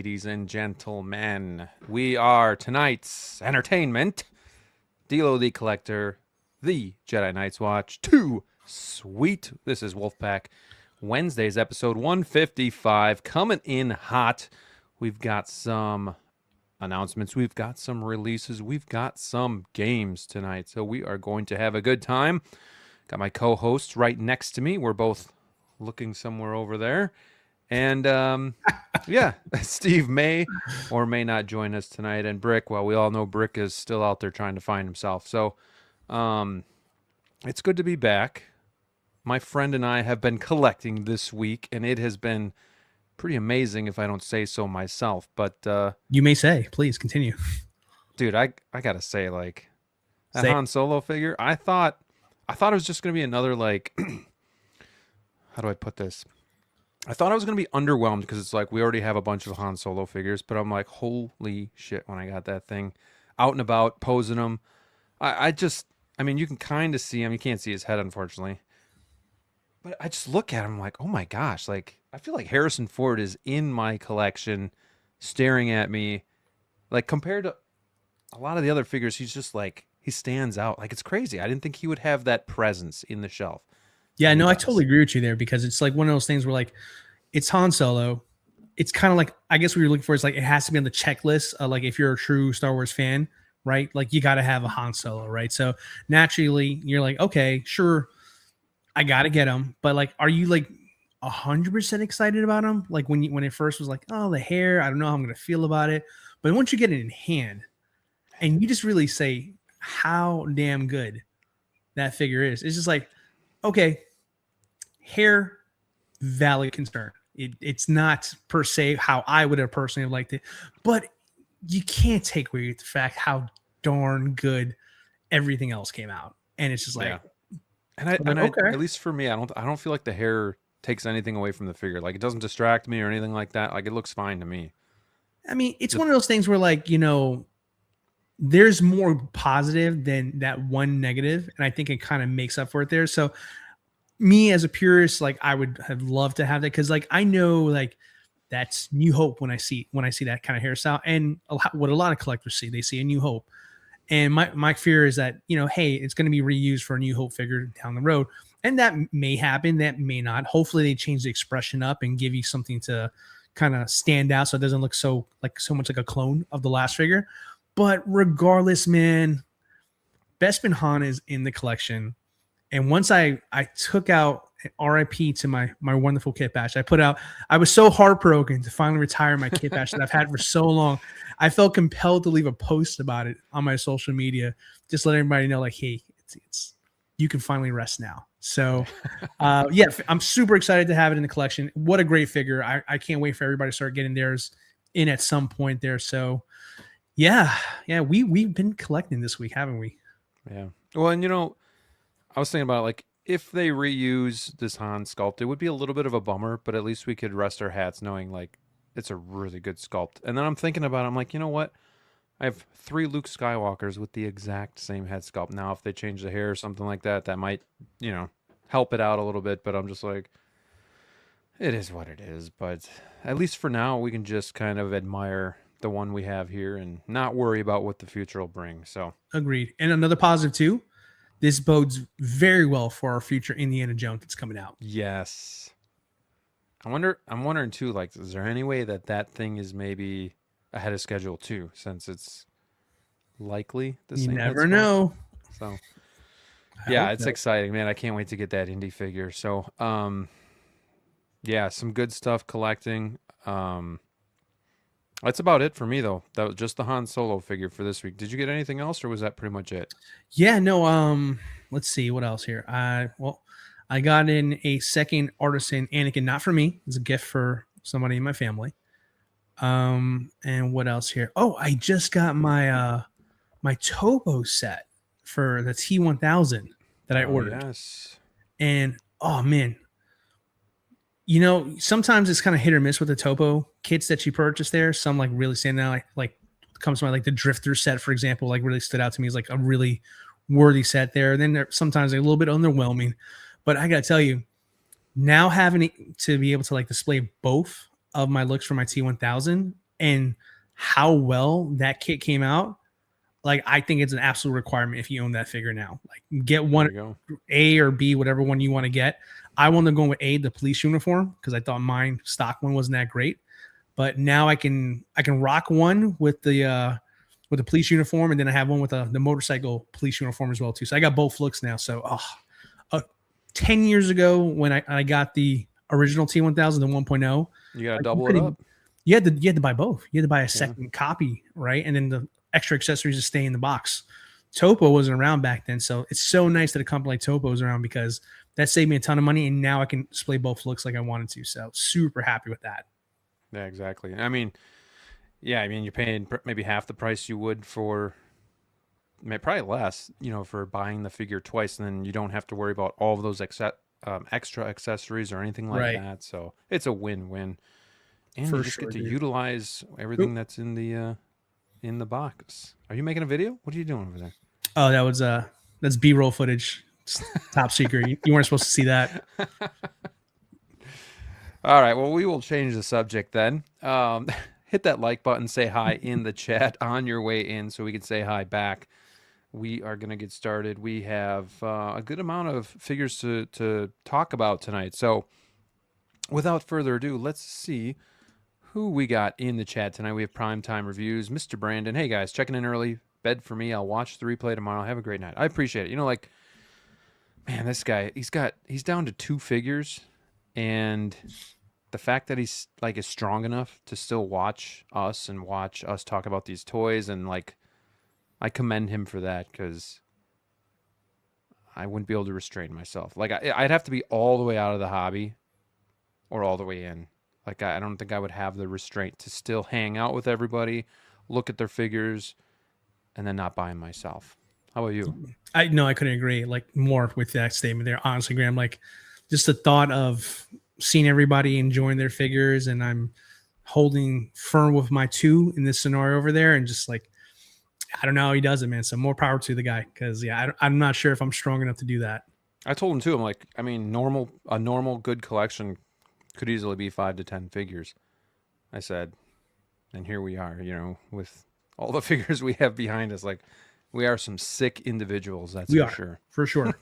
ladies and gentlemen. We are tonight's entertainment. DLO The Collector, the Jedi Knights Watch 2 Sweet. This is Wolfpack. Wednesday's episode 155 coming in hot. We've got some announcements. We've got some releases. We've got some games tonight. So we are going to have a good time. Got my co-hosts right next to me. We're both looking somewhere over there. And yeah, Steve may or may not join us tonight. And Brick, well, we all know Brick is still out there trying to find himself. So it's good to be back. My friend and I have been collecting this week, and it has been pretty amazing if I don't say so myself. But you may say, please continue. Dude, I gotta say, like, that Han Solo figure, I thought it was just gonna be another, like, how do I put this? I thought I was going to be underwhelmed because it's like we already have a bunch of Han Solo figures, but I'm like, holy shit, when I got that thing out and about, posing them. I mean, you can kind of see him. You can't see his head, unfortunately. But I just look at him like, oh my gosh, like, I feel like Harrison Ford is in my collection staring at me. Like, compared to a lot of the other figures, he's just like, he stands out. Like, it's crazy. I didn't think he would have that presence in the shelf. Yeah, no, I totally agree with you there because it's like one of those things where like it's Han Solo. It's kind of like, I guess what you're looking for is like it has to be on the checklist. Like if you're a true Star Wars fan, right? Like you got to have a Han Solo, right? So naturally you're like, okay, sure, I got to get him. But like, are you like 100% excited about him? Like when it first was like, oh, the hair, I don't know how I'm going to feel about it. But once you get it in hand and you just really say how damn good that figure is, it's just like, okay, hair, valid concern. It's not per se how I would have personally liked it, but you can't take away the fact how darn good everything else came out, and it's just like, yeah. And I, at least for me, I don't feel like the hair takes anything away from the figure. Like it doesn't distract me or anything like that. Like it looks fine to me. I mean, it's one of those things where like, you know, there's more positive than that one negative, and I think it kind of makes up for it there. So me as a purist, like I would have loved to have that because like I know like that's New Hope when I see that kind of hairstyle, and what a lot of collectors see, they see a New Hope. And my fear is that, you know, hey, it's going to be reused for a New Hope figure down the road, and that may happen, that may not. Hopefully they change the expression up and give you something to kind of stand out so it doesn't look so much like a clone of the last figure. But regardless, man, Bespin Han is in the collection. And once I took out RIP to my wonderful kit bash, I was so heartbroken to finally retire my kit bash that I've had for so long. I felt compelled to leave a post about it on my social media, just let everybody know, like, hey, it's you can finally rest now. So, yeah, I'm super excited to have it in the collection. What a great figure. I can't wait for everybody to start getting theirs in at some point there. So, yeah, we've been collecting this week, haven't we? Yeah. Well, and you know, I was thinking about like if they reuse this Han sculpt, it would be a little bit of a bummer, but at least we could rest our hats knowing like it's a really good sculpt. And then I'm thinking about it, I'm like, you know what? I have 3 Luke Skywalkers with the exact same head sculpt. Now, if they change the hair or something like that, that might, you know, help it out a little bit. But I'm just like, it is what it is. But at least for now, we can just kind of admire the one we have here and not worry about what the future will bring. So agreed. And another positive too, this bodes very well for our future Indiana Jones that's coming out. Yes. I'm wondering too, like, is there any way that thing is maybe ahead of schedule too, since it's likely the same? You never know. So yeah, it's exciting, man. I can't wait to get that indie figure. So yeah, some good stuff collecting. That's about it for me, though. That was just the Han Solo figure for this week. Did you get anything else, or was that pretty much it? Yeah, no. Let's see what else here. I got in a second Artisan Anakin, not for me. It's a gift for somebody in my family. And what else here? Oh, I just got my my Topo set for the T1000 that I ordered. Yes. And oh man, you know, sometimes it's kind of hit or miss with the Topo kits that you purchase there. Some like really stand out, like comes to mind, like the Drifter set, for example, like really stood out to me as like a really worthy set there. And then they're sometimes a little bit underwhelming, but I gotta tell you, now having to be able to like display both of my looks for my T1000, and how well that kit came out, like I think it's an absolute requirement if you own that figure now. Like get one A or B, whatever one you want to get. I wanted to go with A, the police uniform, because I thought mine stock one wasn't that great. But now I can rock one with the police uniform, and then I have one with the motorcycle police uniform as well too. So I got both looks now. So 10 years ago when I got the original T1000, the 1.0, you gotta double it up. You had to buy both. You had to buy a second copy, right? And then the extra accessories to stay in the box. Topo wasn't around back then, so it's so nice that a company like Topo is around because that saved me a ton of money, and now I can display both looks like I wanted to. So super happy with that. Yeah, exactly. I mean, you're paying maybe half the price you would for, probably less, for buying the figure twice, and then you don't have to worry about all of those extra accessories or anything like that. So it's a win-win, and you just get to utilize everything that's in the box. Are you making a video? What are you doing over there? Oh, that's B-roll footage. It's top secret. You weren't supposed to see that. All right. Well, we will change the subject then. Hit that like button. Say hi in the chat on your way in so we can say hi back. We are going to get started. We have a good amount of figures to talk about tonight. So without further ado, let's see who we got in the chat tonight. We have Primetime Reviews, Mr. Brandon. Hey, guys, checking in early. Bed for me. I'll watch the replay tomorrow. Have a great night. I appreciate it. Man, this guy, he's down to 2 figures, and the fact that he's is strong enough to still watch us talk about these toys, and I commend him for that, because I wouldn't be able to restrain myself. I'd have to be all the way out of the hobby or all the way in. I don't think I would have the restraint to still hang out with everybody, look at their figures, and then not buy them myself. How about you? I couldn't agree more with that statement there. Honestly, Graham, just the thought of seeing everybody enjoying their figures, and I'm holding firm with my 2 in this scenario over there, and just I don't know how he does it, man. So more power to the guy, because I'm not sure if I'm strong enough to do that. I told him too. I'm a normal good collection could easily be 5 to 10 figures. I said, and here we are, with all the figures we have behind us. We are some sick individuals, that's for sure. For sure.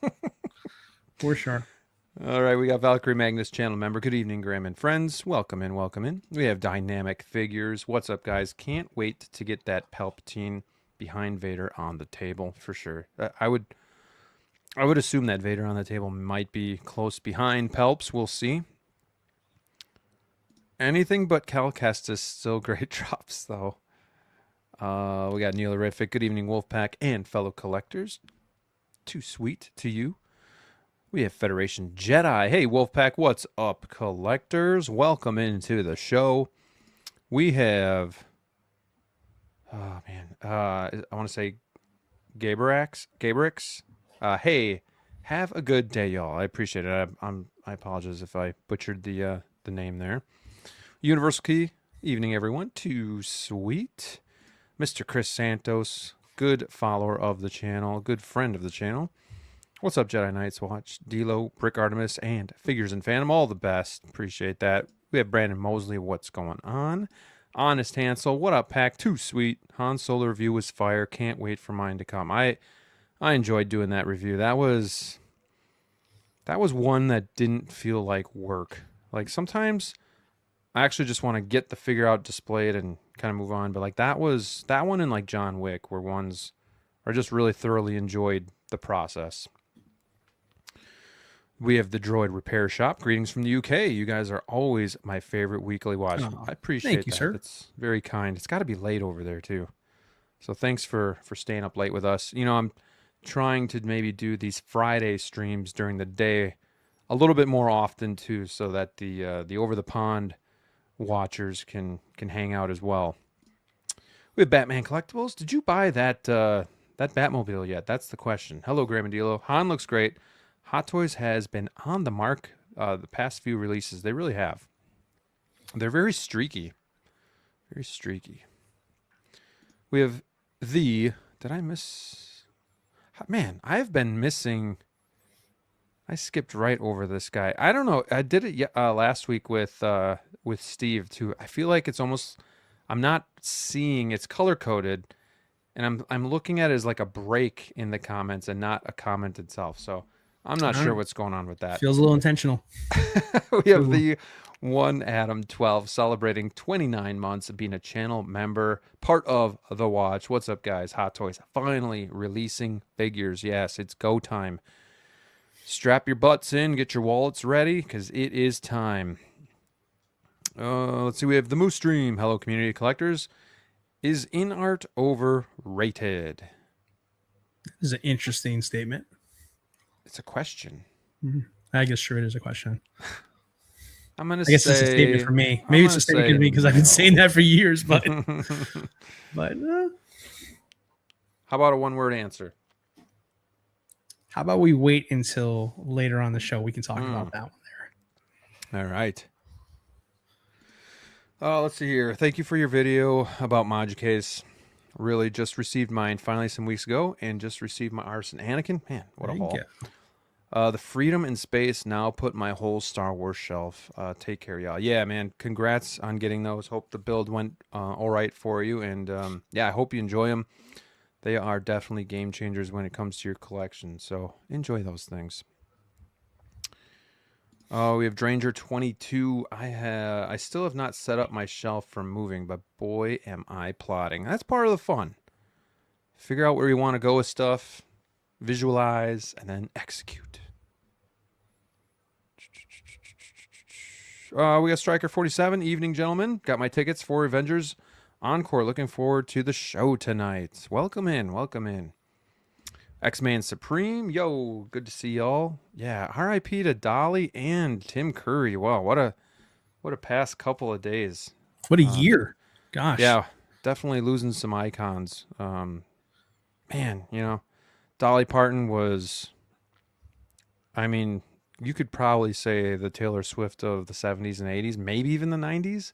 For sure. All right, we got Valkyrie Magnus channel member. Good evening, Graham and friends. Welcome in, welcome in. We have Dynamic Figures. What's up, guys? Can't wait to get that Palpatine behind Vader on the table, for sure. I would assume that Vader on the table might be close behind Palps. We'll see. Anything but Cal Kestis, still great drops, though. We got Neolerific. Good evening, Wolfpack and fellow collectors. Too sweet to you. We have Federation Jedi. Hey, Wolfpack, what's up, collectors? Welcome into the show. We have, I want to say Gabrix. Hey, have a good day, y'all. I appreciate it. I apologize if I butchered the name there. Universal Key. Evening, everyone. Too sweet. Mr. Chris Santos, good follower of the channel, good friend of the channel. What's up, Jedi Knights Watch, DLO, Brick Artemis, and Figures and Phantom. All the best. Appreciate that. We have Brandon Mosley. What's going on? Honest Hansel. What up, Pack? Too sweet. Han Solo review was fire. Can't wait for mine to come. I enjoyed doing that review. That was one that didn't feel like work. Sometimes I actually just want to get the figure out, display it, and kind of move on. But that one and John Wick were ones I just really thoroughly enjoyed the process. We have the Droid Repair Shop. Greetings from the UK. You guys are always my favorite weekly watch. I appreciate thank you, that. sir. It's very kind. It's got to be late over there too. So thanks for staying up late with us. I'm trying to maybe do these Friday streams during the day a little bit more often too, so that the over the pond watchers can hang out as well. We have Batman Collectibles. Did you buy that Batmobile yet? That's the question. Hello, Graham and Dilo. Han looks great. Hot Toys has been on the mark the past few releases. They really have. They're very streaky. Very streaky. We have did I miss? Man, I've been missing. I skipped right over this guy. I don't know. I did it last week with Steve too. I feel like it's almost I'm not seeing it's color coded, and I'm looking at it as like a break in the comments and not a comment itself. So I'm not All sure right. what's going on with that. Feels a little intentional. We have the one Adam 12 celebrating 29 months of being a channel member, part of The Watch. What's up, guys? Hot Toys finally releasing figures. Yes, it's go time. Strap your butts in, get your wallets ready, because it is time. Let's see. We have the Moose Stream. Hello, community collectors. Is in art overrated? This is an interesting statement. It's a question. I guess sure it is a question. I'm gonna I guess say it's a statement for me. Maybe it's a statement for me because I've been saying that for years. But how about a one-word answer? How about we wait until later on the show? We can talk about that one there. All right. Let's see here. Thank you for your video about Modulcase. Really just received mine finally some weeks ago, and just received my Arson Anakin. Man, what a haul. The Freedom in Space now put my whole Star Wars shelf. Take care, y'all. Yeah, man. Congrats on getting those. Hope the build went all right for you. And yeah, I hope you enjoy them. They are definitely game changers when it comes to your collection. So enjoy those things. Oh, we have Dranger 22. I still have not set up my shelf for moving, but boy, am I plotting. That's part of the fun. Figure out where you want to go with stuff, visualize, and then execute. We got Striker 47. Evening, gentlemen. Got my tickets for Avengers Encore. Looking forward to the show tonight. Welcome in. Welcome in. X-Man Supreme. Yo, good to see y'all. Yeah, R.I.P. to Dolly and Tim Curry. Wow, what a past couple of days. What a year. Gosh. Yeah, definitely losing some icons. Man, you know, Dolly Parton was, I mean, you could probably say the Taylor Swift of the 70s and 80s, maybe even the 90s.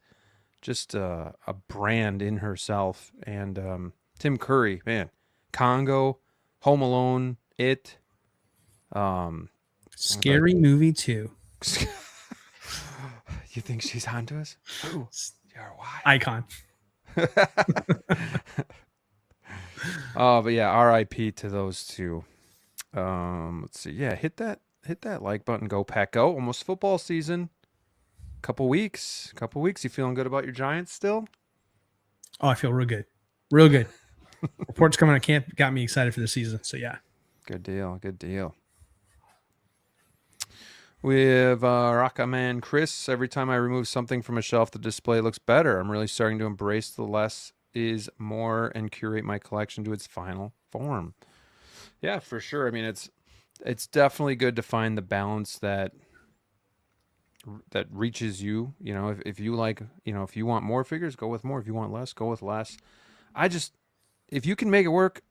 Just a brand in herself. And Tim Curry, man, Congo, Home Alone, It. Scary Movie 2. You think she's onto us? Ooh, you're wild. Icon. Oh, but yeah, R.I.P. to those two. Let's see. Yeah, hit that like button. Go Pack Go. Almost football season. Couple weeks. You feeling good about your Giants still? Oh, I feel real good. Real good. Reports coming out of camp got me excited for the season. So yeah. Good deal. Good deal. We have Rockaman Chris. Every time I remove something from a shelf, the display looks better. I'm really starting to embrace the less is more and curate my collection to its final form. Yeah, for sure. I mean, it's definitely good to find the balance that reaches you. You know, if you like, you know, if you want more figures, go with more. If you want less, go with less. If you can make it work,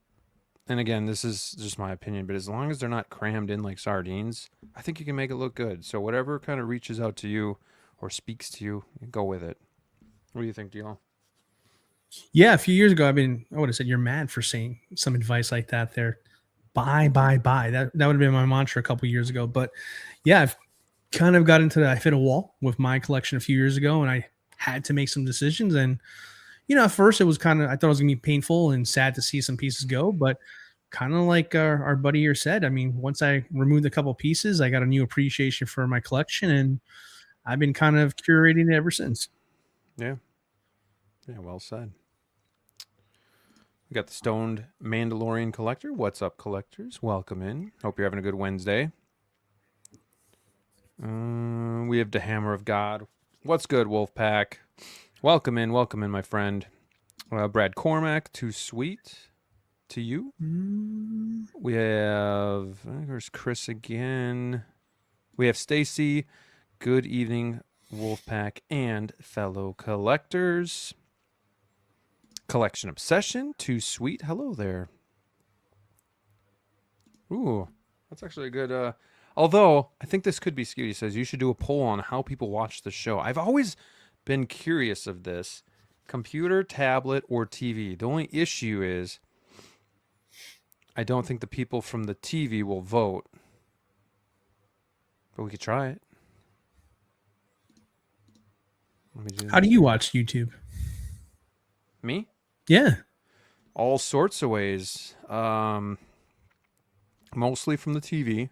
and again, this is just my opinion, but as long as they're not crammed in like sardines, I think you can make it look good. So whatever kind of reaches out to you or speaks to you, go with it. What do you think, DL? Yeah, a few years ago, I would have said you're mad for saying some advice like that there. Buy. That would have been my mantra a couple years ago. But yeah, I've kind of got into that. I hit a wall with my collection a few years ago, and I had to make some decisions. And, you know, at first it was I thought it was going to be painful and sad to see some pieces go. But kind of like our buddy here said, I mean, once I removed a couple pieces, I got a new appreciation for my collection, and I've been kind of curating it ever since. Yeah. Yeah, well said. We got the Stoned Mandalorian Collector. What's up, collectors? Welcome in. Hope you're having a good Wednesday. We have the Hammer of God. What's good, Wolfpack? Welcome in, my friend. Brad Cormack, Too Sweet to You. We have, there's Chris again. We have Stacy. Good evening, Wolfpack and fellow collectors. Collection Obsession, Too Sweet. Hello there. Ooh, that's actually a good. Although I think this could be skewed. He says you should do a poll on how people watch the show. I've always been curious of this: computer, tablet, or TV. The only issue is I don't think the people from the TV will vote, but we could try it. How do you watch YouTube? Me? Yeah. All sorts of ways. Mostly from the TV,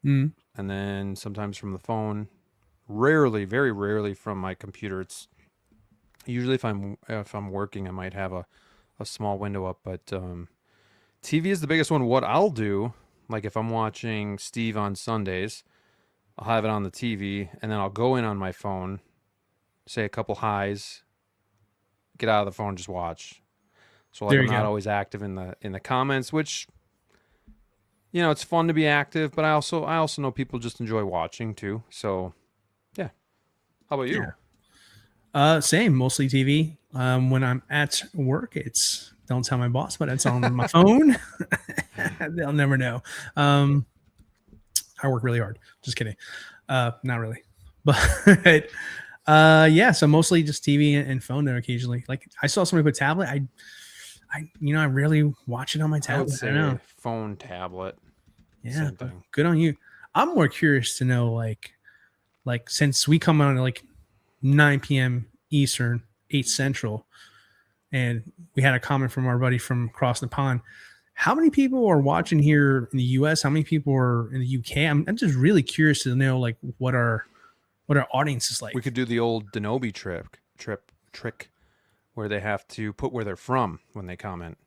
Mm. and then sometimes from the phone. Rarely, very rarely from my computer. It's usually if I'm working, I might have a small window up, but TV is the biggest one. What I'll do, like if I'm watching Steve on Sundays, I'll have it on the TV, and then I'll go in on my phone, say a couple highs, get out of the phone, just watch. So like I'm not always active in the comments, which it's fun to be active, but I also know people just enjoy watching too. So yeah. How about you? Yeah. Same, mostly TV. When I'm at work, it's don't tell my boss, but it's on my phone. They'll never know. I work really hard. Just kidding. Not really. But yeah, so mostly just TV and phone there occasionally. Like I saw somebody put tablet. I rarely watch it on my tablet. I don't know. Phone, tablet. Yeah, good on you. I'm more curious to know, like since we come on at like 9 p.m. Eastern, 8 Central, and we had a comment from our buddy from across the pond. How many people are watching here in the U.S.? How many people are in the U.K.? I'm just really curious to know, like, what our audience is like. We could do the old Denobi trick where they have to put where they're from when they comment.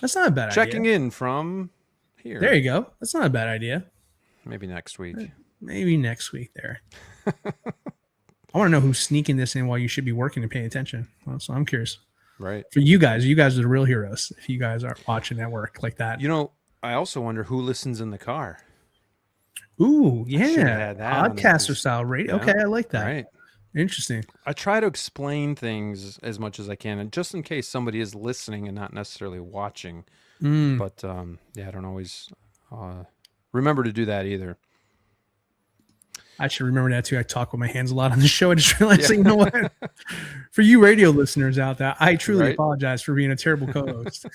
That's not a bad idea. Checking in from here. There you go. That's not a bad idea. Maybe next week. There. I want to know who's sneaking this in while you should be working and paying attention. Well, so I'm curious. Right. For you guys are the real heroes if you guys are watching at work like that. I also wonder who listens in the car. Ooh, yeah. Podcaster style radio. Yeah. Okay, I like that. Right. Interesting. I try to explain things as much as I can, and just in case somebody is listening and not necessarily watching. But I don't always remember to do that either. I should remember that too. I talk with my hands a lot on the show. I just realized, you know what? For you radio listeners out there, I truly apologize for being a terrible co-host.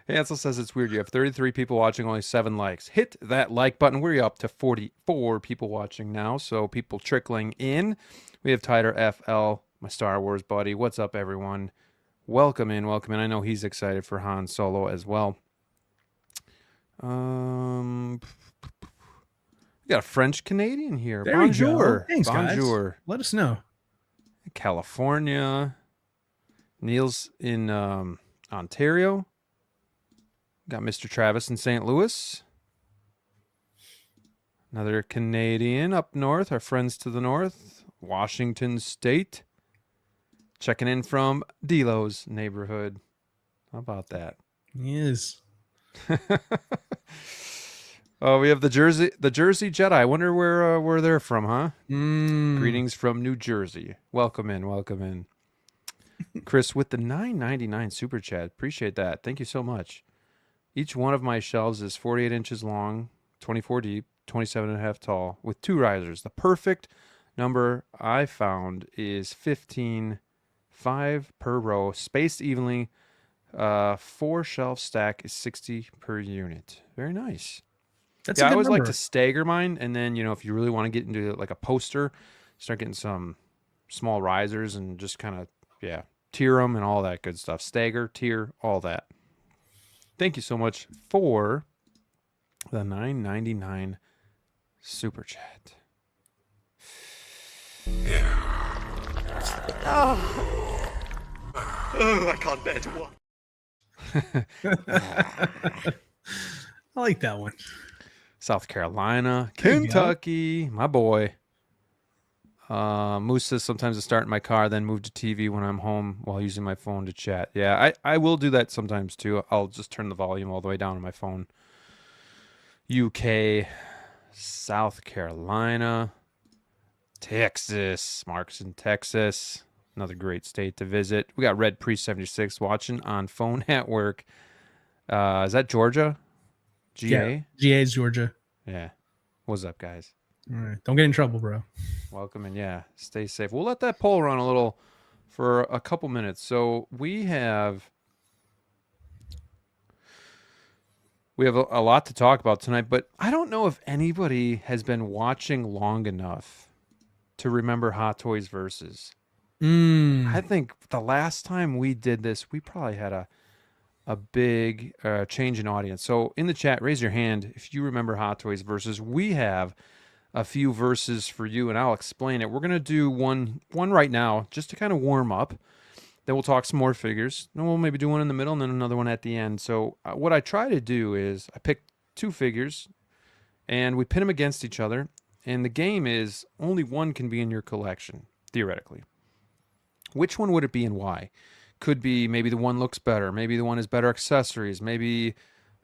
Hansel says it's weird. You have 33 people watching, only 7 likes. Hit that like button. We're up to 44 people watching now, so people trickling in. We have Tyler FL, my Star Wars buddy. What's up, everyone? Welcome in. I know he's excited for Han Solo as well. We got a French Canadian here. There Bonjour. Thanks, Bonjour. Guys. Let us know. California. Neil's in Ontario. Got Mr. Travis in St. Louis. Another Canadian up north. Our friends to the north. Washington State. Checking in from DLO's neighborhood. How about that? Yes. Oh, we have the Jersey Jedi. I wonder where they're from, huh? Greetings from New Jersey. Welcome in. Chris with the $9.99 super chat. Appreciate that. Thank you so much. Each one of my shelves is 48 inches long, 24 deep, 27 and a half tall, with 2 risers. The perfect number I found is 15, 5 per row, spaced evenly. 4 shelf stack is 60 per unit. Very nice. I always like to stagger mine, and then if you really want to get into like a poster, start getting some small risers and just kind of tier them and all that good stuff. Stagger, tier, all that. Thank you so much for the $9.99 super chat. I can't bear to watch. I like that one. South Carolina, Kentucky, my boy. Moose says sometimes I start in my car, then move to TV when I'm home while using my phone to chat. Yeah, I will do that sometimes too. I'll just turn the volume all the way down on my phone. UK, South Carolina, Texas. Mark's in Texas. Another great state to visit. We got Red Priest 76 watching on phone at work. Is that Georgia? GA? Yeah, GA is Georgia. Yeah. What's up, guys? All right. Don't get in trouble, bro. Welcome, and stay safe. We'll let that poll run a little for a couple minutes. So we have a lot to talk about tonight, but I don't know if anybody has been watching long enough to remember Hot Toys Versus. I think the last time we did this, we probably had a big change in audience. So in the chat, raise your hand if you remember Hot Toys versus. We have a few verses for you, and I'll explain it. We're gonna do one right now just to kind of warm up. Then we'll talk some more figures. Then we'll maybe do one in the middle and then another one at the end. So what I try to do is I pick 2 figures and we pin them against each other. And the game is only one can be in your collection, theoretically. Which one would it be and why? Could be maybe the one looks better. Maybe the one has better accessories. Maybe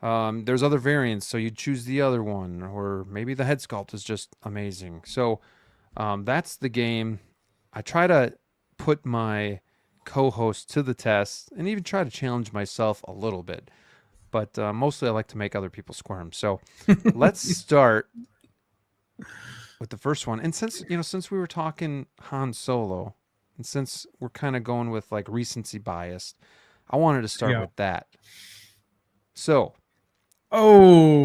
there's other variants, so you choose the other one. Or maybe the head sculpt is just amazing. So that's the game. I try to put my co-host to the test and even try to challenge myself a little bit. But mostly I like to make other people squirm. So let's start with the first one. And since we were talking Han Solo, and since we're kind of going with like recency bias, I wanted to start with that. So, whoa.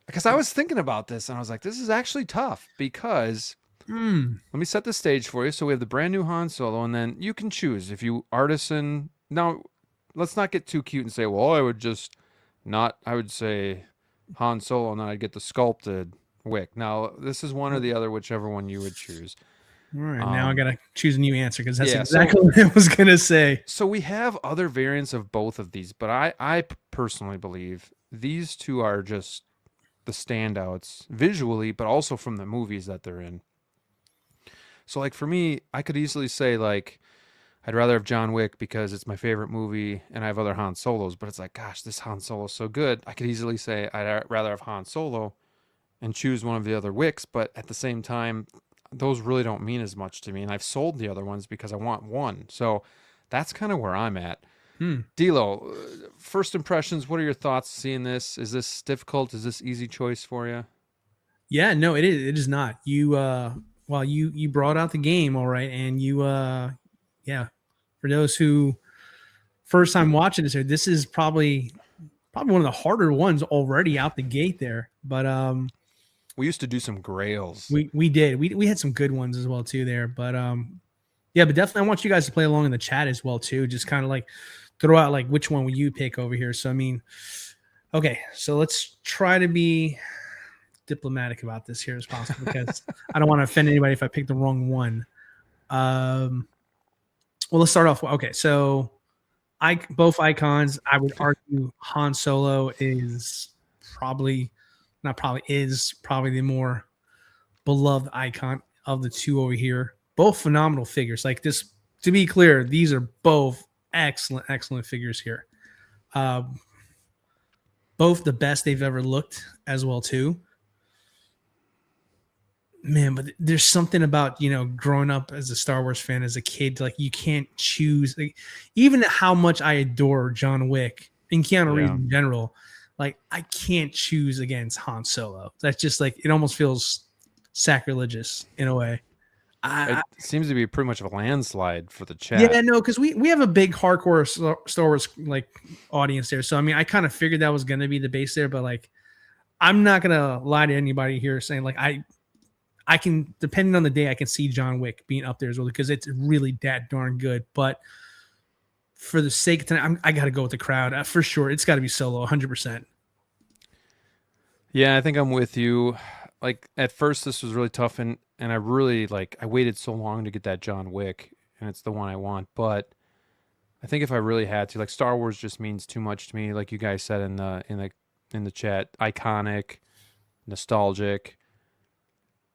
Because I was thinking about this and I was like, this is actually tough because let me set the stage for you. So we have the brand new Han Solo, and then you can choose if you artisan. Now, let's not get too cute and say, well, I would say Han Solo, and then I'd get the sculpted wick. Now, this is one or the other, whichever one you would choose. All right, now I got to choose a new answer because that's exactly what I was going to say. So we have other variants of both of these, but I personally believe these two are just the standouts visually, but also from the movies that they're in. So, like, for me, I could easily say, like, I'd rather have John Wick because it's my favorite movie and I have other Han Solos, but it's like, gosh, this Han Solo is so good. I could easily say I'd rather have Han Solo and choose one of the other Wicks, but at the same time, those really don't mean as much to me. And I've sold the other ones because I want one. So that's kind of where I'm at. DLO, first impressions, what are your thoughts seeing this? Is this difficult? Is this easy choice for you? Yeah, no, it is. It is not. You brought out the game, all right, and for those who first time watching this is probably one of the harder ones already out the gate there. But we used to do some grails. We did. We had some good ones as well too there. But but definitely I want you guys to play along in the chat as well too. Just kind of like throw out like which one will you pick over here. So I mean, okay, so let's try to be diplomatic about this here as possible because I don't want to offend anybody if I pick the wrong one. Well, let's start off. Okay, so both icons. I would argue Han Solo is probably the more beloved icon of the two over here. Both phenomenal figures. Like this, to be clear, these are both excellent figures here. Both the best they've ever looked as well too. Man, but there's something about, growing up as a Star Wars fan as a kid, like you can't choose, like, even how much I adore John Wick and Keanu Reeves in general, like I can't choose against Han Solo. That's just like, it almost feels sacrilegious in a way. It seems to be pretty much of a landslide for the chat. Yeah, no, because we have a big hardcore Star Wars like audience there. So I mean, I kind of figured that was going to be the base there, but like, I'm not gonna lie to anybody here saying like I can, depending on the day, I can see John Wick being up there as well because it's really that darn good. But for the sake of tonight, I got to go with the crowd for sure. It's got to be Solo, 100%. Yeah, I think I'm with you. Like at first, this was really tough, and I really I waited so long to get that John Wick, and it's the one I want. But I think if I really had to, like Star Wars just means too much to me. Like you guys said in the chat, iconic, nostalgic.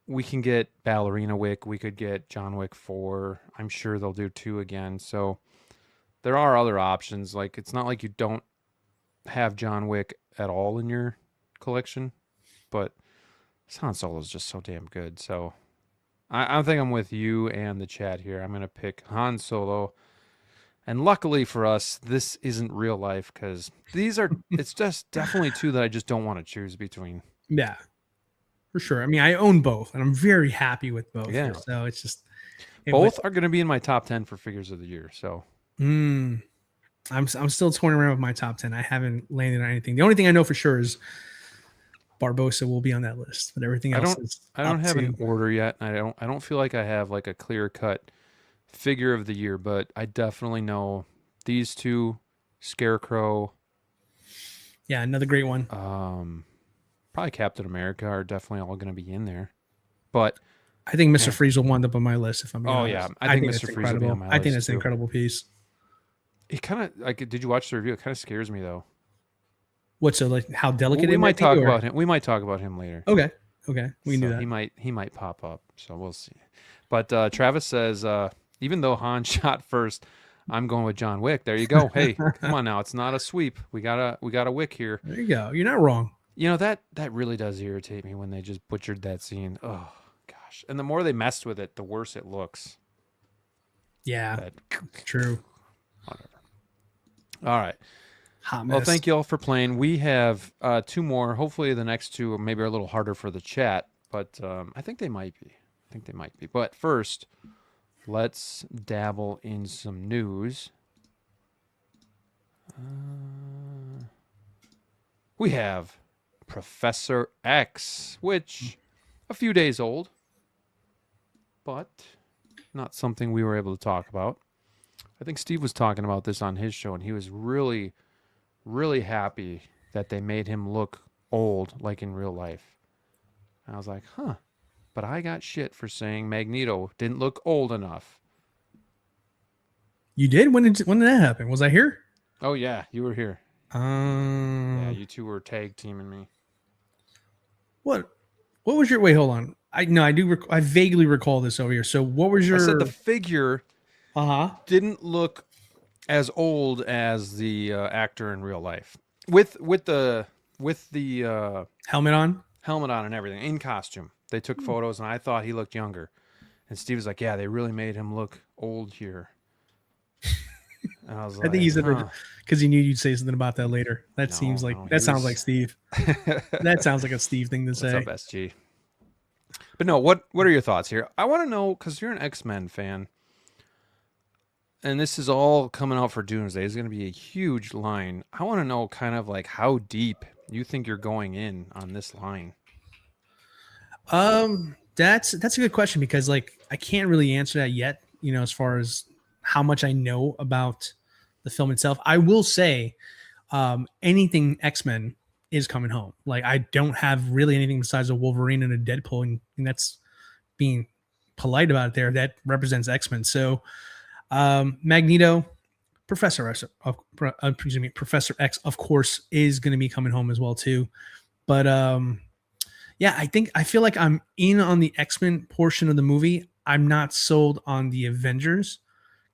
We can get Ballerina Wick. We could get John Wick 4. I'm sure they'll do 2 again. So there are other options. Like it's not like you don't have John Wick at all in your collection, but Han Solo is just so damn good. So I think I'm with you and the chat here. I'm going to pick Han Solo. And luckily for us, this isn't real life because it's just definitely 2 that I just don't want to choose between. Yeah. For sure. I mean, I own both, and I'm very happy with both. Yeah. Here, so it's just both are going to be in my top 10 for figures of the year. So I'm still toying around with my top 10. I haven't landed on anything. The only thing I know for sure is Barbosa will be on that list, but everything else is. I don't have an order yet. I don't feel like I have like a clear cut figure of the year, but I definitely know these two, Scarecrow. Yeah, another great one. Probably Captain America are definitely all going to be in there, but I think Mr. Freeze will wind up on my list if I'm being honest. Yeah, I think Mr. Freeze will be on my list. I think that's an incredible piece. It kind of like. Did you watch the review? It kind of scares me though. What, so like how delicate we it might talk about him. We might talk about him later. Okay, we can do that. He might pop up, so we'll see. But Travis says, even though Han shot first, I'm going with John Wick. There you go. Hey, come on now, it's not a sweep. We got a Wick here. There you go. You're not wrong. You know that really does irritate me when they just butchered that scene. Oh gosh, and the more they messed with it, the worse it looks. Yeah, true. Whatever. All right. Hot mess. Well, thank you all for playing. We have 2 more. Hopefully the next 2 maybe are a little harder for the chat, but I think they might be. But first, let's dabble in some news. We have Professor X, which a few days old, but not something we were able to talk about. I think Steve was talking about this on his show, and he was really happy that they made him look old like in real life. And I was like, huh. But I got shit for saying Magneto didn't look old enough. You did? When did that happen? Was I here? Oh yeah, you were here. Yeah, you 2 were tag teaming me. What was your wait? Hold on. I vaguely recall this over here. So what was your? I said the figure didn't look as old as the actor in real life with the helmet on and everything, in costume. They took photos and I thought he looked younger, and Steve was like, yeah, they really made him look old here. And I was like, I think he said because he knew you'd say something about that later. That sounds like Steve. That sounds like a Steve thing to say. What's up, SG? But no, what are your thoughts here? I want to know, because you're an X-Men fan, and this is all coming out for Doomsday. It's going to be a huge line. I want to know kind of like how deep you think you're going in on this line. That's a good question, because like I can't really answer that yet, as far as how much I know about the film itself. I will say anything X-Men is coming home. Like I don't have really anything besides a Wolverine and a Deadpool, and that's being polite about it there, that represents X-Men. So Magneto, Professor X, Professor X, of course, is going to be coming home as well too. But yeah, I feel like I'm in on the X-Men portion of the movie. I'm not sold on the Avengers,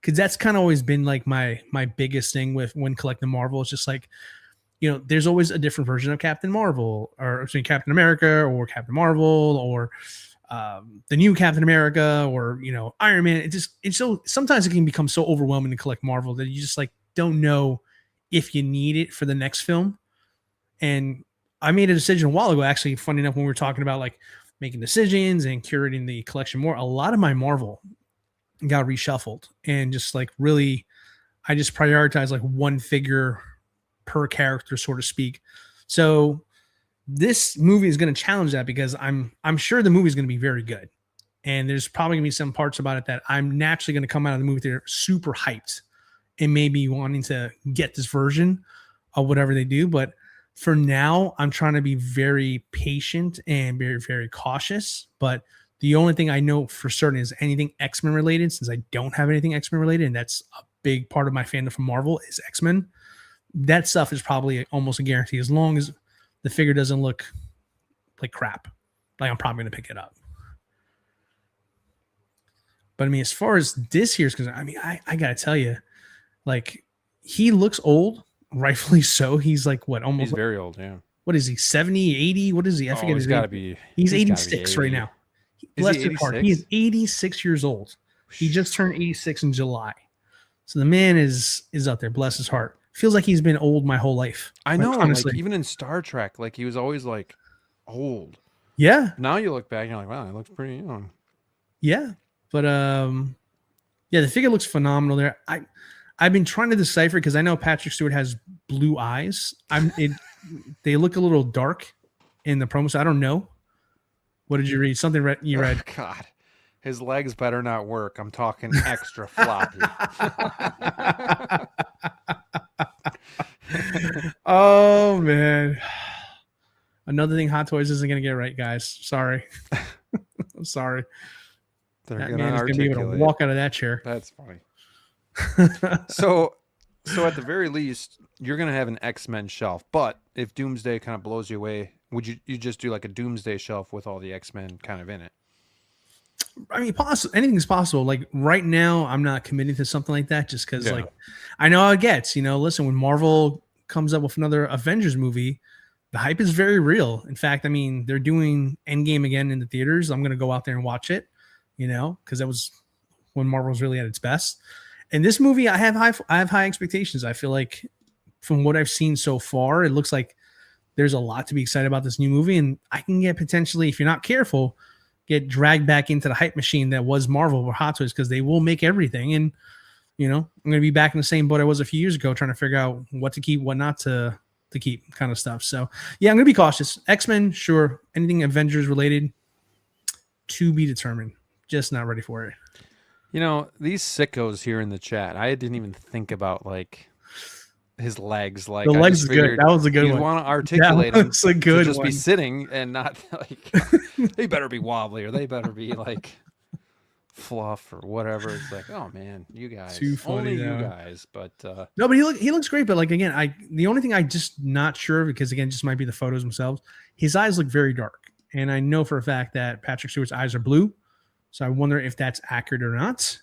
because that's kind of always been like my biggest thing with when collecting Marvel. It's just like, there's always a different version of Captain Marvel, or Captain America, or Captain Marvel, or the new Captain America, or Iron Man. It's so sometimes it can become so overwhelming to collect Marvel that you just like don't know if you need it for the next film. And I made a decision a while ago, actually, funny enough, when we were talking about like making decisions and curating the collection more. A lot of my Marvel got reshuffled, and just like really, I just prioritized like one figure per character, so to speak. So this movie is going to challenge that, because I'm sure the movie is going to be very good, and there's probably going to be some parts about it that I'm naturally going to come out of the movie theater super hyped and maybe wanting to get this version of whatever they do. But for now, I'm trying to be very patient and very, very cautious. But the only thing I know for certain is anything X-Men related, since I don't have anything X-Men related, and that's a big part of my fandom for Marvel is X-Men. That stuff is probably almost a guarantee, as long as the figure doesn't look like crap. Like I'm probably going to pick it up. But I mean, as far as this year's concerned, I mean, I got to tell you, like, he looks old, rightfully so. He's like, what, almost? He's very old, yeah. What is he, 70, 80? What is he? I forget his age. Got to be. be. He's 86 right now. Bless his heart. He is 86 years old. He just turned 86 in July. So the man is up there. Bless his heart. Feels like he's been old my whole life. I know. Honestly. Like, even in Star Trek, like he was always like old. Yeah. Now you look back and you're like, wow, he looks pretty young. Yeah. But yeah, the figure looks phenomenal there. I've been trying to decipher, because I know Patrick Stewart has blue eyes. They look a little dark in the promo. So I don't know. What did you read? Something you read? Oh, God, his legs better not work. I'm talking extra floppy. Oh man. Another thing Hot Toys isn't going to get right, guys. Sorry. I'm sorry. They're That gonna man is going to be able to articulate. walk out of that chair. That's funny. So at the very least, you're gonna have an X-Men shelf. But if Doomsday kind of blows you away, would you just do like a Doomsday shelf with all the X-Men kind of in it? I mean, anything's possible. Like right now, I'm not committing to something like that just because, Yeah. like, I know how it gets. Listen, when Marvel comes up with another Avengers movie, the hype is very real. In fact, I mean, they're doing Endgame again in the theaters. I'm gonna go out there and watch it. Because that was when Marvel was really at its best. And this movie, I have high expectations. I feel like from what I've seen so far, it looks like there's a lot to be excited about this new movie, and I can get potentially, if you're not careful, get dragged back into the hype machine that was Marvel or Hot Toys because they will make everything. And I'm going to be back in the same boat I was a few years ago, trying to figure out what to keep, what not to keep, kind of stuff. So yeah, I'm going to be cautious. X-Men, sure. Anything Avengers related, to be determined. Just not ready for it. These sickos here in the chat, I didn't even think about like his legs. Like The I legs just is good. figured That was a good you'd one. want to articulate That them was a to good just be one. sitting and not like they better be wobbly or they better be like fluff or whatever. It's like, oh man, you guys, Too funny, only you though. guys. But No, but he looks great. But like again, the only thing I just not sure because again, just might be the photos themselves. His eyes look very dark, and I know for a fact that Patrick Stewart's eyes are blue. So I wonder if that's accurate or not.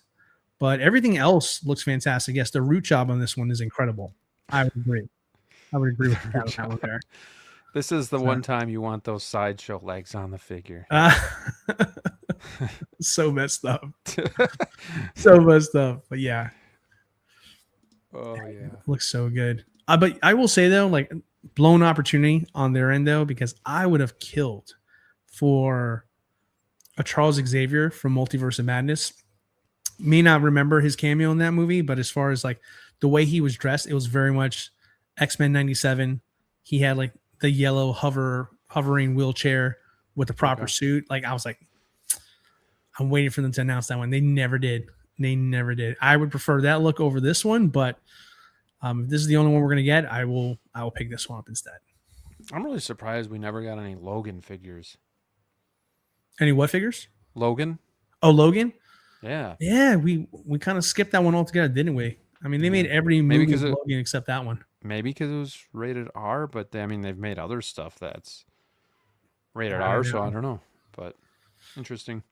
But everything else looks fantastic. Yes, the root job on this one is incredible. I would agree. With that one there. this is the one time you want those sideshow legs on the figure. So messed up. So messed up. But yeah. Oh yeah. Looks so good. But I will say though, like blown opportunity on their end though, because I would have killed for a Charles Xavier from Multiverse of Madness. May not remember his cameo in that movie, but as far as like the way he was dressed, it was very much X-Men 97. He had like the yellow hovering wheelchair with the proper suit. Like I was like, I'm waiting for them to announce that one. They never did. I would prefer that look over this one, but if this is the only one we're gonna get, I will pick this one up instead. I'm really surprised we never got any Logan figures. Any what figures? Logan? Oh, Logan? Yeah. Yeah, we kind of skipped that one altogether, didn't we? I mean, they made every movie with Logan except that one. Maybe because it was rated R, but they've made other stuff that's rated R, so I don't know. But interesting.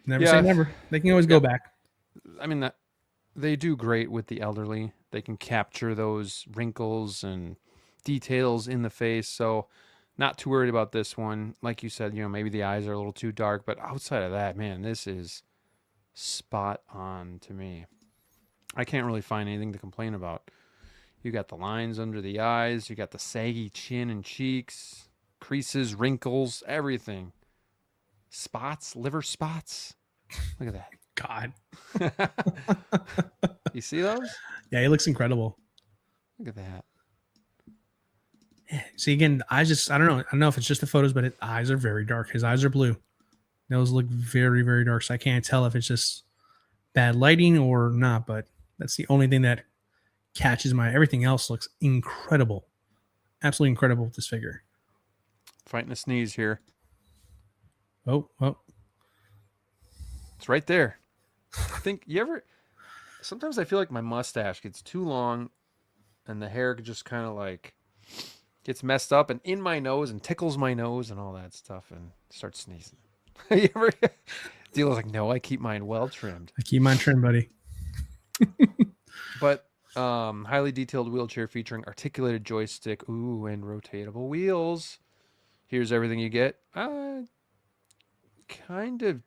Never say never. They can always go back. I mean, that they do great with the elderly. They can capture those wrinkles and details in the face. So not too worried about this one. Like you said, maybe the eyes are a little too dark, but outside of that, man, this is spot on to me. I can't really find anything to complain about. You got the lines under the eyes, you got the saggy chin and cheeks, creases, wrinkles, everything. Spots, liver spots. Look at that. God. You see those? Yeah, he looks incredible. Look at that. Yeah. See, again, I don't know if it's just the photos, but his eyes are very dark. His eyes are blue. Those look very, very dark. So I can't tell if it's just bad lighting or not, but that's the only thing that catches my. Everything else looks incredible. Absolutely incredible with this figure. Fighting a sneeze here. Oh. It's right there. I think sometimes I feel like my mustache gets too long and the hair just kind of like gets messed up and in my nose and tickles my nose and all that stuff and starts sneezing. You ever? Dealer's like, no, I keep mine well trimmed. I keep mine trimmed, buddy. But highly detailed wheelchair featuring articulated joystick, and rotatable wheels. Here's everything you get. Kind of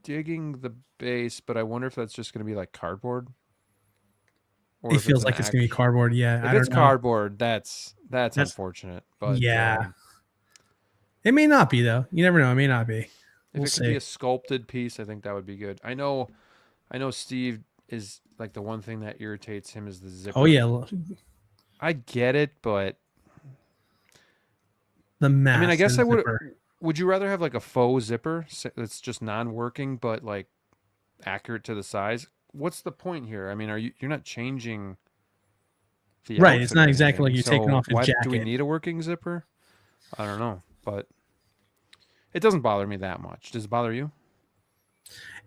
digging the base, but I wonder if that's just going to be like cardboard. Or it feels like it's going to be cardboard. Yeah, if it's cardboard, that's unfortunate. But yeah, it may not be though. You never know. It may not be. If it could be a sculpted piece, I think that would be good. I know Steve is like the one thing that irritates him is the zipper. Oh yeah, I get it, but the mask. I mean, I guess I would. Zipper. Would you rather have like a faux zipper that's just non-working but like accurate to the size? What's the point here? I mean, you're not changing the Right. outfit It's or not exactly like anything, you're taking so off your why jacket. do we need a working zipper? I don't know, but it doesn't bother me that much. Does it bother you?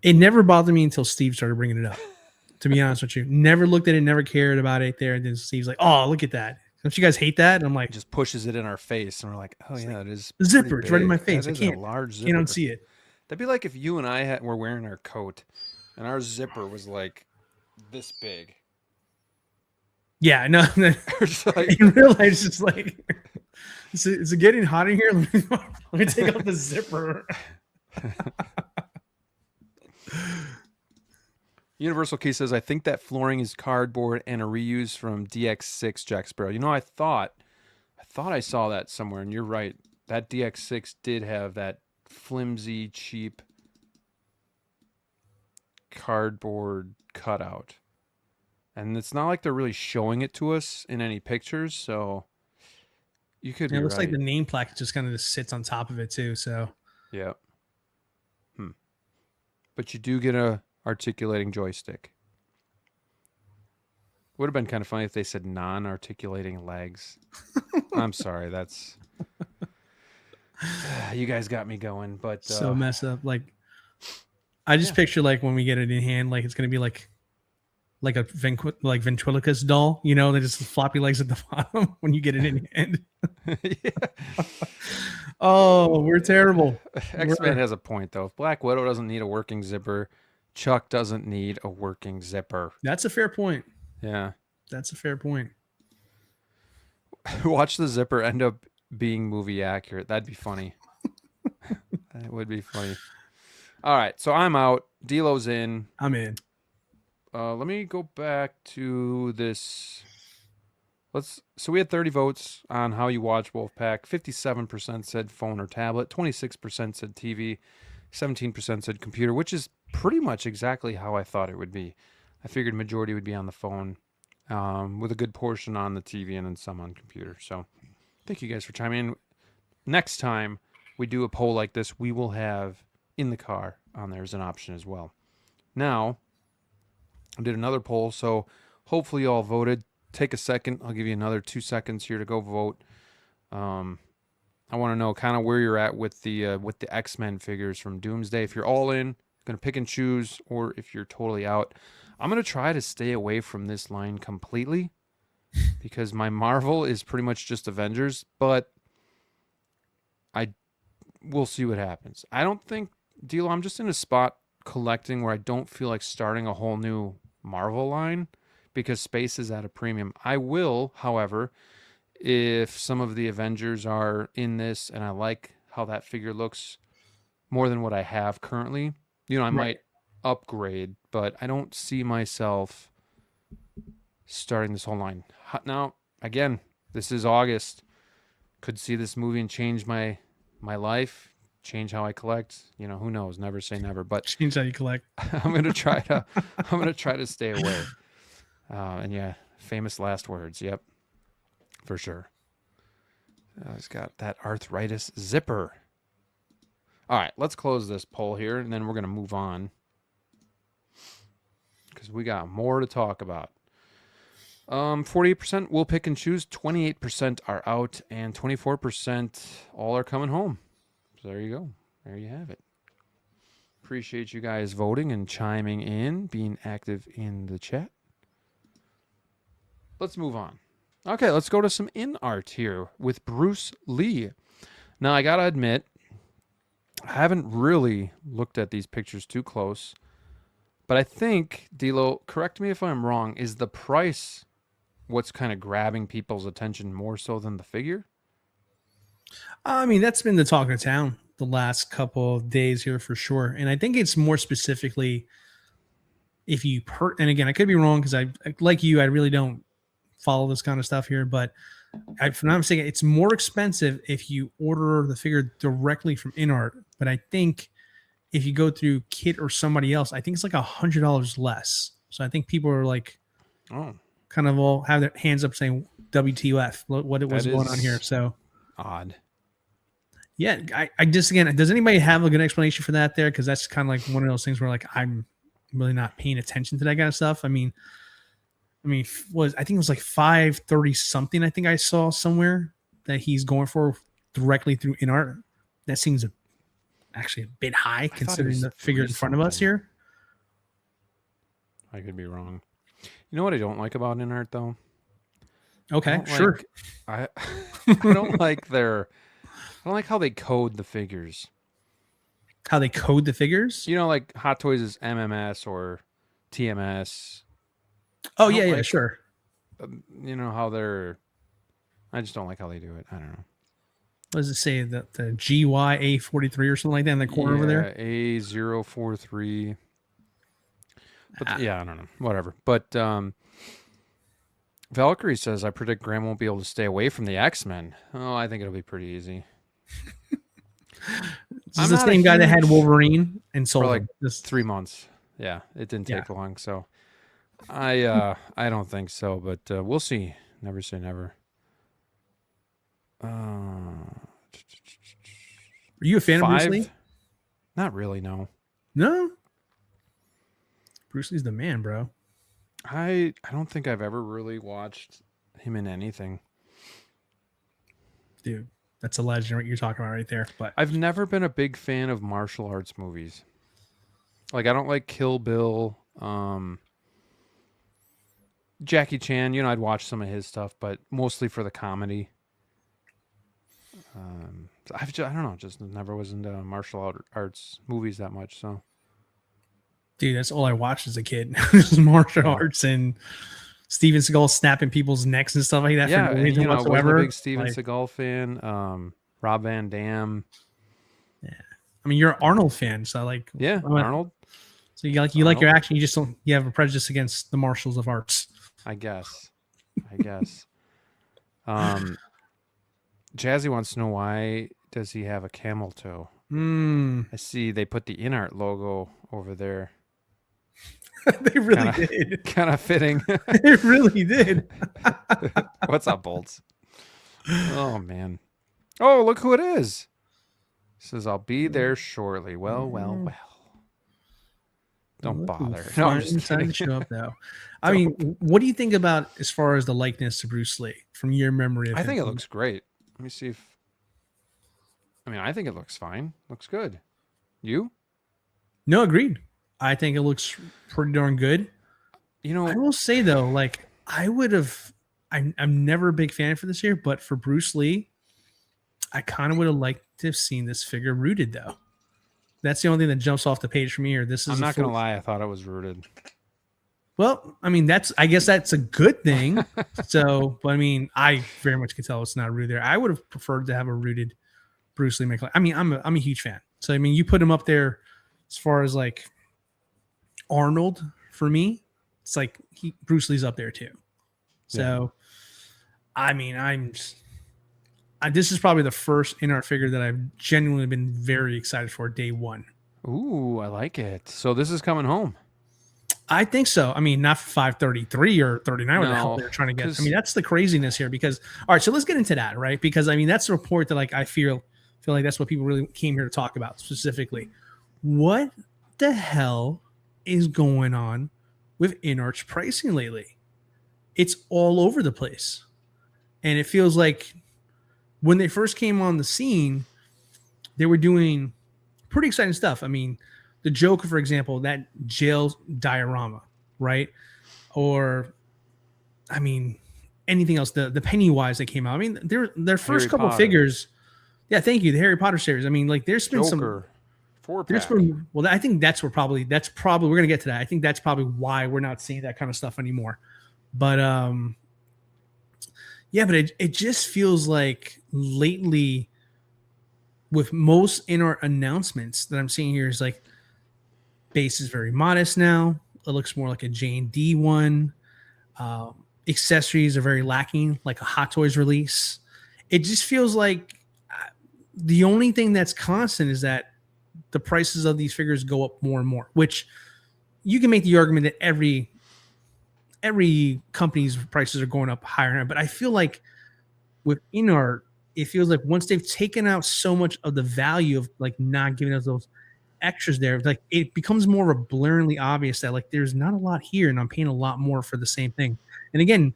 It never bothered me until Steve started bringing it up. To be honest with you, never looked at it, never cared about it there. And then Steve's like, "Oh, look at that! Don't you guys hate that?" And I'm like, It just pushes it in our face, and we're like, "Oh yeah, it is." the zipper, it's right in my big. face. That I is can't, a large zipper. you don't see it. That'd be like if you and I were wearing our coat, and our zipper was like this big. Yeah, no. Like, In real life, it's just like, is it getting hot in here? Let me take off the zipper. Universal Key says, I think that flooring is cardboard and a reuse from DX6 Jack Sparrow. You know, I thought I saw that somewhere, and you're right. That DX6 did have that flimsy, cheap cardboard cutout. And it's not like they're really showing it to us in any pictures, so you could be It looks right. like the name plaque just kind of just sits on top of it too. So Yeah. But you do get a articulating joystick. Would have been kind of funny if they said non-articulating legs. I'm sorry, that's you guys got me going, but so messed up. Like I just picture like when we get it in hand, like it's gonna be like a ventriloquist doll, you know, they just floppy legs at the bottom when you get it in hand. Oh, we're terrible. X-Man has a point though. If Black Widow doesn't need a working zipper, Chuck doesn't need a working zipper. That's a fair point. Yeah. That's a fair point. Watch the zipper end up being movie accurate. That'd be funny. That would be funny. All right, so I'm out. D-Lo's in. I'm in. Let me go back to this. So we had 30 votes on how you watch Wolfpack. 57% said phone or tablet. 26% said TV. 17% said computer, which is pretty much exactly how I thought it would be. I figured majority would be on the phone, with a good portion on the TV and then some on computer. So thank you guys for chiming in. Next time we do a poll like this, we will have in the car on there as an option as well. Now, I did another poll, so hopefully you all voted. Take a second. I'll give you another 2 seconds here to go vote. I want to know kind of where you're at with the X-Men figures from Doomsday. If you're all in, going to pick and choose, or if you're totally out. I'm going to try to stay away from this line completely because my Marvel is pretty much just Avengers, but we'll see what happens. I don't think, D-Lo, I'm just in a spot collecting where I don't feel like starting a whole new Marvel line because space is at a premium. I will, however, if some of the Avengers are in this and I like how that figure looks more than what I have currently, you know, I might upgrade, but I don't see myself starting this whole line. Now, again, this is August. Could see this movie and change my life, change how I collect. You know, who knows? Never say never. But Change how you collect. I'm gonna try to stay away. And yeah, famous last words. Yep, for sure. He's got that arthritis zipper. All right, let's close this poll here, and then we're gonna move on because we got more to talk about. 48% will pick and choose, 28% are out, and 24% all are coming home. So there you go. There you have it. Appreciate you guys voting and chiming in, being active in the chat. Let's move on. Okay, let's go to some in art here with Bruce Lee. Now, I gotta admit, I haven't really looked at these pictures too close, but I think, D-Lo, correct me if I'm wrong, is the price what's kind of grabbing people's attention more so than the figure? I mean, that's been the talk of town the last couple of days here for sure. And I think it's more specifically if you and again, I could be wrong because I like you, I really don't follow this kind of stuff here, but if I'm not mistaken, it's more expensive if you order the figure directly from InArt. But I think if you go through Kit or somebody else, I think it's like $100 less. So I think people are like, kind of all have their hands up saying WTF, what it was going on here. So odd. Yeah, I just again, does anybody have a good explanation for that there? Because that's kind of like one of those things where like I'm really not paying attention to that kind of stuff. I mean, I think it was like 530 something. I think I saw somewhere that he's going for directly through InArt. That seems actually a bit high considering the figure in front of us here. I could be wrong. You know what I don't like about InArt though? Okay, sure. I don't like I don't like how they code the figures. How they code the figures? You know, like Hot Toys is MMS or TMS. Oh yeah, sure. You know how I just don't like how they do it. I don't know. What does it say? The GYA43 or something like that in the corner over there? A043. But yeah, I don't know. Whatever. But Valkyrie says, I predict Graham won't be able to stay away from the X-Men. Oh, I think it'll be pretty easy. This is the same guy that had Wolverine and sold for like this 3 months. Yeah, it didn't take long. So I don't think so, but we'll see. Never say never. Are you a fan of Bruce Lee? Not really, no. No? Bruce Lee's the man, bro. I don't think I've ever really watched him in anything. Dude, that's a legend what you're talking about right there. But I've never been a big fan of martial arts movies. Like I don't like Kill Bill, Jackie Chan, I'd watch some of his stuff, but mostly for the comedy. I don't know, just never was into martial arts movies that much. So, dude, that's all I watched as a kid. Just martial arts and Steven Seagal snapping people's necks and stuff like that. Yeah, for no reason I whatsoever. wasn't a big Steven Seagal fan. Rob Van Dam. Yeah, I mean, you're an Arnold fan, so Arnold. So you like your action. You have a prejudice against the martials of arts. I guess. Jazzy wants to know, why does he have a camel toe? I see they put the InArt logo over there. They really did. Kind of fitting. They really did. What's up, Bolts? Oh, man. Oh, look who it is. He says, I'll be there shortly. Well. Don't bother. No, I'm just kidding. Show up, though. I mean, what do you think about as far as the likeness to Bruce Lee from your memory of I think it looks great. Let me see if... I think it looks fine. Looks good. You? No, agreed. I think it looks pretty darn good. I will say, though, I'm never a big fan for this year, but for Bruce Lee, I kind of would have liked to have seen this figure rooted, though. That's the only thing that jumps off the page for me here. I'm not going to lie. I thought it was rooted. Well, I guess that's a good thing. So, but I very much could tell it's not rooted there. I would have preferred to have a rooted Bruce Lee McLean. I'm a huge fan. So, you put him up there as far as like Arnold for me. It's like Bruce Lee's up there too. So, yeah. This is probably the first InArt figure that I've genuinely been very excited for day one. Ooh, I like it. So this is coming home. I think so. Not for 533 or 39. What the hell they're trying to get? That's the craziness here. Because all right, so let's get into that, right? Because that's a report that I feel like that's what people really came here to talk about specifically. What the hell is going on with InArt's pricing lately? It's all over the place, and it feels like when they first came on the scene, they were doing pretty exciting stuff. The Joker, for example, that jail diorama, right? Or, anything else. The Pennywise that came out. Their first couple figures. Yeah, thank you. The Harry Potter series. There's been Joker, some. I think that's probably we're gonna get to that. I think that's probably why we're not seeing that kind of stuff anymore. But yeah, but it just feels like lately, with most InArt announcements that I'm seeing here, is like base is very modest now. It looks more like a J&D one. Accessories are very lacking, like a Hot Toys release. It just feels like the only thing that's constant is that the prices of these figures go up more and more, which you can make the argument that every company's prices are going up higher. But I feel like with InArt, it feels like once they've taken out so much of the value of like not giving us those extras there, like it becomes more of a blurringly obvious that like there's not a lot here and I'm paying a lot more for the same thing. And again,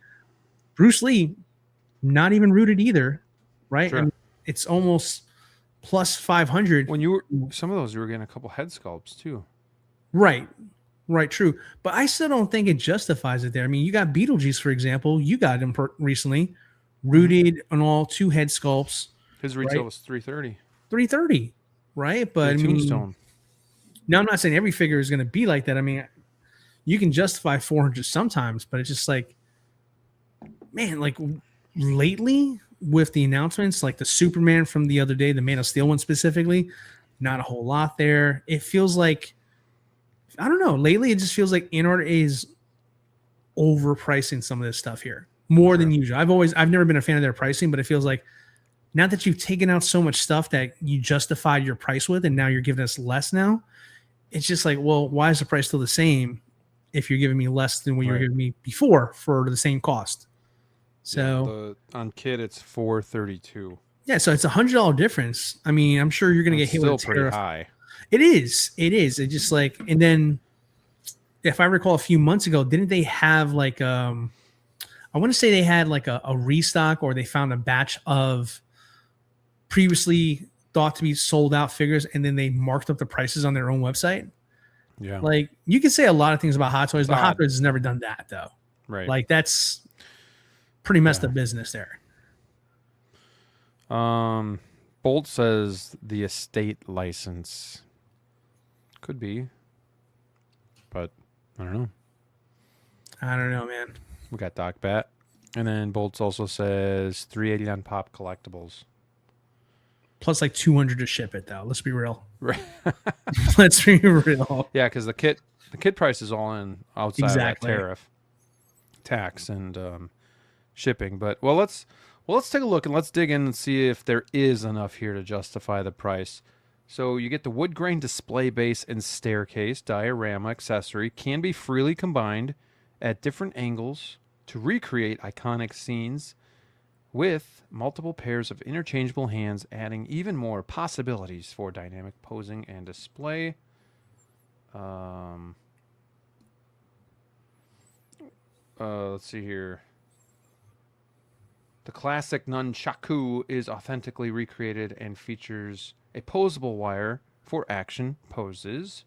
Bruce Lee, not even rooted either, right? Sure. I mean, it's almost plus 500. When you were some of those, you were getting a couple head sculpts too. Right, true. But I still don't think it justifies it there. I mean, you got Beetlejuice, for example. You got him recently, rooted on all 2 head sculpts. His retail right? was $330. $330, right? But I mean, Tombstone. now I'm not saying every figure is going to be like that. I mean, you can justify 400 sometimes, but it's just like, man, like lately with the announcements, like the Superman from the other day, the Man of Steel one specifically, not a whole lot there. It feels like, I don't know. Lately, it just feels like InArt is overpricing some of this stuff here more than usual. I've never been a fan of their pricing, but it feels like now that you've taken out so much stuff that you justified your price with, and now you're giving us less now, it's just like, well, why is the price still the same if you're giving me less than what you were giving me before for the same cost? So on Kid, it's $432. Yeah, so it's $100 difference. I mean, I'm sure you're going to get hit with a pretty tariff. high. It is. It's just like, and then if I recall a few months ago, didn't they have like I want to say they had like a restock, or they found a batch of previously thought to be sold out figures, and then they marked up the prices on their own website. Yeah. Like you can say a lot of things about Hot Toys, but Hot Toys has never done that though. Right. Like that's pretty messed up business there. Bolt says the estate license could be, but I don't know. I don't know, man. We got Doc Bat, and then Bolts also says $380 on Pop Collectibles. Plus like $200 to ship it though. Let's be real. Right. Let's be real. Yeah, because the kit price is all in outside of that tariff, tax, and shipping. But let's take a look and let's dig in and see if there is enough here to justify the price. So you get the wood grain display base and staircase diorama accessory, can be freely combined at different angles to recreate iconic scenes with multiple pairs of interchangeable hands, adding even more possibilities for dynamic posing and display. Let's see here. The classic nunchaku is authentically recreated and features a posable wire for action poses,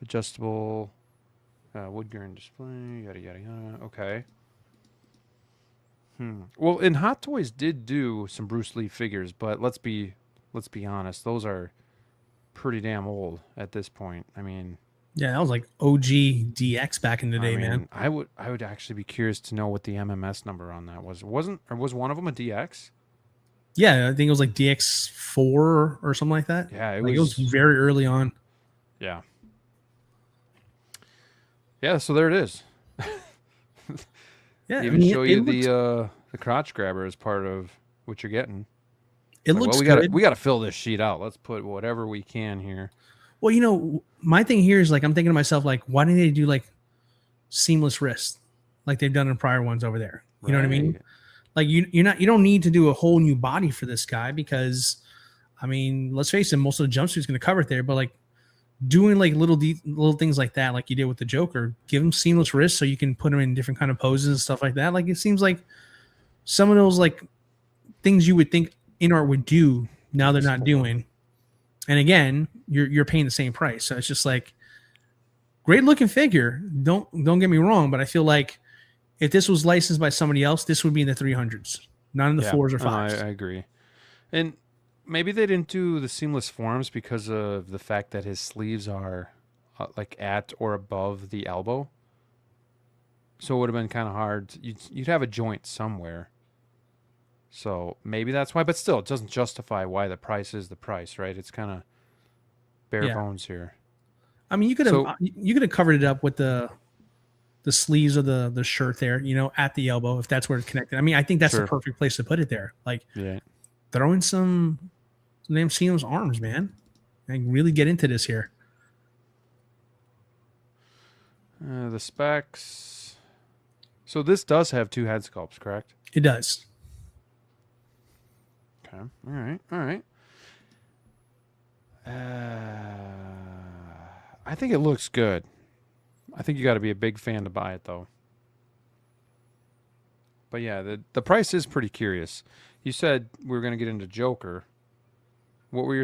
adjustable wood grain display, yada yada yada. Okay. Well, and Hot Toys did do some Bruce Lee figures, but let's be honest, those are pretty damn old at this point. I mean, yeah, that was like OG DX back in the day, man. I would actually be curious to know what the MMS number on that was. Was one of them a DX? Yeah, I think it was like DX4 or something like that. Yeah, it was very early on. Yeah. Yeah, so there it is. Yeah, even show you the crotch grabber as part of what you're getting. It looks good. We got to fill this sheet out. Let's put whatever we can here. Well, you know, my thing here is like I'm thinking to myself, like, why didn't they do like seamless wrist like they've done in prior ones over there? You know what I mean? Like you don't need to do a whole new body for this guy because, I mean, let's face it, most of the jumpsuit's going to cover it there. But like doing like little things like that, like you did with the Joker, give him seamless wrists so you can put him in different kind of poses and stuff like that. Like it seems like some of those like things you would think InArt would do now they're not doing. And again, you're paying the same price. So it's just like great looking figure. Don't get me wrong, but I feel like if this was licensed by somebody else, this would be in the 300s, not in the 4s or 5s. I agree. And maybe they didn't do the seamless forms because of the fact that his sleeves are like at or above the elbow. So it would have been kind of hard. You'd have a joint somewhere. So maybe that's why, but still, it doesn't justify why the price is the price, right? It's kind of bare bones here. I mean, you could have covered it up with the sleeves of the shirt there, you know, at the elbow if that's where it's connected. I mean, I think that's the perfect place to put it there. Like, throw in some damn seamless arms, man. Like, really get into this here. The specs. So this does have 2 head sculpts, correct? It does. Okay. All right. All right. I think it looks good. I think you got to be a big fan to buy it, though. But yeah, the price is pretty curious. You said we were going to get into Joker. What were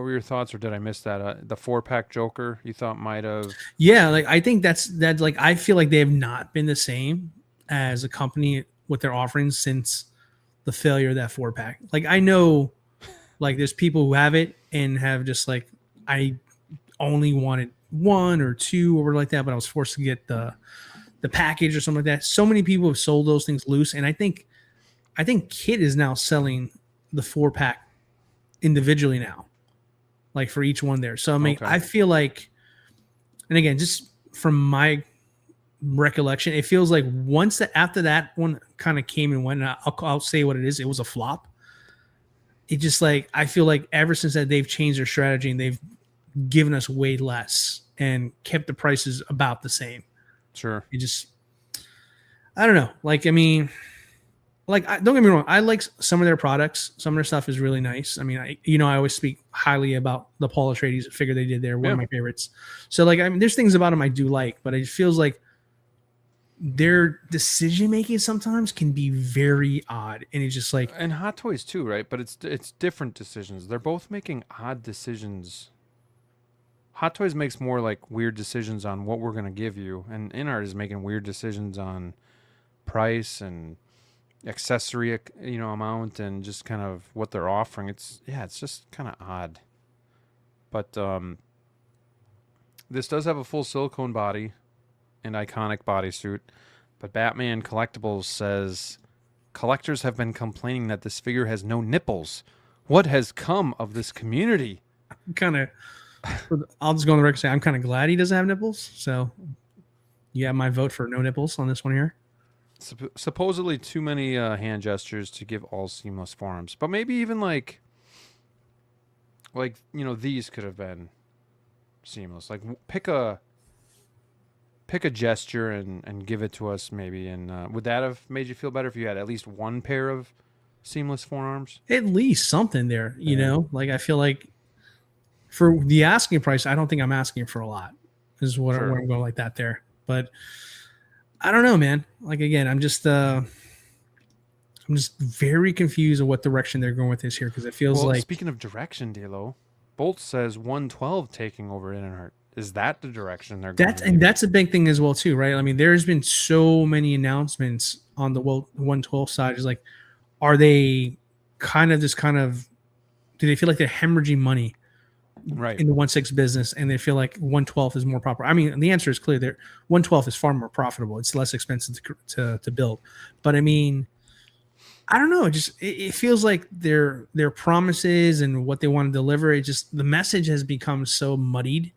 your thoughts, or did I miss that? The 4-pack Joker you thought might have? Yeah, like I think that's like I feel like they have not been the same as a company with their offerings since the failure of that 4-pack. Like I know, like there's people who have it and have just like I only wanted 1 or 2 or like that, but I was forced to get the package or something like that. So many people have sold those things loose, and I think Kit is now selling the 4-pack individually now, like for each one there. So I mean, I feel like, and again, just from my recollection, it feels like once that after that one kind of came and went, and I'll say what it is. It was a flop. It just like I feel like ever since that they've changed their strategy and they've given us way less and kept the prices about the same. Sure. You just, I don't know. Like, I mean, like, don't get me wrong. I like some of their products. Some of their stuff is really nice. I mean, I always speak highly about the Paul Atreides figure they did there. One of my favorites. So like, I mean, there's things about them I do like, but it feels like their decision making sometimes can be very odd. And it's just like, and Hot Toys too, right? But it's different decisions. They're both making odd decisions. Hot Toys makes more like weird decisions on what we're going to give you, and InArt is making weird decisions on price and accessory, amount, and just kind of what they're offering. It's just kind of odd. But this does have a full silicone body and iconic bodysuit. But Batman Collectibles says collectors have been complaining that this figure has no nipples. What has come of this community? I'll just go on the record and say I'm kind of glad he doesn't have nipples. So you have my vote for no nipples on this one here. Supposedly too many hand gestures to give all seamless forearms, but maybe even like these could have been seamless. Like pick a gesture and give it to us maybe. And would that have made you feel better if you had at least one pair of seamless forearms? At least something there, you know. Like I feel like for the asking price, I don't think I'm asking for a lot. Is what I'm going like that there, but. I don't know, man. Like again, I'm just very confused of what direction they're going with this here because it feels like. Speaking of direction, DLO, Bolt says 112 taking over InArt. Is that the direction they're going? And that's a big thing as well too, right? I mean, there's been so many announcements on the 112 side. Is like, are they do they feel like they're hemorrhaging money? Right. In the 1/6 business, and they feel like 1/12 is more proper. I mean, the answer is clear. There, 1/12 is far more profitable. It's less expensive to build. But I mean, I don't know. It feels like their promises and what they want to deliver. The message has become so muddied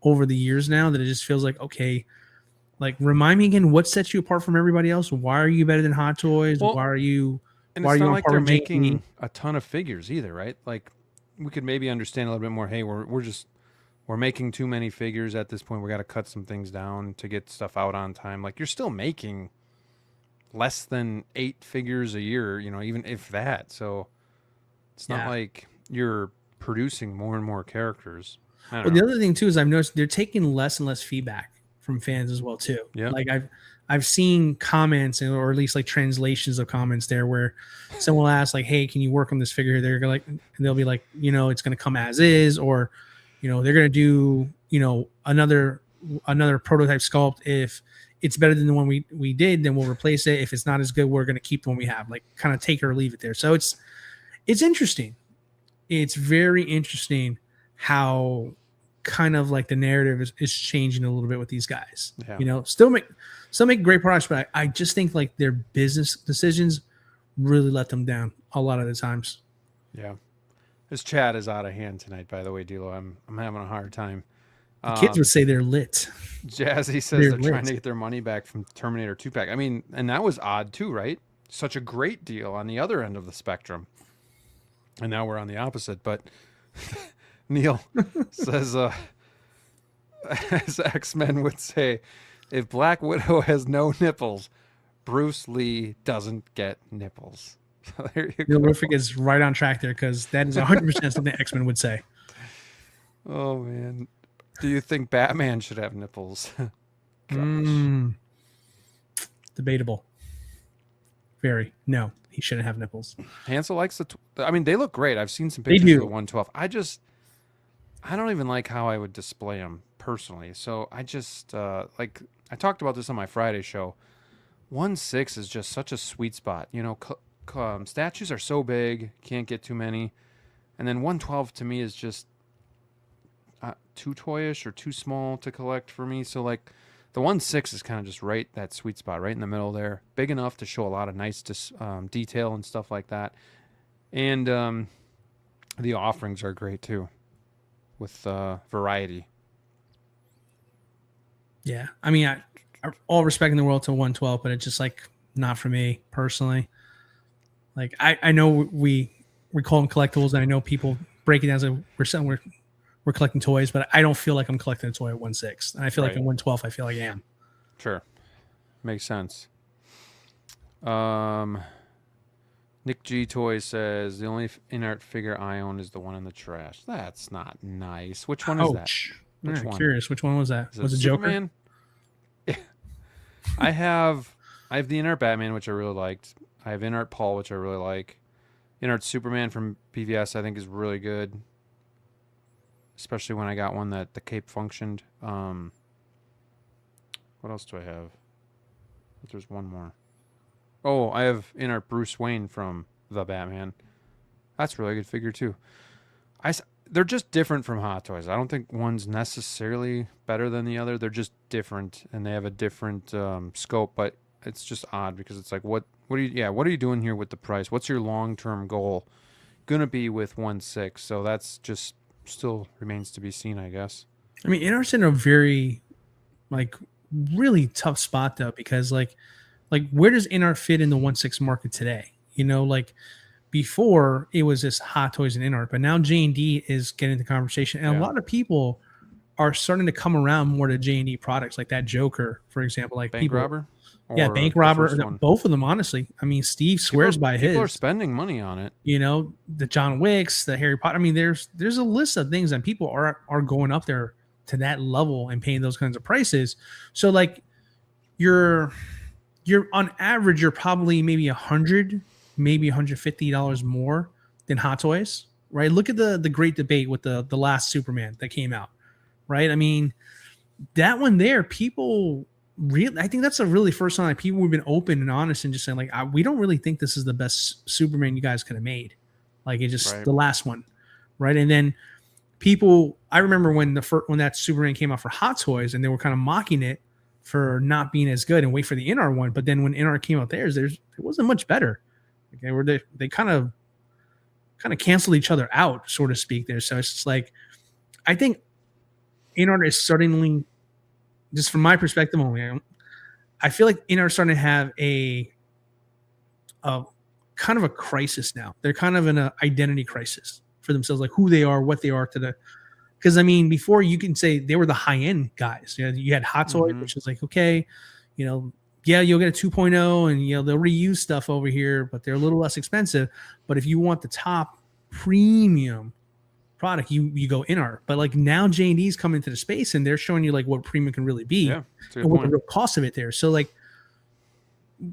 over the years now that it just feels like, okay, like remind me again what sets you apart from everybody else. Why are you better than Hot Toys? Well, why are you? And why it's are you not like they're making a ton of figures either, right? Like. We could maybe understand a little bit more. Hey, we're making too many figures at this point. We got to cut some things down to get stuff out on time. Like you're still making less than 8 figures a year, even if that. So it's not like you're producing more and more characters. The other thing too is I've noticed they're taking less and less feedback from fans as well too. Yeah. Like I've seen comments or at least like translations of comments there where someone will ask like, hey, can you work on this figure? They're like, and they'll be like, it's going to come as is, or, they're going to do, another prototype sculpt. If it's better than the one we did, then we'll replace it. If it's not as good, we're going to keep the one we have, like kind of take it or leave it there. So it's interesting. It's very interesting how kind of like the narrative is changing a little bit with these guys. Yeah. Still make great products, but I just think like their business decisions really let them down a lot of the times. Yeah. This chat is out of hand tonight, by the way, Dilo. I'm having a hard time. The kids would say they're lit. Jazzy says they're trying to get their money back from Terminator 2-pack. I mean, and that was odd too, right? Such a great deal on the other end of the spectrum. And now we're on the opposite, but Neil says, as X-Men would say, if Black Widow has no nipples, Bruce Lee doesn't get nipples. So there you Neil go. Rufik is right on track there because that is 100% something X-Men would say. Oh man, do you think Batman should have nipples? Gosh. Debatable. Very. No, he shouldn't have nipples. Hansel likes I mean, they look great. I've seen some They pictures of do. the 112. I don't even like how I would display them personally. So I just like I talked about this on my Friday show. 1/6 is just such a sweet spot. You know, statues are so big, can't get too many, and then 112 to me is just too toyish or too small to collect for me. So like the 1/6 is kind of just right that sweet spot, right in the middle there, big enough to show a lot of nice detail and stuff like that, and the offerings are great too, with variety. Yeah. I mean, I all respect in the world to 112, but it's just like not for me personally. Like I know we call them collectibles, and I know people break it down as we're collecting toys, but I don't feel like I'm collecting a toy at 1/6, and I feel like Right. at 112 I feel like I am. Sure, makes sense. Nick G Toy says the only in-art figure I own is the one in the trash. That's not nice. Which one is that? Ouch. Which Yeah, one? curious. Which one was that? Is Was it Joker? Superman? I have the in-art Batman, which I really liked. I have in-art Paul, which I really like. In-art Superman from PVS I think is really good, especially when I got one that the cape functioned. What else do I have? But there's one more. Oh, I have in-art Bruce Wayne from the Batman. That's a really good figure too. They're just different from Hot Toys. I don't think one's necessarily better than the other. They're just different, and they have a different scope. But it's just odd because it's like, what are you doing here with the price? What's your long-term goal gonna be with 1/6? So that's just still remains to be seen, I guess. I mean, Inart's in a very like really tough spot though, because like where does Inart fit in the 1/6 market today? You know, like before it was just Hot Toys and Inart, but now J&D is getting the conversation, and a lot of people are starting to come around more to J&D products, like that Joker, for example. Like Bank Robber? Yeah, Or Bank the Robber, first one? both of them, honestly. I mean, Steve swears by his. People are spending money on it. You know, the John Wicks, the Harry Potter. I mean, there's a list of things, and people are going up there to that level and paying those kinds of prices. So like you're on average, you're probably maybe $100, maybe $150 more than Hot Toys, right? Look at the great debate with the last Superman that came out, right? I mean, that one there, people really, I think that's the really first time like people have been open and honest and just saying like, we don't really think this is the best Superman you guys could have made. Like it just the last one, right? And then people, I remember when when that Superman came out for Hot Toys, and they were kind of mocking it for not being as good and wait for the NR one. But then when NR came out theirs, it wasn't much better. Like they kind of canceled each other out, so to speak. There, so it's just like I think NR is suddenly, just from my perspective only, I feel like NR is starting to have a kind of a crisis now. They're kind of in an identity crisis for themselves, like who they are, what they are to the. Because I mean, before you can say they were the high end guys. You know, you had Hot Toys, which was like, okay, you know, yeah, you'll get a 2.0, and you know they'll reuse stuff over here, but they're a little less expensive. But if you want the top premium product, you go Inart. But like now J&D's coming into the space, and they're showing you like what premium can really be, and what the real cost of it there. So like,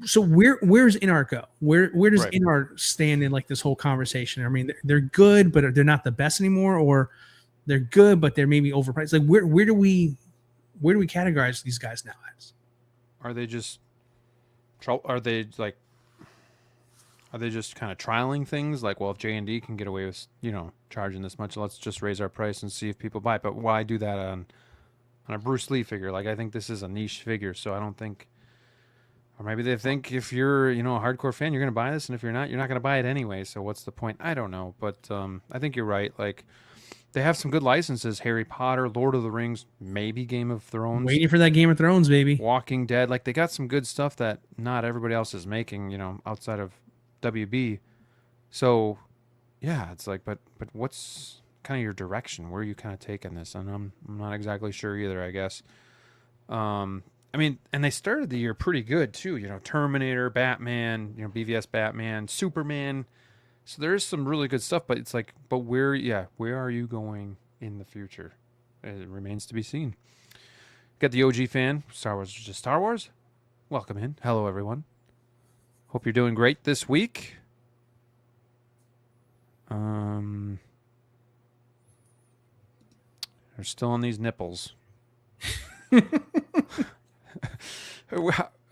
so where's Inart go? Where does Inart stand in like this whole conversation? I mean, they're good, but they're not the best anymore, or they're good, but they're maybe overpriced. Like where do we categorize these guys now as? Are they just kind of trialing things like, well, if J&D can get away with, you know, charging this much, let's just raise our price and see if people buy it. But why do that on a Bruce Lee figure? Like, I think this is a niche figure, so I don't think, or maybe they think if you're, you know, a hardcore fan, you're going to buy this, and if you're not going to buy it anyway. So what's the point? I don't know, but I think you're right. Like, they have some good licenses: Harry Potter, Lord of the Rings, maybe Game of Thrones. Waiting for that Game of Thrones, baby. Walking Dead. Like, they got some good stuff that not everybody else is making, you know, outside of WB. So, yeah, it's like, but what's kind of your direction? Where are you kind of taking this? And I'm not exactly sure either, I guess. And I mean, and they started the year pretty good too. You know, Terminator, Batman, you know, BVS Batman, Superman. So there is some really good stuff, but it's like, but where are you going in the future? It remains to be seen. Got the OG fan, Star Wars is just Star Wars. Welcome in. Hello, everyone. Hope you're doing great this week. They're still on these nipples.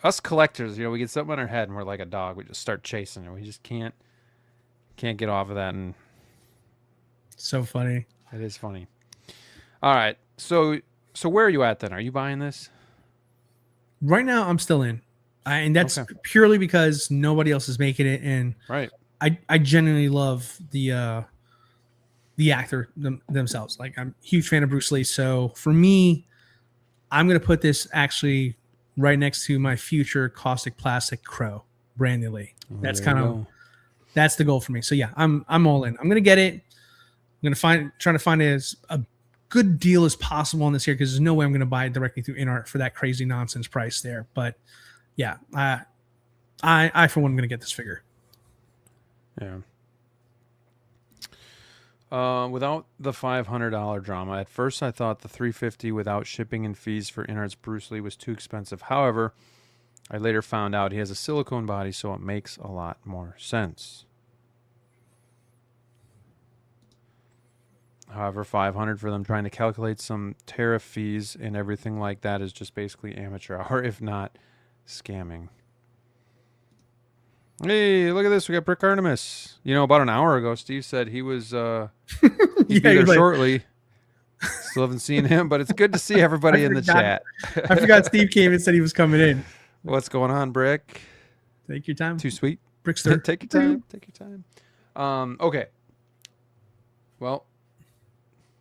Us collectors, you know, we get something on our head and we're like a dog. We just start chasing it. We just can't get off of that. And So funny. it is funny. All right. So where are you at then? Are you buying this? Right now, I'm still in. And that's purely because nobody else is making it. And Right. I genuinely love the actor themselves. Like, I'm a huge fan of Bruce Lee. So for me, I'm going to put this actually right next to my future Caustic Plastic Crow, Brandon Lee. That's that's the goal for me. So yeah, I'm all in. I'm going to get it. I'm going to trying to find as a good deal as possible on this here, because there's no way I'm going to buy it directly through InArt for that crazy nonsense price there. But yeah, I for one, am going to get this figure. Yeah. Without the $500 drama, at first I thought the $350 without shipping and fees for InArt's Bruce Lee was too expensive. However, I later found out he has a silicone body, so it makes a lot more sense. However, $500 for them trying to calculate some tariff fees and everything like that is just basically amateur hour, if not scamming. Hey, look at this. We got Brick Artemis. You know, about an hour ago, Steve said he was he'd be there shortly. Still haven't seen him, but it's good to see everybody in the chat. I forgot Steve came and said he was coming in. What's going on, Brick? Take your time. Too sweet. Brickster. Take your time. Take your time. Okay. Well,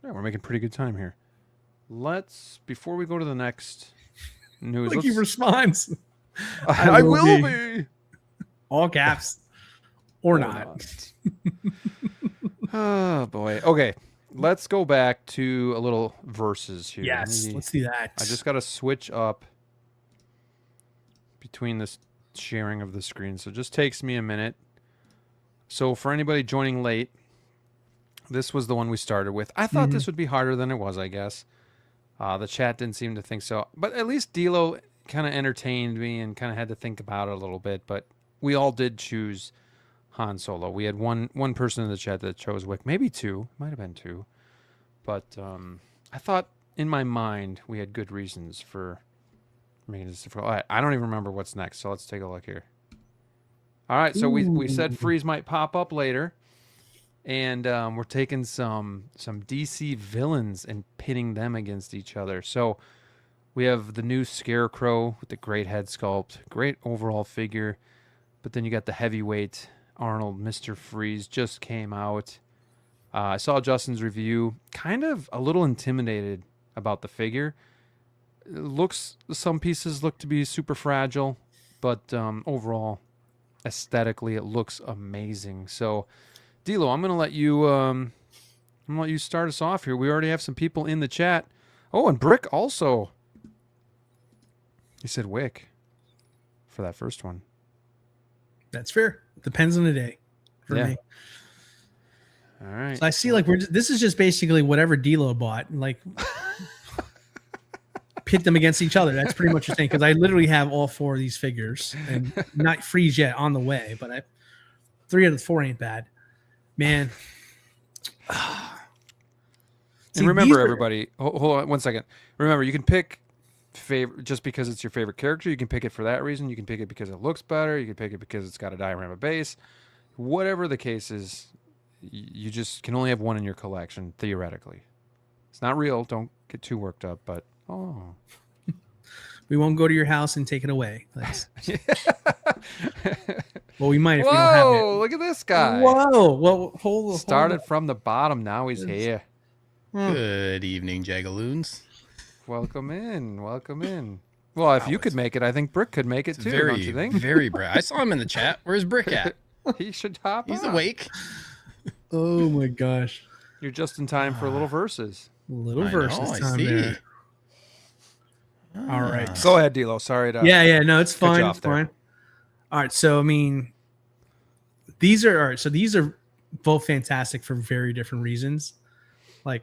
yeah, we're making pretty good time here. Before we go to the next news. Like he responds. I will be. All caps. Or not. Oh, boy. Okay. Let's go back to a little verses here. Yes, let's do that. I just got to switch up between this sharing of the screen. So it just takes me a minute. So for anybody joining late, this was the one we started with. I thought this would be harder than it was, I guess. The chat didn't seem to think so. But at least DLO kind of entertained me and kind of had to think about it a little bit. But we all did choose Han Solo. We had one person in the chat that chose Wick, maybe two, might have been two, but I thought in my mind we had good reasons for making this difficult. I don't even remember what's next, so let's take a look here. All right, so we said Freeze might pop up later, and we're taking some DC villains and pitting them against each other. So we have the new Scarecrow with the great head sculpt, great overall figure, but then you got the heavyweight Arnold, Mr. Freeze, just came out. I saw Justin's review. Kind of a little intimidated about the figure. Some pieces look to be super fragile, but overall, aesthetically, it looks amazing. So, D'Lo, I'm gonna let you start us off here. We already have some people in the chat. Oh, and Brick also. He said Wick for that first one. That's fair. Depends on the day for me. All right. So I see like this is just basically whatever D'Lo bought, like pit them against each other. That's pretty much your thing. Because I literally have all four of these figures and not Freeze yet on the way, but 3 out of 4 ain't bad. Man. And remember, everybody, hold on 1 second. Remember, you can pick favorite just because it's your favorite character. You can pick it for that reason. You can pick it because it looks better. You can pick it because it's got a diorama base. Whatever the case is, you just can only have one in your collection, theoretically. It's not real. Don't get too worked up, but we won't go to your house and take it away. Well, we might if we don't have it. Whoa, look at this guy. Whoa. Well, hold Started from the bottom. Now he's here. Good evening, Jagaloons. Welcome in. Welcome in. Well, if you could make it, I think Brick could make it too, don't you think? Very bright. I saw him in the chat. Where's Brick at? He should hop He's on. awake. Oh, my gosh. You're just in time for a little verses. Little verses I time see. there. All right. Go ahead, DLO. Sorry to Yeah. No, it's cut you fine. off It's there. fine. All right. So, I mean, these are all right. So these are both fantastic for very different reasons. Like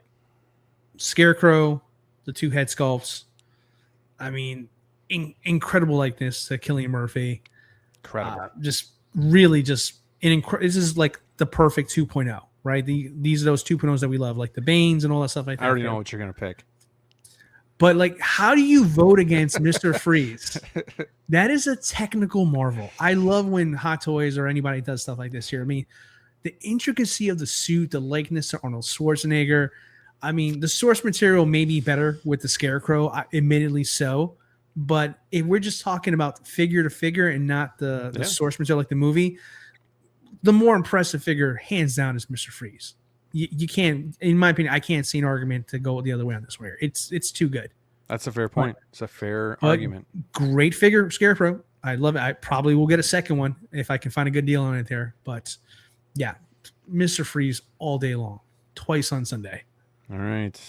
Scarecrow, the two head sculpts. I mean, incredible likeness to Cillian Murphy. Incredible. Just really just this is like the perfect 2.0, right? These are those 2.0s that we love, like the Banes and all that stuff like that. I already know what you're going to pick. But like, how do you vote against Mr. Freeze? That is a technical marvel. I love when Hot Toys or anybody does stuff like this here. I mean, the intricacy of the suit, the likeness to Arnold Schwarzenegger. I mean, the source material may be better with the Scarecrow, admittedly so. But if we're just talking about figure to figure and not the source material like the movie, the more impressive figure, hands down, is Mr. Freeze. You can't, in my opinion, I can't see an argument to go the other way on this one. It's too good. That's a fair point. It's a fair argument. Great figure, Scarecrow. I love it. I probably will get a second one if I can find a good deal on it there. But yeah, Mr. Freeze all day long, twice on Sunday. All right,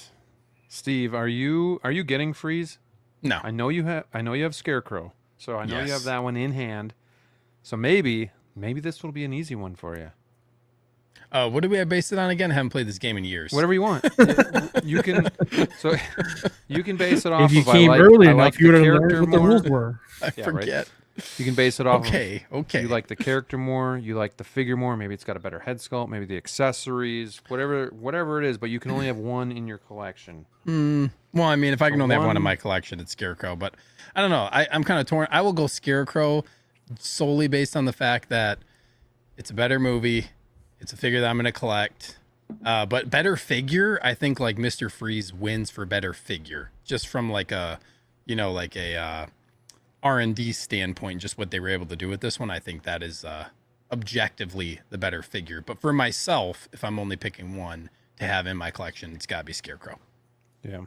Steve, are you getting Freeze? No. I know you have Scarecrow, so I know you have that one in hand. So maybe this will be an easy one for you. What do we have based it on again? I haven't played this game in years. Whatever you want. you can base it off. If you of came I early like enough, the you would have character learned what the more. rules were. I forget. Right? You can base it off. Okay. You like the character more. You like the figure more. Maybe it's got a better head sculpt. Maybe the accessories. Whatever it is. But you can only have one in your collection. Well, I mean, if I can only have one in my collection, it's Scarecrow. But I don't know. I'm kind of torn. I will go Scarecrow solely based on the fact that it's a better movie. It's a figure that I'm going to collect. But better figure, I think like Mr. Freeze wins for better figure. Just from like a R&D standpoint, just what they were able to do with this one. I think that is objectively the better figure. But for myself, if I'm only picking one to have in my collection, it's got to be Scarecrow. Yeah.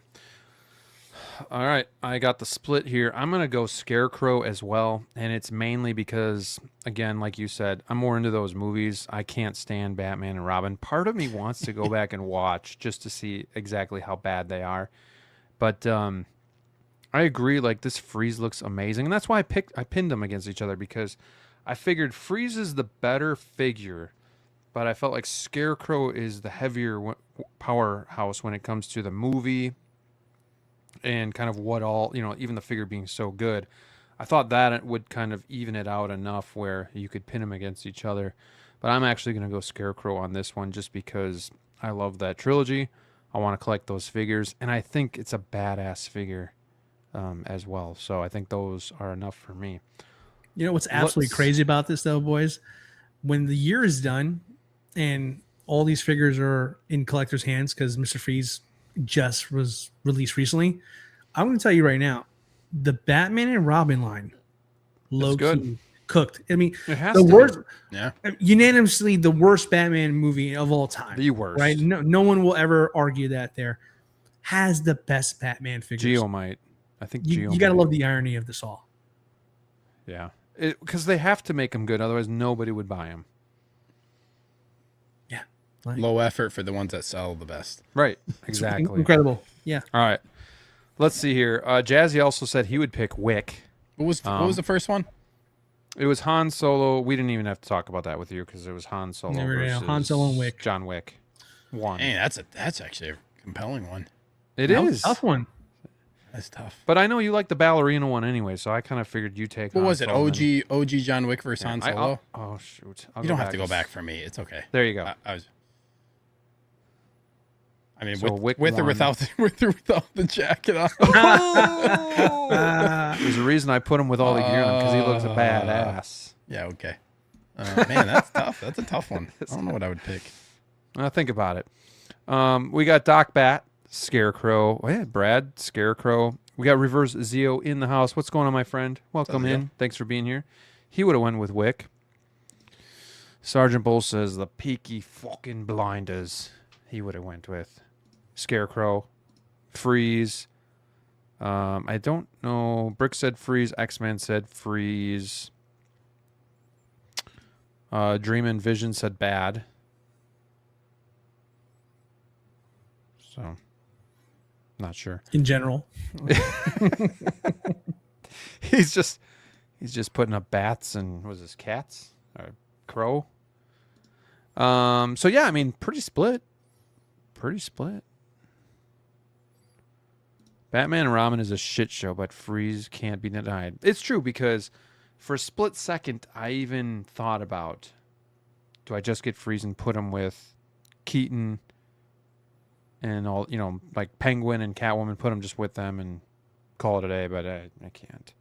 All right, I got the split here. I'm going to go Scarecrow as well, and it's mainly because, again, like you said, I'm more into those movies. I can't stand Batman and Robin. Part of me wants to go back and watch just to see exactly how bad they are. But I agree, like, this Freeze looks amazing, and that's why I pinned them against each other, because I figured Freeze is the better figure, but I felt like Scarecrow is the heavier powerhouse when it comes to the movie and kind of what all, even the figure being so good. I thought that it would kind of even it out enough where you could pin them against each other. But I'm actually going to go Scarecrow on this one just because I love that trilogy. I want to collect those figures, and I think it's a badass figure as well. So I think those are enough for me. You know what's absolutely crazy about this, though, boys? When the year is done and all these figures are in collectors' hands because Mr. Freeze just was released recently, I'm going to tell you right now, the Batman and Robin line, low-key cooked. I mean, it has the worst, unanimously the worst Batman movie of all time. The worst, right? No one will ever argue that. There has the best Batman figures. Geo might. I think you got to love the irony of this all. Yeah, because they have to make them good, otherwise nobody would buy them. Yeah, low effort for the ones that sell the best. Right, exactly. Incredible. Yeah. All right, let's see here. Jazzy also said he would pick Wick. What was the first one? It was Han Solo. We didn't even have to talk about that with you because it was Han Solo versus Han Solo and Wick. John Wick. One. Hey, that's actually a compelling one. It is a tough one. That's tough. But I know you like the ballerina one anyway, so I kind of figured you take. What was it? OG John Wick versus Han Solo. Oh shoot! You don't have to go back for me. It's okay. There you go. I mean, so with or without the jacket on. There's a reason I put him with all the gear on because he looks a badass. Yeah. Okay. Man, that's tough. That's a tough one. I don't know what I would pick. Think about it. We got Doc Bat, Scarecrow. Oh, yeah, Brad, Scarecrow. We got Reverse Zeo in the house. What's going on, my friend? Welcome in. Thanks for being here. He would have went with Wick. Sergeant Bull says the Peaky fucking blinders. He would have went with Scarecrow, Freeze. I don't know. Brick said Freeze. X-Man said Freeze. Dream and Vision said bad. So Not sure. In general. He's just putting up bats and what was this, cats or crow? So yeah, I mean, pretty split. Batman and Robin is a shit show, but Freeze can't be denied. It's true, because for a split second, I even thought about, do I just get Freeze and put him with Keaton and all, like Penguin and Catwoman, put him just with them and call it a day, but I can't.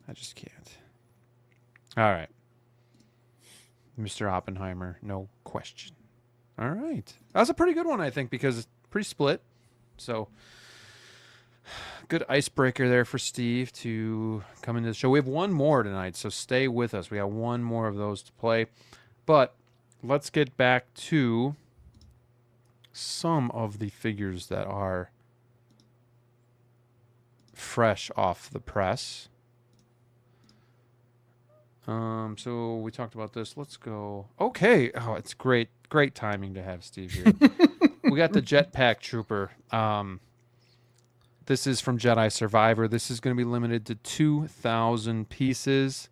I just can't. All right. Mr. Oppenheimer, no question. All right. That was a pretty good one, I think, because it's pretty split. So, good icebreaker there for Steve to come into the show. We have one more tonight, so stay with us. We got one more of those to play. But let's get back to some of the figures that are fresh off the press. So we talked about this. Let's go. Okay. Oh, it's great timing to have Steve here. We got the Jetpack Trooper. This is from Jedi Survivor. This is going to be limited to 2,000 pieces.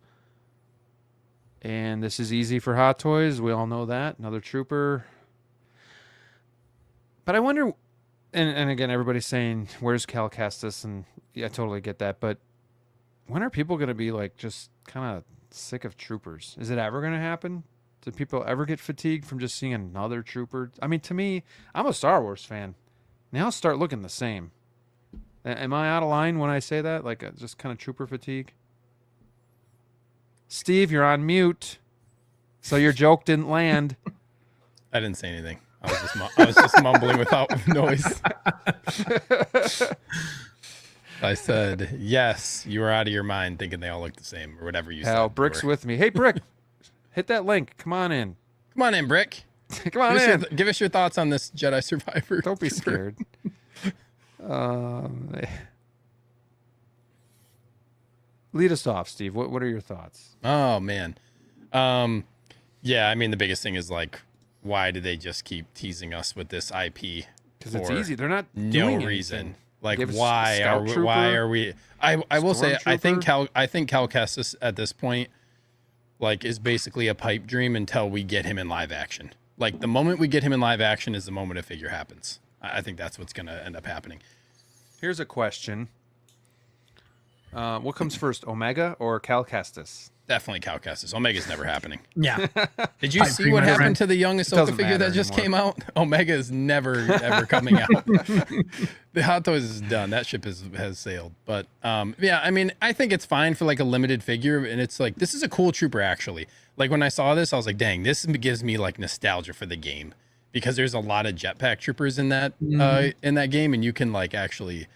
And this is easy for Hot Toys. We all know that. Another Trooper. But I wonder, and again, everybody's saying, where's Cal Kestis? And yeah, I totally get that. But when are people going to be like just kind of sick of troopers? Is it ever going to happen? Do people ever get fatigued from just seeing another trooper? I mean, to me, I'm a Star Wars fan. Now start looking the same. Am I out of line when I say that? Like just kind of trooper fatigue? Steve, you're on mute. So your joke didn't land. I didn't say anything. I was just mumbling without noise. I said, yes, you were out of your mind thinking they all look the same or whatever you said. Hell, Brick's with me. Hey, Brick, hit that link. Come on in. Come on in, Brick. Come on in. Give us your thoughts on this Jedi Survivor. Don't be scared. Lead us off, Steve. What are your thoughts? Oh, man. Yeah, I mean, the biggest thing is, like, why do they just keep teasing us with this IP? Because it's easy. They're not doing no reason. Anything. Like, why are we? I will say, I think Cal Kestis at this point, like, is basically a pipe dream until we get him in live action. Like, the moment we get him in live action is the moment a figure happens. I think that's what's going to end up happening. Here's a question. What comes first, Omega or Cal Kestis? Definitely Cal Kestis. Omega's never happening. Yeah. Did you see what happened to the young Ahsoka figure that just came out? Omega is never, ever coming out. The Hot Toys is done. That ship has sailed. But, yeah, I mean, I think it's fine for, like, a limited figure. And it's like, this is a cool trooper, actually. Like, when I saw this, I was like, dang, this gives me, like, nostalgia for the game. Because there's a lot of jetpack troopers in that game. And you can, like, actually,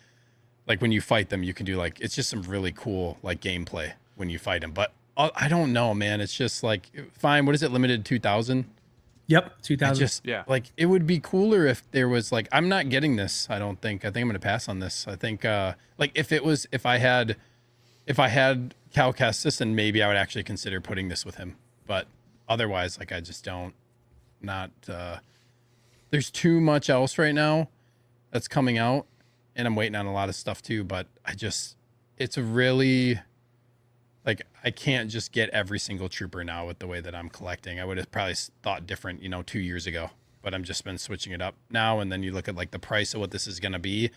like, when you fight them, you can do, like, it's just some really cool, like, gameplay when you fight them. But I don't know, man. It's just like, fine. What is it, limited to 2,000? Yep, 2,000. Yeah. Like, it would be cooler if there was, like, I'm not getting this. I don't think. I think I'm going to pass on this. I think, like, if I had Cal Kestis, then maybe I would actually consider putting this with him. But otherwise, like, I just don't. There's too much else right now that's coming out, and I'm waiting on a lot of stuff too. But it's a really. Like, I can't just get every single trooper now with the way that I'm collecting. I would have probably thought different, 2 years ago. But I'm just been switching it up now. And then you look at, like, the price of what this is going to be.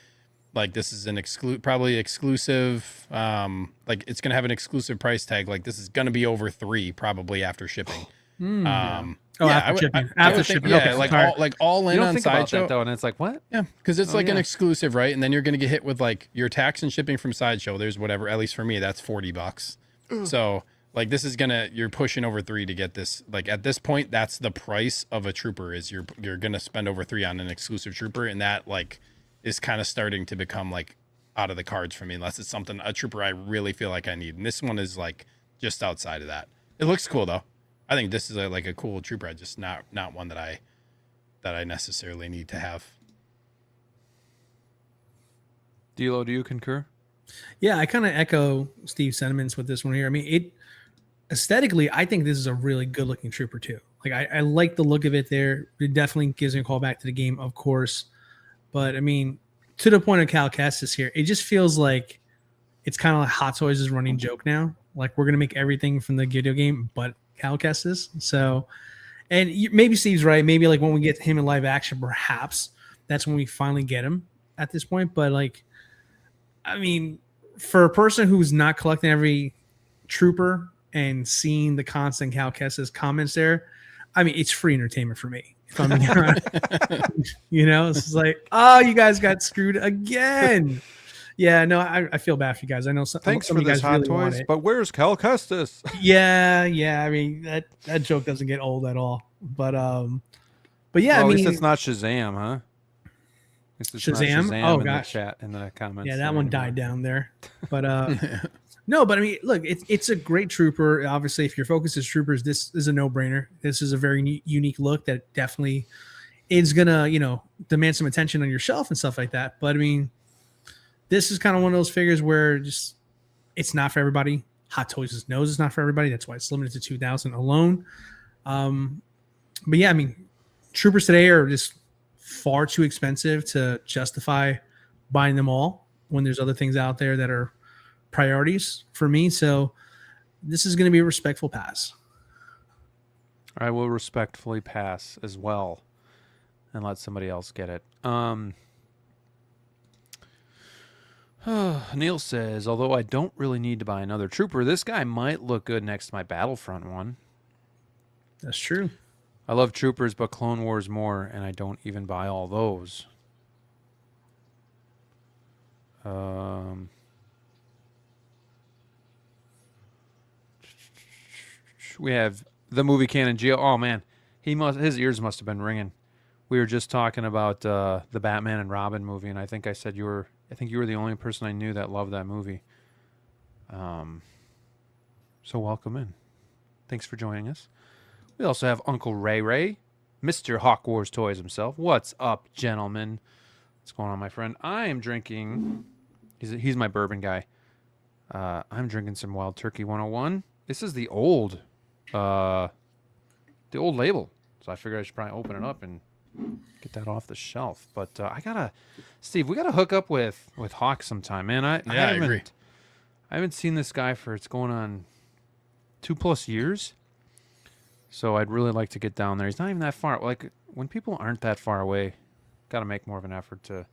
Like, this is an probably exclusive. Like, it's going to have an exclusive price tag. Like, this is going to be over $3 probably after shipping. After shipping. After shipping. Yeah, okay, like all in you don't on think about Sideshow. that, though, and it's like, what? Yeah, because it's like an exclusive, right? And then you're going to get hit with, like, your tax and shipping from Sideshow. There's whatever, at least for me, that's $40. So, like, this is you're pushing over $3 to get this. Like, at this point, that's the price of a trooper, is you're gonna spend over $3 on an exclusive trooper, and that, like, is kind of starting to become, like, out of the cards for me, unless it's a trooper I really feel like I need. And this one is, like, just outside of that. It looks cool though. I think this is like a cool trooper. Just not one that I necessarily need to have. DLO, do you concur? Yeah, I kind of echo Steve's sentiments with this one here. I mean, aesthetically, I think this is a really good looking trooper too. Like, I like the look of it there. It definitely gives me a call back to the game, of course. But I mean, to the point of Cal Kestis here, it just feels like it's kind of like Hot Toys' running joke now. Like we're gonna make everything from the video game, but Cal Kestis. So, and maybe Steve's right. Maybe like when we get him in live action, perhaps that's when we finally get him at this point. But like, I mean, for a person who's not collecting every trooper and seeing the constant Cal Kestis comments there, I mean, it's free entertainment for me. If I'm being honest. You know, it's like, oh, you guys got screwed again. Yeah, no, I feel bad for you guys. I know Thanks some for of you this guys Hot really want Toys, it. but where's Cal Kestis? Yeah. I mean, that joke doesn't get old at all. But yeah, Well, I at mean, least it's not Shazam, huh? At least it's not Shazam? Oh, in gosh. the chat in the comments. yeah, there that one anymore. died down there. But no, but I mean, look, it's a great trooper. Obviously, if your focus is troopers, this is a no-brainer. This is a very unique look that definitely is gonna, you know, demand some attention on your shelf and stuff like that. But I mean, this is kind of one of those figures where just it's not for everybody. Hot Toys knows it's not for everybody. That's why it's limited to 2,000 alone. But yeah, I mean, troopers today are just far too expensive to justify buying them all when there's other things out there that are priorities for me. So this is going to be a respectful pass. I will respectfully pass as well and let somebody else get it. Neil says, although I don't really need to buy another trooper, this guy might look good next to my Battlefront one. That's true. I love troopers, but Clone Wars more, and I don't even buy all those. We have the movie canon Geo. Oh man, his ears must have been ringing. We were just talking about the Batman and Robin movie, and I think I said you were the only person I knew that loved that movie. So welcome in. Thanks for joining us. We also have Uncle Ray Ray, Mr. Hawk Wars Toys himself. What's up, gentlemen? What's going on, my friend? I am drinking. He's my bourbon guy. I'm drinking some Wild Turkey 101. This is the old label. So I figured I should probably open it up and get that off the shelf. But Steve, we gotta hook up with Hawk sometime, man. I agree. I haven't seen this guy for it's going on 2+ years. So I'd really like to get down there. He's not even that far. Like when people aren't that far away, got to make more of an effort to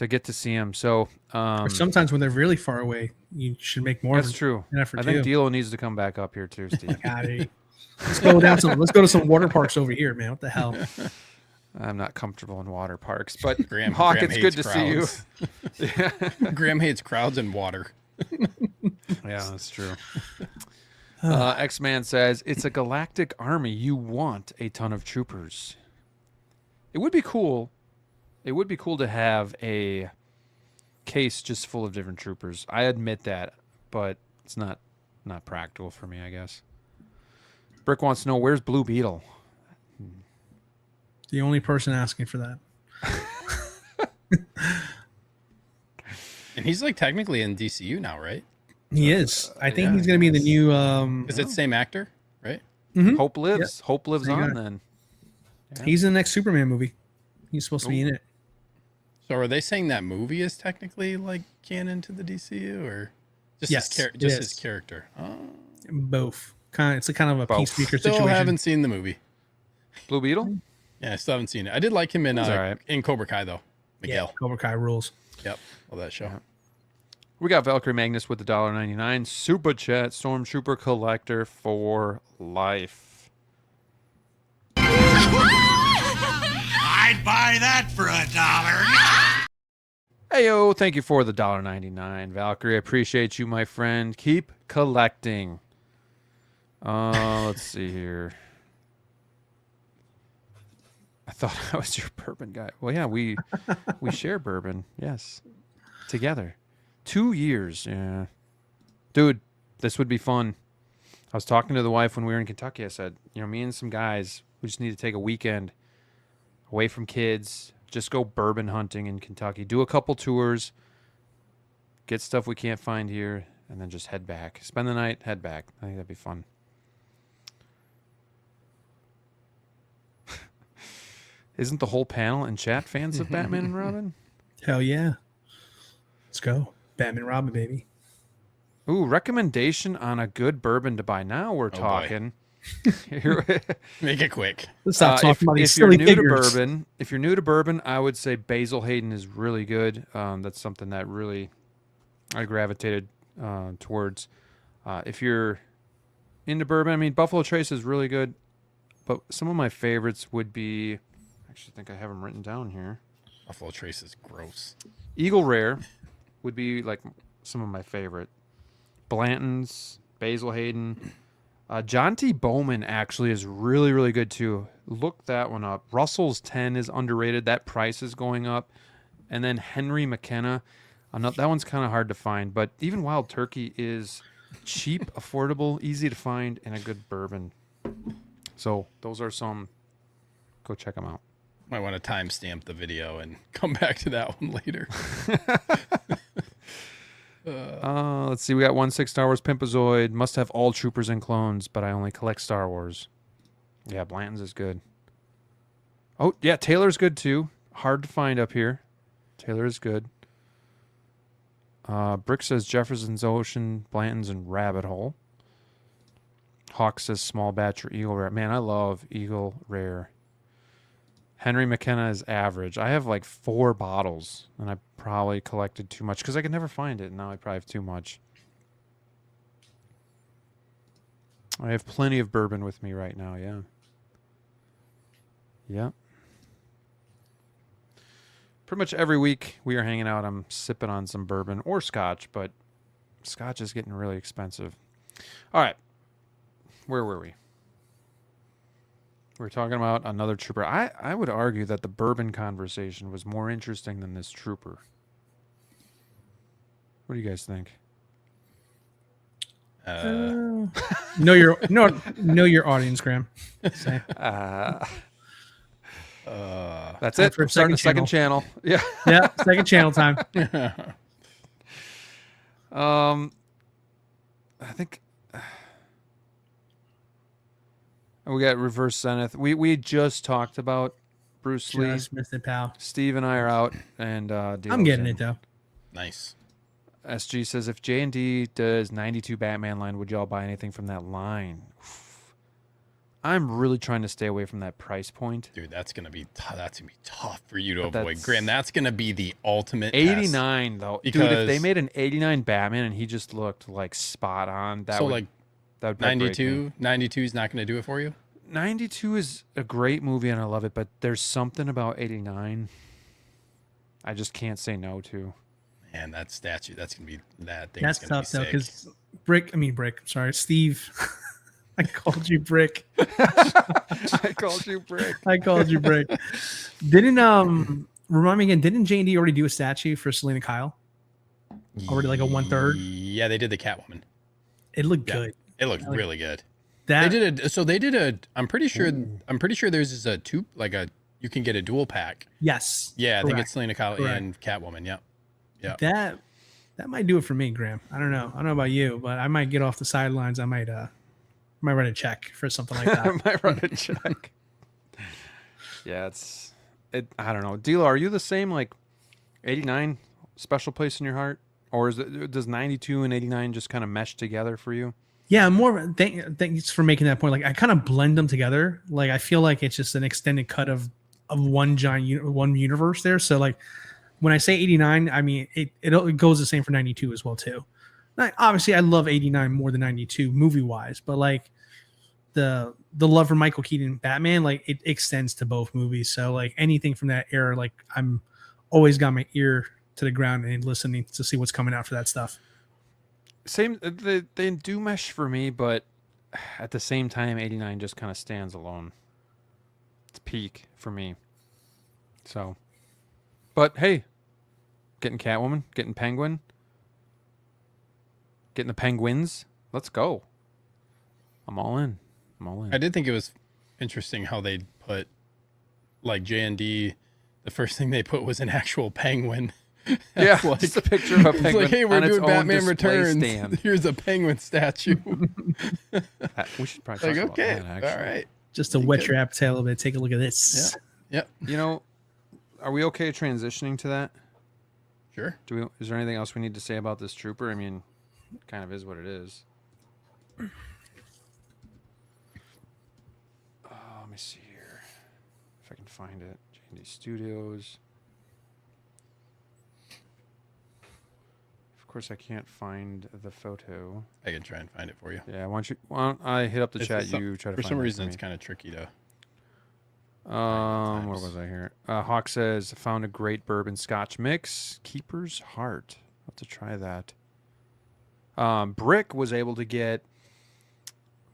get to see him. So Or sometimes when they're really far away, you should make more. That's true. An effort I think DLO needs to come back up here too, Steve. Let's go to some water parks over here, man. What the hell? I'm not comfortable in water parks, but Graham it's good to crowds. see you. Graham hates crowds and water. Yeah, that's true. X-Man says, it's a galactic army. You want a ton of troopers. It would be cool. It would be cool to have a case just full of different troopers. I admit that, but it's not practical for me, I guess. Brick wants to know, where's Blue Beetle? The only person asking for that. And he's like technically in DCU now, right? He is. I think he's going to be the new. Is it the same actor, right? Mm-hmm. Hope lives. Yep. Hope lives Same on guy. then. Yeah. He's in the next Superman movie. He's supposed to be in it. So are they saying that movie is technically like canon to the DCU, or just his character? Oh. Both. It's a kind of a peacemaker Still situation. haven't seen the movie. Blue Beetle? Yeah, I still haven't seen it. I did like him in in Cobra Kai though. Miguel. Yeah, Cobra Kai rules. Yep, love that show. Yeah. We got Valkyrie Magnus with the $1.99 super chat. Stormtrooper Collector for life. I'd buy that for $1. Heyo, thank you for the $1.99, Valkyrie. Appreciate you, my friend. Keep collecting. Let's see here. I thought I was your bourbon guy. Well, yeah, we share bourbon. Yes, together. 2 years. Yeah, dude, this would be fun. I was talking to the wife when we were in Kentucky. I said, me and some guys, we just need to take a weekend away from kids. Just go bourbon hunting in Kentucky. Do a couple tours. Get stuff we can't find here, and then just head back. Spend the night, head back. I think that'd be fun. Isn't the whole panel in chat fans of Batman and Robin? Hell yeah. Let's go. Batman Robin, baby. Ooh, recommendation on a good bourbon to buy. Now we're talking. Make it quick. Let's stop talking about these if you're silly new figures. if you're new to bourbon, I would say Basil Hayden is really good. That's something that really I gravitated towards. If you're into bourbon, I mean Buffalo Trace is really good, but some of my favorites would be. I actually think I have them written down here. Buffalo Trace is gross. Eagle Rare would be like some of my favorite. Blanton's, Basil Hayden. John T. Bowman actually is really, really good too. Look that one up. Russell's 10 is underrated. That price is going up. And then Henry McKenna. That one's kind of hard to find. But even Wild Turkey is cheap, affordable, easy to find, and a good bourbon. So those are some. Go check them out. Might want to timestamp the video and come back to that one later. Let's see. We got 1/6 Star Wars Pimpazoid. Must have all troopers and clones, but I only collect Star Wars. Yeah, Blanton's is good. Oh, yeah, Taylor's good too. Hard to find up here. Taylor is good. Brick says Jefferson's Ocean, Blanton's, and Rabbit Hole. Hawk says Small Batch or Eagle Rare. Man, I love Eagle Rare. Henry McKenna is average. I have like 4 bottles, and I probably collected too much because I could never find it. And now I probably have too much. I have plenty of bourbon with me right now. Yeah. Yep. Pretty much every week we are hanging out. I'm sipping on some bourbon or scotch, but scotch is getting really expensive. All right. Where were we? We're talking about another trooper. I would argue that the bourbon conversation was more interesting than this trooper. What do you guys think? Know your audience, Graham. Say. That's it. For We're starting the second channel. Yeah. Yeah, second channel time. I think we got Reverse Zenith. We just talked about Bruce Lee. Just missed it, pal. Steve and I are out, and I'm getting it though. Nice. SG says if J&D does 92 Batman line, would y'all buy anything from that line? I'm really trying to stay away from that price point. Dude, that's gonna be tough for you to avoid. Graham, that's gonna be the ultimate 89 test. though. Dude, if they made an 89 Batman and he just looked like spot on, that would 92 is not gonna do it for you? 92 is a great movie and I love it, but there's something about 89 I just can't say no to. Man, that statue, that's gonna be that thing. That's tough though, because Steve. I called you Brick. I called you Brick. I called you Brick. Remind me again, didn't J&D already do a statue for Selena Kyle? Already like a 1/3? Yeah, they did the Catwoman. It looked good. It looked really good. They did a I'm pretty sure there's you can get a dual pack. Yes. Yeah, I think it's Selena Kyle and Catwoman. Yep. Yeah. That might do it for me, Graham. I don't know about you, but I might get off the sidelines. I might run a check for something like that. I might run a check. Yeah, I don't know. DLO, are you the same, like 89 special place in your heart? Or does 92 and 89 just kind of mesh together for you? Yeah, thanks for making that point. Like I kind of blend them together. Like I feel like it's just an extended cut of one giant one universe there. So like when I say 89, I mean it goes the same for 92 as well too. Obviously, I love 89 more than 92 movie-wise, but like the love for Michael Keaton Batman, like it extends to both movies. So like anything from that era, like I'm always got my ear to the ground and listening to see what's coming out for that stuff. Same, they do mesh for me, but at the same time, 89 just kind of stands alone. It's peak for me. So, but hey, getting Catwoman, getting Penguin. Getting the Penguins. Let's go. I'm all in. I did think it was interesting how they put like J&D. The first thing they put was an actual penguin. Yeah, like, just a picture of a penguin. It's like, hey, we're doing Batman Returns. Stand. Here's a penguin statue. We should probably talk about that, actually. All right. Just to whet your appetite a little bit, take a look at this. Yep. You know, are we okay transitioning to that? Sure. Is there anything else we need to say about this trooper? I mean, it kind of is what it is. Let me see here if I can find it. J&D Studios. Of course, I can't find the photo. I can try and find it for you. Yeah, why don't I hit up the chat? You try to for find some it reason for it's me. kind of tricky to. Where was I here? Hawk says found a great bourbon Scotch mix, Keeper's Heart. I'll have to try that. Brick was able to get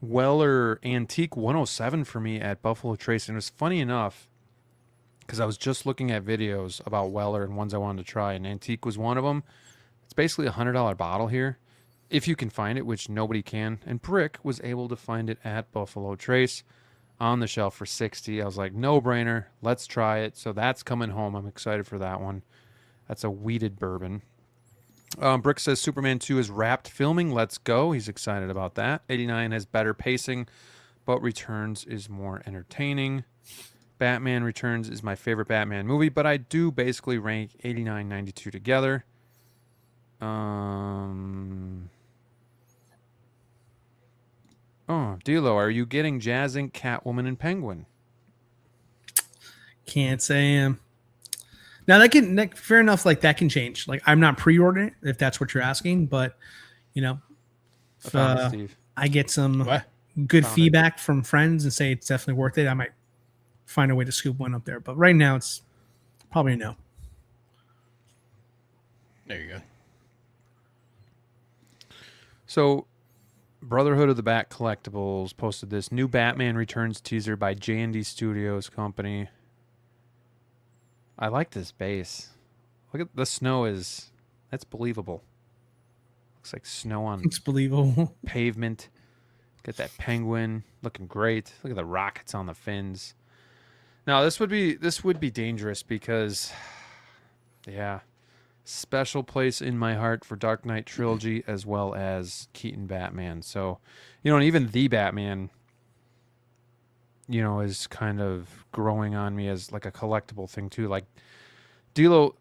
Weller Antique 107 for me at Buffalo Trace, and it was funny enough because I was just looking at videos about Weller and ones I wanted to try, and Antique was one of them. It's basically $100 bottle here, if you can find it, which nobody can. And Brick was able to find it at Buffalo Trace on the shelf for $60. I was like, no brainer, let's try it. So that's coming home. I'm excited for that one. That's a wheated bourbon. Brick says Superman 2 is wrapped filming. Let's go. He's excited about that. 89 has better pacing, but Returns is more entertaining. Batman Returns is my favorite Batman movie, but I do basically rank 89, 92 together. DLO, are you getting Jazz Inc., Catwoman, and Penguin? Can't say I am. Now fair enough. Like that can change. Like I'm not pre-ordering it if that's what you're asking, but you know, if I get some good feedback from friends and say it's definitely worth it, I might find a way to scoop one up there. But right now, it's probably a no. There you go. So, Brotherhood of the Bat Collectibles posted this new Batman Returns teaser by J&D Studios company. I like this base. Look at the snow that's believable. Looks like snow on It's believable. Pavement. Got that penguin looking great. Look at the rockets on the fins. Now this would be dangerous because, yeah, special place in my heart for Dark Knight Trilogy as well as Keaton Batman. So, and even the Batman, is kind of growing on me as like a collectible thing too. Like, DLO,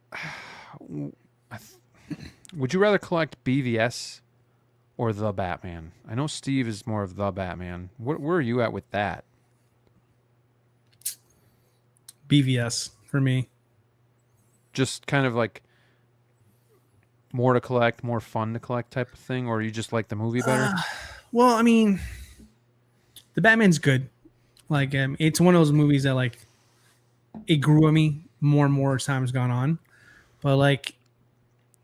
would you rather collect BVS or the Batman? I know Steve is more of the Batman. Where are you at with that? BVS for me. Just kind of like more to collect, more fun to collect type of thing, or you just like the movie better? Well, I mean, the Batman's good. Like, it's one of those movies that like it grew on me more and more as time's gone on. But like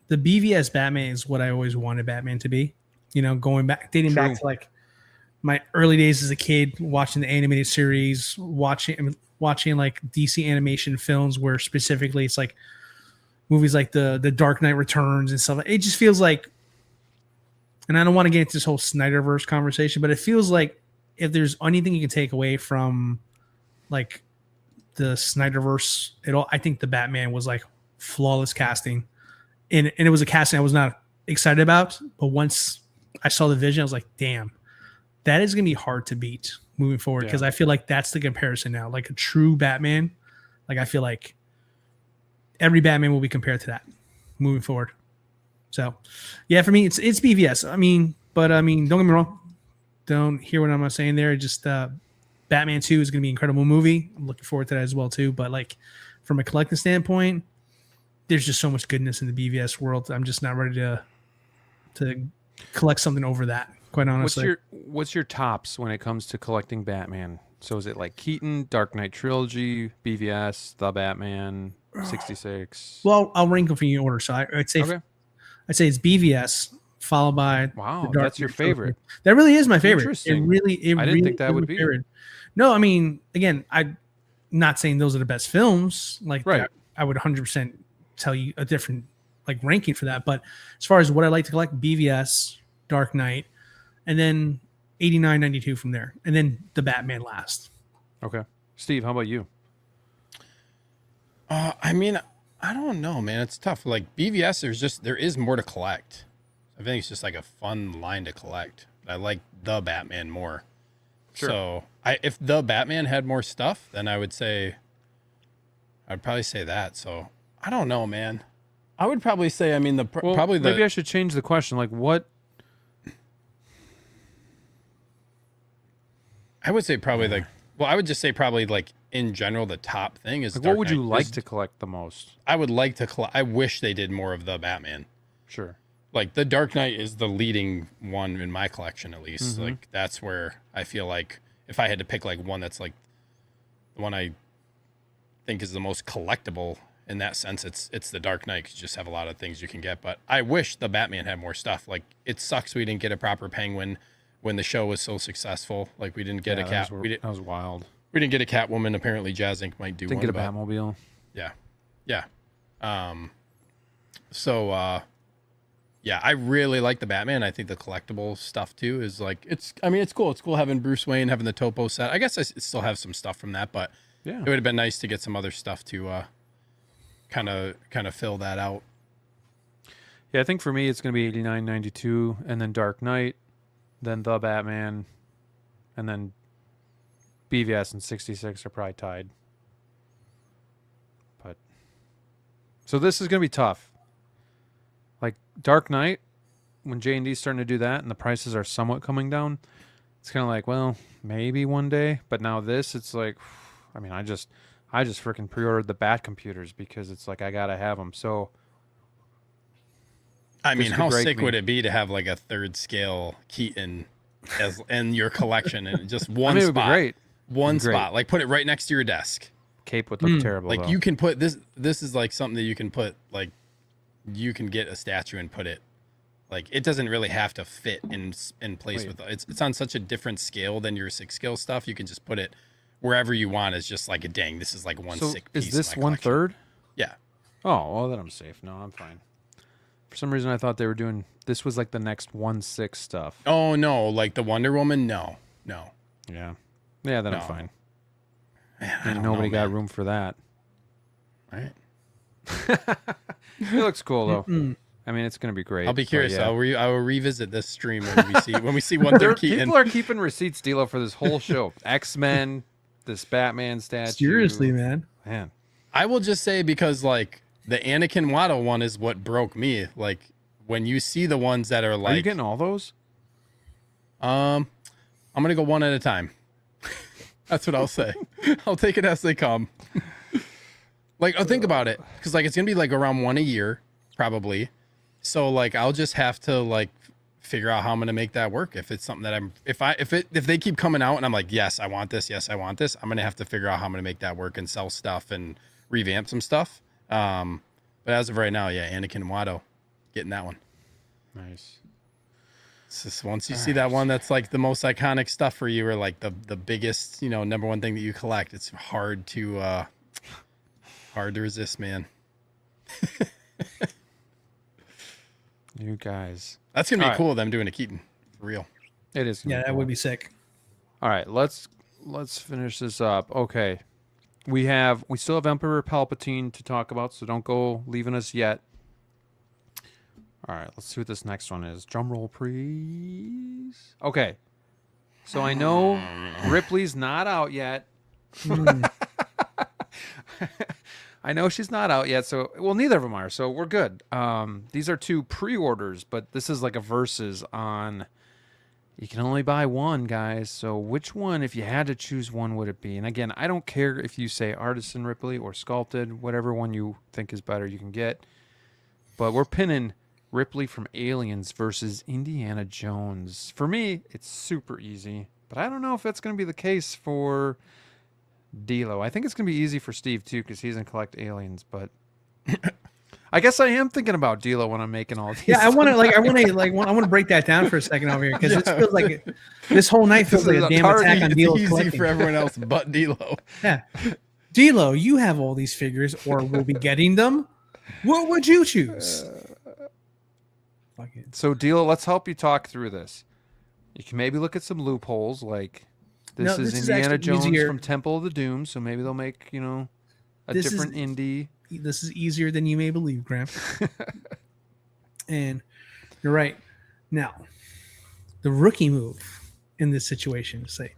the BVS Batman is what I always wanted Batman to be. Dating back to like my early days as a kid, watching the animated series, watching like DC animation films where specifically it's like movies like the Dark Knight Returns and stuff. It just feels like, and I don't want to get into this whole Snyderverse conversation, but it feels like if there's anything you can take away from like the Snyderverse at all, I think the Batman was like flawless casting. And it was a casting I was not excited about, but once I saw the vision, I was like, damn, that is going to be hard to beat moving forward. Because I feel like that's the comparison now. Like a true Batman, like I feel like every Batman will be compared to that moving forward. So, yeah, for me, it's BVS. But don't get me wrong. Don't hear what I'm saying there. Just Batman 2 is going to be an incredible movie. I'm looking forward to that as well, too. But, like, from a collecting standpoint, there's just so much goodness in the BVS world. I'm just not ready to collect something over that, quite honestly. What's your tops when it comes to collecting Batman? So is it like Keaton, Dark Knight Trilogy, BVS, The Batman, 66? Well, I'll rank them for you in order. So I'd say it's BVS followed by that's your favorite. That really is my favorite. Interesting. I didn't think that would be favorite. No, again, I'm not saying those are the best films. Like I would 100% tell you a different like ranking for that. But as far as what I like to collect, BVS, Dark Knight, and then 89, 92 from there, and then the Batman last. Okay, Steve, how about you? I don't know, man. It's tough. Like BVS, there is more to collect. I think it's just like a fun line to collect. I like the Batman more. Sure. So if the Batman had more stuff, then I'd probably say that. So I don't know, man. I would probably say, I mean, probably maybe I should change the question. Like, what? I would say probably like, well, I would just say probably like in general, the top thing is Like, Dark what would you Knight. like to collect the most? I would like to I wish they did more of the Batman. Sure. Like the Dark Knight is the leading one in my collection, at least. Mm-hmm. Like that's where I feel like if I had to pick like one that's like the one I think is the most collectible in that sense, it's the Dark Knight, 'cause you just have a lot of things you can get. But I wish the Batman had more stuff. Like it sucks we didn't get a proper Penguin when the show was so successful. Like we didn't get a cat. That was wild. We didn't get a Catwoman. Apparently, Jazz Inc. might do Didn't one. get a Batmobile. Yeah. Yeah. Yeah, I really like the Batman. I think the collectible stuff too is like, it's cool. It's cool having Bruce Wayne, having the Topo set. I guess I still have some stuff from that, but Yeah. it would have been nice to get some other stuff to kind of fill that out. Yeah, I think for me it's going to be 89, 92, and then Dark Knight, then the Batman, and then BVS and 66 are probably tied. But so this is going to be tough. Like Dark Knight, when J&D's starting to do that and the prices are somewhat coming down, it's kind of like, well, maybe one day. But now this, it's like, I mean, I just freaking pre-ordered the Bat computers because it's like I gotta have them. So, I mean, this how could break sick me. would it be to have like a third scale Keaton as in your collection and just one I mean, it spot, would be great. one It'd be great. spot, like put it right next to your desk. Cape would look terrible. Like though. you can put this. This is like something that you can put like, you can get a statue and put it. Like it doesn't really have to fit in place with it's on such a different scale than your 6 scale stuff. You can just put it wherever you want. It's just like a dang. This is like one So sick piece. is this of my collection. 1/3? Yeah. Oh, well, then I'm safe. No, I'm fine. For some reason, I thought they were doing this was like the next 1/6 stuff. Oh no, like the Wonder Woman. No. Yeah, then I'm No. fine. Man, I And don't nobody know, got man. room for that. Right. It looks cool though. I mean, it's gonna be great. I'll be but curious. yeah. I will revisit this stream when we see one third Keaton. People are keeping receipts, D'Lo, for this whole show. X-Men, this Batman statue. Seriously, man. Man. I will just say, because like the Anakin Watto one is what broke me. Like when you see the ones that are Are you like, getting all those? I'm gonna go one at a time. That's what I'll say. I'll take it as they come. Like, I'll think about it, because like it's gonna be like around one a year, probably. So like I'll just have to like figure out how I'm gonna make that work. If it's something that if they keep coming out and I'm like, yes, I want this, I'm gonna have to figure out how I'm gonna make that work and sell stuff and revamp some stuff. But as of right now, yeah, Anakin Watto, getting that one. Nice. It's just once you see that one that's like the most iconic stuff for you, or like the biggest, number one thing that you collect, it's hard to resist, man. You guys. That's gonna be All right. cool, them doing a Keaton for real. It is. gonna Yeah, be that cool. would be sick. All right, let's finish this up. Okay. We still have Emperor Palpatine to talk about, so don't go leaving us yet. All right, let's see what this next one is. Drum roll, please. Okay. So I know Ripley's not out yet. I know she's not out yet, so well, neither of them are, so we're good. These are 2 pre-orders, but this is like a versus on. You can only buy one, guys. So which one, if you had to choose one, would it be? And again, I don't care if you say Artisan Ripley or Sculpted, whatever one you think is better, you can get. But we're pinning Ripley from Aliens versus Indiana Jones. For me, it's super easy, but I don't know if that's going to be the case for D'Lo. I think it's going to be easy for Steve too, because he's in Collect Aliens. But I guess I am thinking about D'Lo when I'm making all these. Yeah, I want to break that down for a second over here, because it feels like this whole night feels like a damn attack on It's D'Lo easy collecting. for everyone else but D'Lo. Yeah, D'Lo, you have all these figures, or will be getting them. What would you choose? Fuck it. So D'Lo, let's help you talk through this. You can maybe look at some loopholes, like this is Indiana actually Jones easier. from Temple of the Doom, so maybe they'll make a This is- different indie. This is easier than you may believe, Graham. And you're right. Now, the rookie move in this situation, say,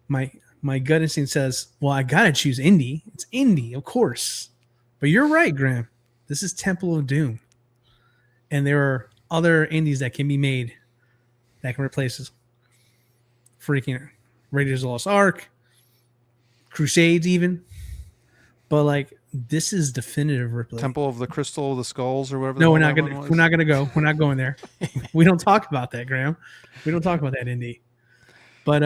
my gut instinct says, well, I gotta choose Indy. It's Indy, of course. But you're right, Graham. This is Temple of Doom. And there are other indies that can be made that can replace this. Freaking Raiders of the Lost Ark, Crusades even. But like, this is definitive Ripley. Temple of the Crystal of the Skulls or whatever. No, we're not gonna go. We're not going there. We don't talk about that, Graham. We don't talk about that indie. But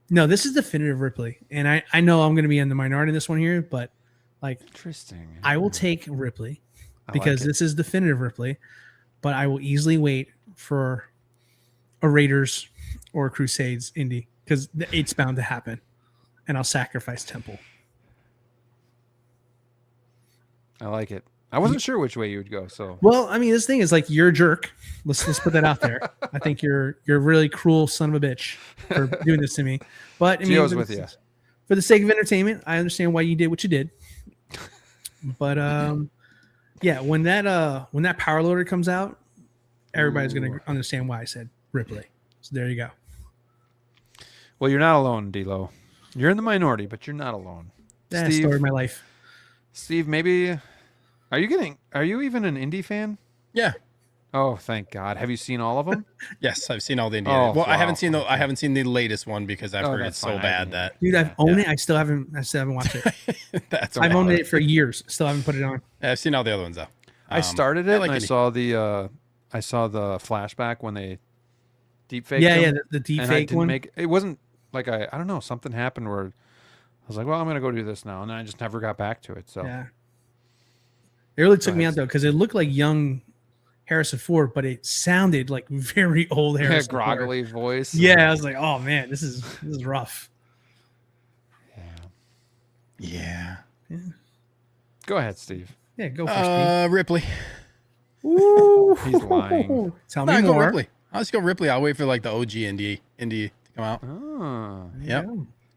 no, this is definitive Ripley. And I know I'm gonna be in the minority in this one here, but like, interesting. I will take Ripley because this is definitive Ripley, but I will easily wait for a Raiders or a Crusades indie because it's bound to happen. And I'll sacrifice Temple. I like it. I wasn't sure which way you would go. So well, I mean, this thing is like, you're a jerk. Let's put that out there. I think you're a really cruel son of a bitch for doing this to me. But I mean, Gio's with you. For the sake of entertainment, I understand why you did what you did. But yeah, when that power loader comes out, everybody's gonna understand why I said Ripley. So there you go. Well, you're not alone, D-Lo. You're in the minority, but you're not alone. That's the story of my life. Steve, maybe are you even an indie fan? Yeah. Oh, thank God. Have you seen all of them? Yes, I've seen all the indie. Oh, well, wow. I haven't seen the latest one because I've heard it's so bad that. Dude, I've owned it. I still haven't watched it. I've owned it for years. Still haven't put it on. Yeah, I've seen all the other ones though. I started it and I saw the flashback when they deep fake. Yeah, the deep fake one. It wasn't like I don't know, something happened where I was like, well, I'm gonna go do this now, and then I just never got back to it. So yeah, it really took me out though because it looked like young Harrison Ford, but it sounded like very old Harrison Ford. Groggly voice. Yeah, I was like, oh man, this is rough. Yeah. Go ahead, Steve. Yeah, go for Steve. Ripley. Ooh, he's lying. Tell me more. Go Ripley. I'll just go Ripley. I'll wait for like the OG indie to come out. Oh, yep.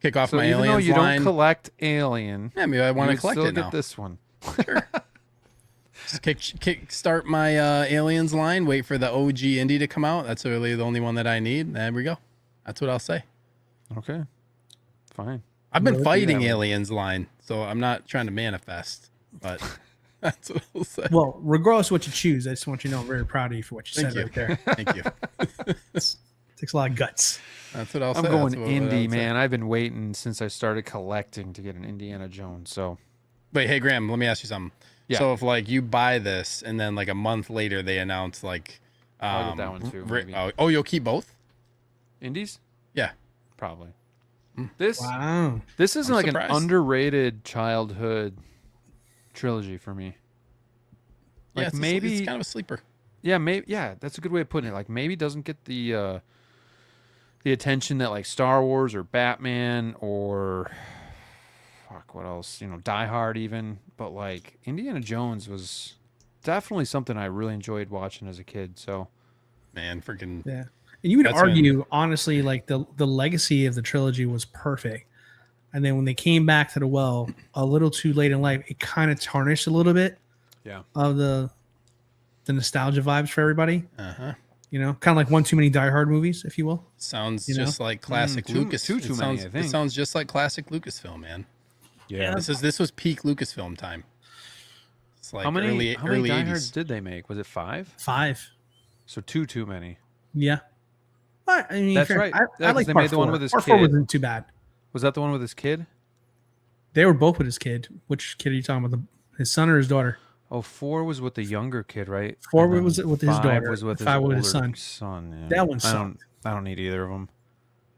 Kick off so my even Aliens though you line. don't collect Alien, Yeah, maybe I want to collect still it get now. this one. Sure. Just start my Aliens line. Wait for the OG indie to come out. That's really the only one that I need. There we go. That's what I'll say. Okay, fine. I've been fighting Aliens line, so I'm not trying to manifest, but that's what I'll say. Well, regardless of what you choose, I just want you to know I'm very proud of you for what you Thank said you. right there. Thank you. Takes a lot of guts. That's what I'll say. I'm going That's what indie, I'll say. man. I've been waiting since I started collecting to get an Indiana Jones. So, Wait, hey Graham, let me ask you something. Yeah. So if like you buy this and then like a month later they announce like, I'll get that one too. Maybe. oh, you'll keep both? Indies? Yeah. Probably. Hmm. This is I'm like surprised. an underrated childhood trilogy for me. Yeah, Like maybe it's kind of a sleeper. Yeah, maybe. Yeah, that's a good way of putting it. Like maybe doesn't get the attention that like Star Wars or Batman or what else? Die Hard even. But like Indiana Jones was definitely something I really enjoyed watching as a kid. So, man, freaking yeah. And you would argue, honestly, like the legacy of the trilogy was perfect. And then when they came back to the well a little too late in life, it kind of tarnished a little bit. Yeah. Of the nostalgia vibes for everybody. Uh-huh. Kind of like one too many Die Hard movies, if you will. Sounds just like classic Lucas. Too many, I think. It sounds just like classic Lucasfilm, man. Yeah. This was peak Lucasfilm time. It's like how many early Die 80s. Hards did they make? Was it 5? 5. So too many. Yeah. But, I mean, That's right. I like they part made the 4. one with his Part kid. 4 wasn't too bad. Was that the one with his kid? They were both with his kid. Which kid are you talking about? His son or his daughter? Oh, 4 was with the younger kid, right? 4 was with his 5 daughter. was with 5 with his older son. Yeah. That one I sucked. don't need either of them.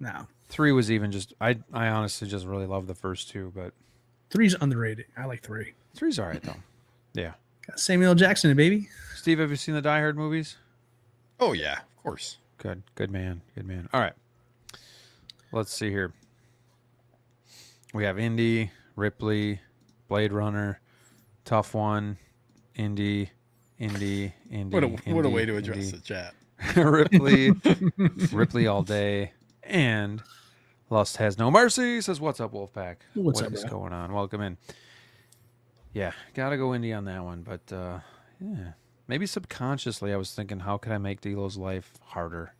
No. 3 was even just I honestly just really love the first 2, but 3's underrated. I like 3. 3's all right though. Yeah. Got Samuel L. Jackson, baby. Steve, have you seen the Die Hard movies? Oh yeah, of course. Good man. All right. Let's see here. We have Indy, Ripley, Blade Runner, Tough One, Indy. What a way to address the chat. Ripley all day, and Lust Has No Mercy says, "What's up, Wolfpack? What's what up, is bro? going on? Welcome in." Yeah, gotta go Indy on that one, but yeah, maybe subconsciously I was thinking, how could I make D-Lo's life harder?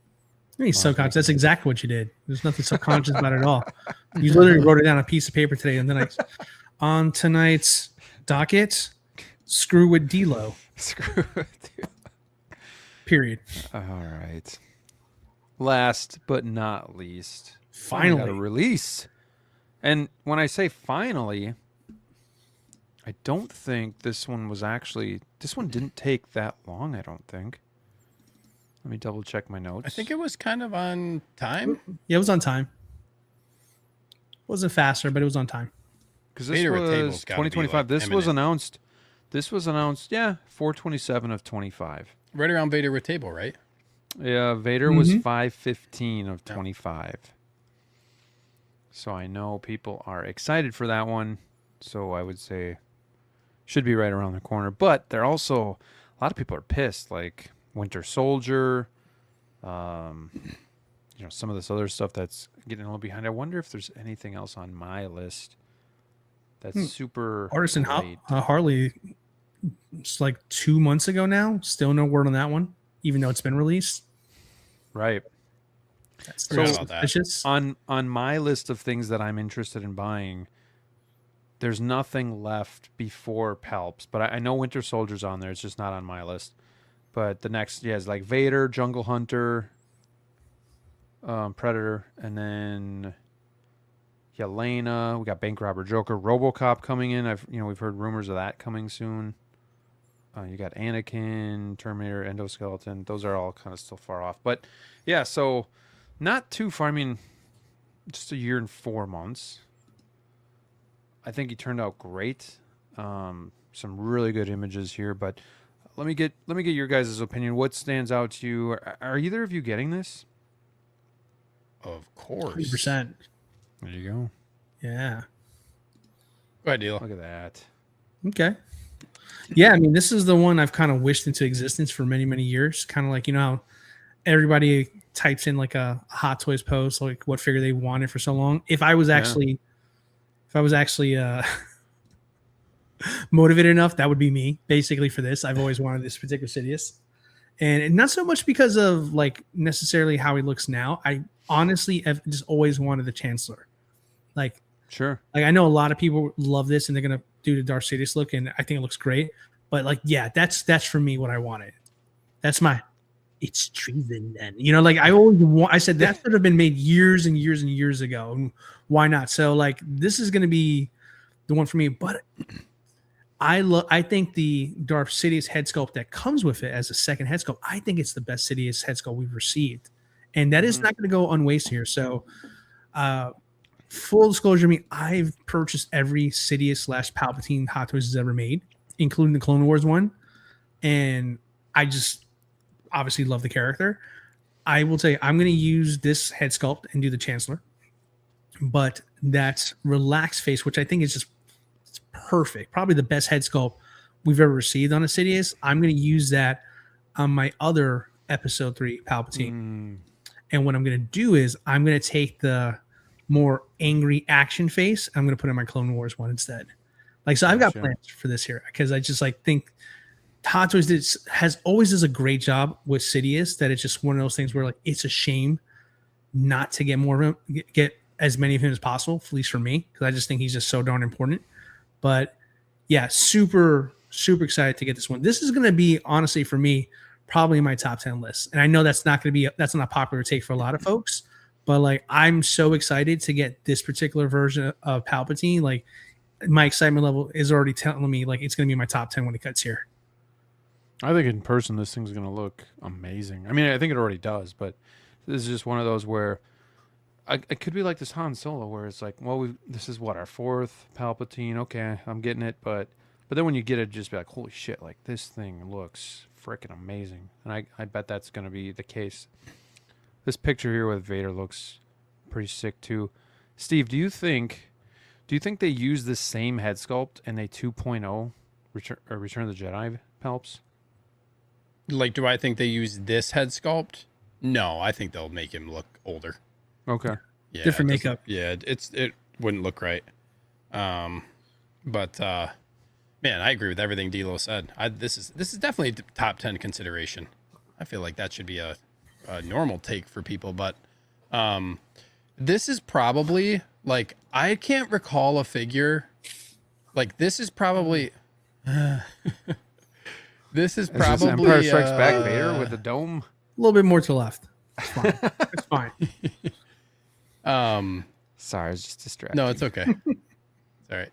Subconscious. That's exactly what you did. There's nothing subconscious about it at all. You literally wrote it down on a piece of paper today, and then on tonight's docket, Screw with DLO. Screw it. Period. All right. Last but not least, Finally, got a release. And when I say finally, I don't think this one didn't take that long, I don't think. Let me double check my notes. I think it was kind of on time. Yeah, it was on time. Wasn't faster, but it was on time. Because this was 2025. This was announced. Yeah, 4/27 of 25. Right around Vader with table, right? Yeah, Vader was 5/15 of 25. So I know people are excited for that one. So I would say should be right around the corner. But they're also, a lot of people are pissed. Like Winter Soldier, some of this other stuff that's getting a little behind. I wonder if there's anything else on my list that's super Artisan late. Harley, it's like 2 months ago now. Still no word on that one, even though it's been released. Right. That's So suspicious. on my list of things that I'm interested in buying, there's nothing left before Palps. But I know Winter Soldier's on there. It's just not on my list. But the next, is like Vader, Jungle Hunter, Predator, and then Yelena. We got Bank Robber Joker, RoboCop coming in. We've heard rumors of that coming soon. You got Anakin, Terminator, Endoskeleton. Those are all kind of still far off. But yeah, so not too far. I mean, just a year and 4 months. I think he turned out great. Some really good images here, but let me get your guys' opinion. What stands out to you? Are either of you getting this? Of course. 100%. There you go. Yeah. Go ahead, Deal. Look at that. Okay. Yeah, I mean, this is the one I've kind of wished into existence for many, many years. Kind of like, how everybody types in like a Hot Toys post, like what figure they wanted for so long. If I was actually motivated enough, that would be me basically for this. I've always wanted this particular Sidious, and not so much because of like necessarily how he looks now. I honestly have just always wanted the Chancellor. Like, sure. Like I know a lot of people love this and they're gonna do the Darth Sidious look, and I think it looks great. But like, yeah, that's for me what I wanted. That's my. It's treason then. Like I said that should have been made years and years and years ago. And why not? So like this is gonna be the one for me. But I think the Darth Sidious head sculpt that comes with it as a second head sculpt, I think it's the best Sidious head sculpt we've received. And that is not going to go unwasted here. So full disclosure to me, I've purchased every Sidious / Palpatine Hot Toys has ever made, including the Clone Wars one. And I just obviously love the character. I will tell you, I'm going to use this head sculpt and do the Chancellor. But that relaxed face, which I think is just perfect, probably the best head sculpt we've ever received on a Sidious. I'm going to use that on my other Episode 3 Palpatine. And what I'm going to do is I'm going to take the more angry action face. I'm going to put in my Clone Wars one instead. Like, so I've got plans for this here because I just like think Hot Toys always does a great job with Sidious, that it's just one of those things where like it's a shame not to get more of him, get as many of him as possible, at least for me, because I just think he's just so darn important. But yeah, super, super excited to get this one. This is going to be, honestly, for me, probably in my top 10 list. And I know that's not a popular take for a lot of folks, but like, I'm so excited to get this particular version of Palpatine. Like, my excitement level is already telling me like it's going to be my top 10 when it cuts here. I think in person, this thing's going to look amazing. I mean, I think it already does, but this is just one of those where it could be like this Han Solo, where it's like, well, this is what, our fourth Palpatine. Okay, I'm getting it, but then when you get it, just be like, holy shit, like this thing looks freaking amazing. And I bet that's going to be the case. This picture here with Vader looks pretty sick too. Steve, do you think they use the same head sculpt in a 2.0 Return of the Jedi Palps? Like, do I think they use this head sculpt? No, I think they'll make him look older. Okay. Yeah, different makeup. Yeah, it wouldn't look right. But man, I agree with everything DLO said. This is definitely a top 10 consideration. I feel like that should be a normal take for people, but this is probably like, I can't recall a figure like this is probably This is Is this probably Empire Strikes Back Vader with the dome? A little bit more to the left. It's fine. It's fine. Sorry, I was just distracted. No, it's okay. It's all right.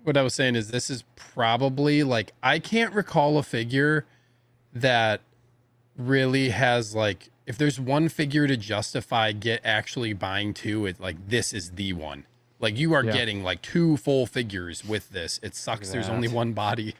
What I was saying is this is probably like, I can't recall a figure that really has like, if there's one figure to justify actually buying two, it like this is the one. Like you are getting like 2 full figures with this. It sucks. There's only one body.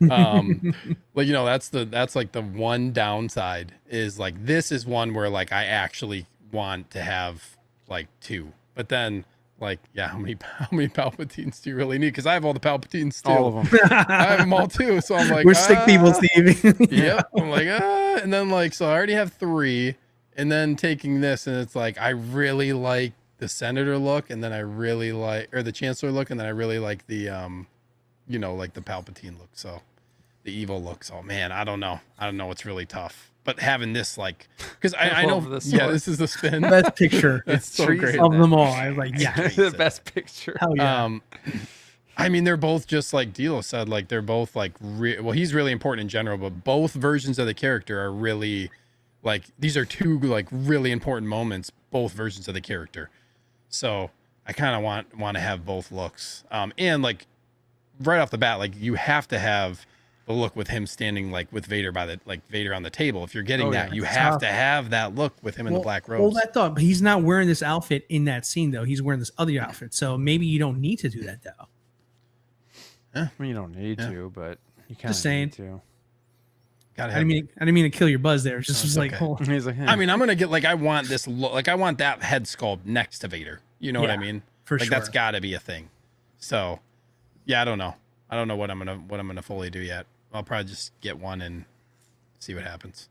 Like, you know, that's like the one downside is like, this is one where like I actually want to have like 2, but then like, yeah, how many Palpatines do you really need? Because I have all the Palpatines too. All of them. I have them all too. So I'm like, we're sick people, Steve. Yep. I'm like, and then like, so I already have 3, and then taking this, and it's like, I really like the Senator look, and then I really like, or the Chancellor look, and then I really like the, you know, like the Palpatine look. So the evil look. So man, I don't know. It's really tough. But having this, like, because I know, this is the spin. Best picture. It's so great of them all. I was like, the best picture. Hell yeah. I mean, they're both just like DLO said, like they're both like, well, he's really important in general, but both versions of the character are really like, these are 2 like really important moments, both versions of the character. So I kind of want to have both looks. And like right off the bat, like you have to have the look with him standing like with Vader Vader on the table. If you're getting you have to have that look with him in the black robes. Hold that thought, but he's not wearing this outfit in that scene though. He's wearing this other outfit. So maybe you don't need to do that though. I mean, you don't need to, but you kind Just of saying. need to. I didn't mean to kill your buzz there. It's just like, hold on. He's like, I mean, I'm gonna get like, I want this look, like I want that head sculpt next to Vader. You know what I mean? For like sure. that's got to be a thing. So, yeah, I don't know what I'm gonna fully do yet. I'll probably just get one and see what happens.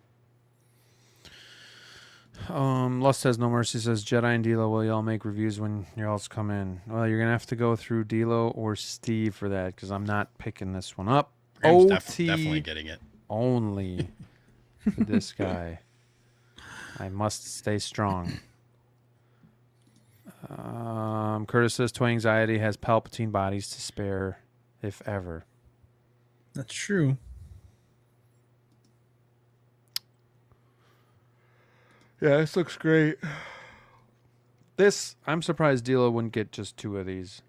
Lust says no mercy says Jedi and DLO, will y'all make reviews when your alls come in? Well, you're gonna have to go through DLO or Steve for that because I'm not picking this one up. Graham's definitely getting it. Only for this guy. I must stay strong. Curtis says Toy Anxiety has Palpatine bodies to spare, if ever. That's true. Yeah, this looks great. I'm surprised DLO wouldn't get just 2 of these.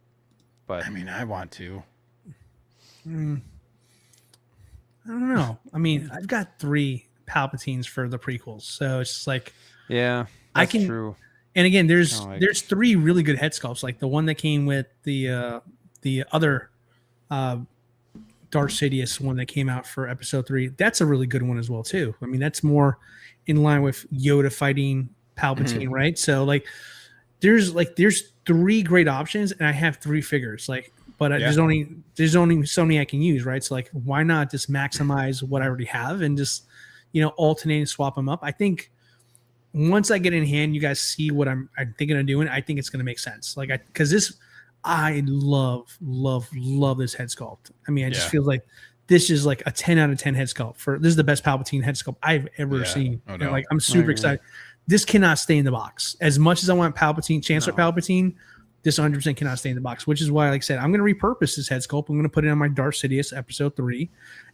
But I mean, I want to. I don't know. I mean, I've got 3 Palpatines for the prequels, so it's just like, yeah, I can. True. And again, there's 3 really good head sculpts, like the one that came with the other Darth Sidious one that came out for episode 3. That's a really good one as well too. I mean, that's more in line with Yoda fighting Palpatine, right? So like, there's 3 great options, and I have 3 figures. Like, but there's only so many I can use, right? So like, why not just maximize what I already have and just, you know, alternate and swap them up? I think once I get in hand, you guys see what I'm thinking of doing. I think it's going to make sense. Like, because I love this head sculpt. I mean, I just feel like this is like a 10 out of 10 head sculpt. This is the best Palpatine head sculpt I've ever seen. Oh, no. Like, I'm super excited. This cannot stay in the box. As much as I want Palpatine, Chancellor Palpatine, this 100% cannot stay in the box, which is why, like I said, I'm going to repurpose this head sculpt. I'm going to put it on my Darth Sidious episode 3.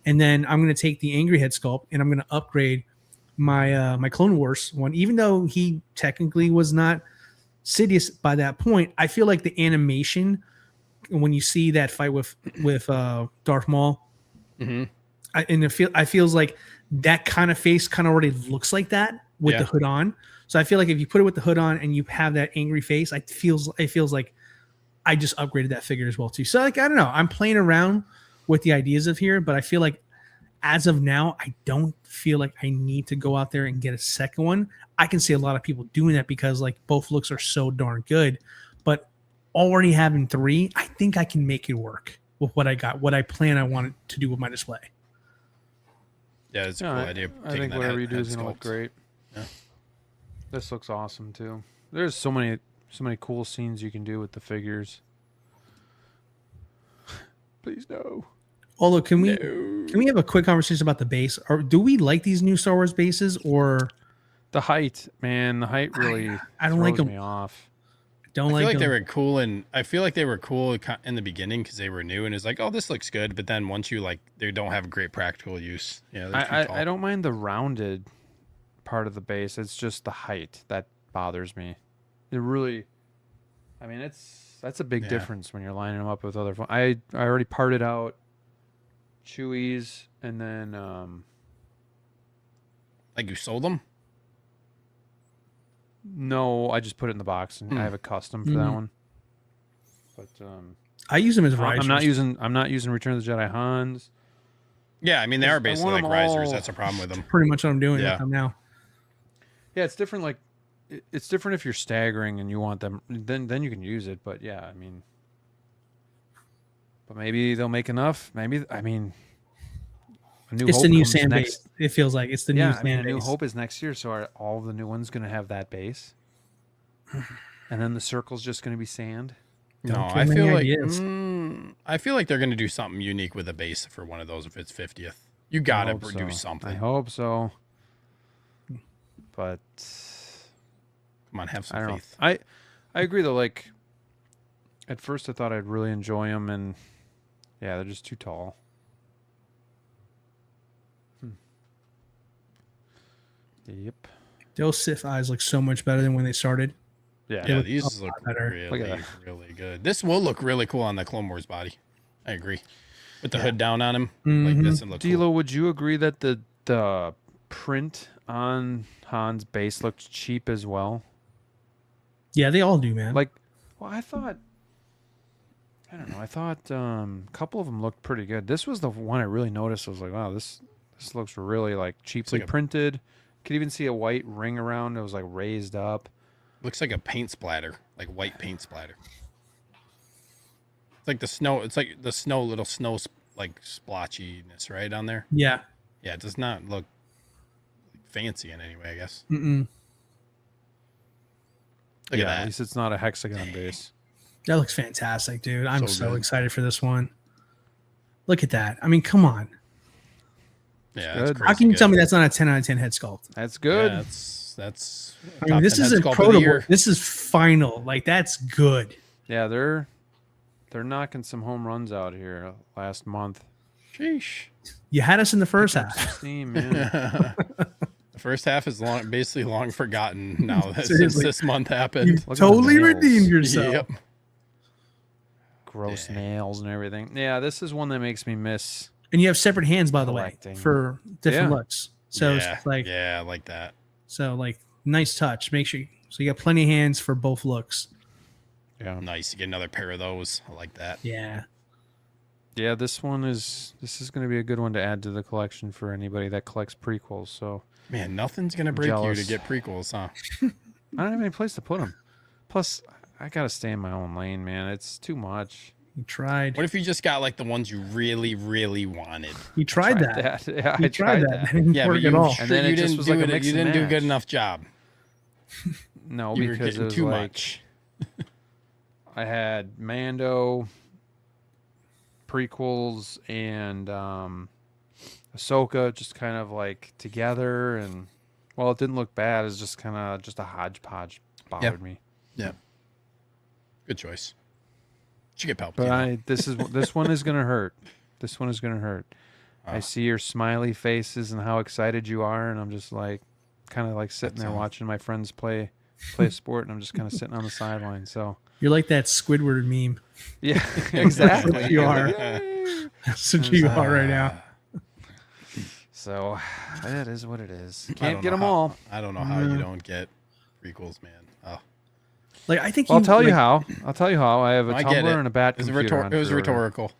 And then I'm going to take the Angry head sculpt and I'm going to upgrade my my Clone Wars one. Even though he technically was not Sidious by that point, I feel like the animation when you see that fight with Darth Maul, I feels like that kind of face kind of already looks like that with the hood on. So I feel like if you put it with the hood on and you have that angry face, it feels like I just upgraded that figure as well too. So like, I don't know, I'm playing around with the ideas of here, but I feel like as of now, I don't feel like I need to go out there and get a second one. I can see a lot of people doing that because like both looks are so darn good, but already having 3, I think I can make it work with what I got, what I plan I wanted to do with my display. Yeah, it's a cool idea. I think whatever you do is going to look great. Yeah. This looks awesome too. There's so many cool scenes you can do with the figures. Please no. Although, can we have a quick conversation about the base? Or do we like these new Star Wars bases, or the height? Man, the height really I don't like them. Me off. Don't I like feel like them. they were cool, and I feel like they were cool in the beginning because they were new, and it's like, oh, this looks good. But then once you like, they don't have great practical use. Yeah, they're too tall. I don't mind the rounded part of the base. It's just the height that bothers me. It really, I mean, that's a big difference when you're lining them up with other. I already parted out Chewies, and then Like you sold them? no, I just put it in the box, and I have a custom for that one. But I use them as risers. I'm not using Return of the Jedi Hans. Yeah, I mean they are I basically want like them risers. all- That's a problem with them. Pretty much what I'm doing Yeah. with them now. Yeah, it's different. Like it's different if you're staggering and you want them. Then you can use it. But yeah, I mean, but maybe they'll make enough. Maybe I mean, It's the new comes sand next. base. It feels like it's the new Yeah, I sand mean, A base. New Hope is next year, so are all of the new ones going to have that base? And then the circle's just going to be sand? No, Don't I give feel many like ideas. I feel like they're going to do something unique with a base for one of those if it's 50th. You got to hope produce so. something. I hope so. But Come on, have I some don't know. faith. I agree though. Like at first, I thought I'd really enjoy them, and yeah, they're just too tall. Yep. Those Sith eyes look so much better than when they started. Yeah. Yeah, look these a look lot better. Look really, at that. really good. This will look really cool on the Clone Wars body. I agree. With the hood down on him, like Mhm. this would look D'Lo, cool. would you agree that the print on Han's base looked cheap as well? Yeah, they all do, man. Like, well, I don't know. I thought a couple of them looked pretty good. This was the one I really noticed. I was like, wow, this looks really like cheaply like a- printed. Could even see a white ring around. It was like raised up. Looks like a paint splatter, like white paint splatter. It's like the snow. It's like the snow, little snow like splotchiness right on there. yeah. Yeah, it does not look fancy in any way, I guess. Mm-mm. Look Yeah, at at that. least it's not a hexagon base. That looks fantastic, dude. I'm So so good. excited for this one. Look at that. I mean, come on. Yeah, good. that's crazy How can you good. tell me that's not a 10 out of 10 head sculpt? That's good. Yeah, that's. I mean, top this 10 is head sculpt of the incredible. year. This is final. Like, that's good. Yeah, they're knocking some home runs out here last month. Sheesh. You had us in the first half. Steam, man. The first half is basically long forgotten now that since Seriously. this month You happened. Look at the totally nails. redeemed yourself. Yep. Gross Yeah. nails and everything. Yeah, this is one that makes me miss. And you have separate hands, by the way, Collecting. for different Yeah. looks. So yeah, it's like, yeah, I like that. so like, nice touch. Make sure so you got plenty of hands for both looks. Yeah. Nice to get another pair of those. I like that. Yeah. Yeah, this is going to be a good one to add to the collection for anybody that collects prequels. So Man, nothing's gonna break you Jealous. to get prequels, huh? I don't have any place to put them. Plus, I got to stay in my own lane, man. It's too much. You tried. What if you just got like the ones you really, really wanted? You tried that. Yeah, You I tried that. That didn't Yeah, work but at you, all. sure And then you it just didn't was do like a it. mix You and didn't do a good match. enough job. No, You were because getting it was too like, much. I had Mando, prequels, and Ahsoka just kind of like together, and well, it didn't look bad. It's just kind of just a hodgepodge. Bothered me. Yeah. Good choice. Should get Palpatine. But this one is gonna hurt. This one is gonna hurt. I see your smiley faces and how excited you are, and I'm just like, kind of like sitting there watching my friends play a sport, and I'm just kind of sitting on the sideline. So You're like that Squidward meme. yeah, exactly. You are. Yay. That's what you are right now. So that is what it is. I Can't don't get know them how- all. I don't know how you don't get prequels, man. Oh, Like, I think Well, I'll tell you like, how. I'll tell you how. I have a I get Tumblr it. and a bat it was, computer. on it was pre-order. rhetorical.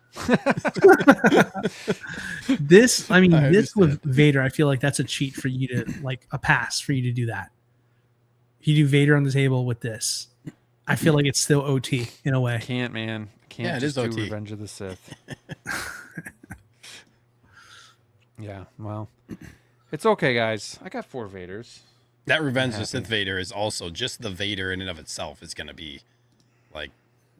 This. I mean, I this with understand. Vader. I feel like that's a cheat for you to like a pass for you to do that. If you do Vader on the table with this, I feel like it's still OT in a way. Can't, man. Can't Yeah, it just is do OT. Revenge of the Sith. Yeah, well, it's okay, guys. I got 4 Vaders. That Revenge of the happy. Sith Vader is also just the Vader in and of itself is going to be like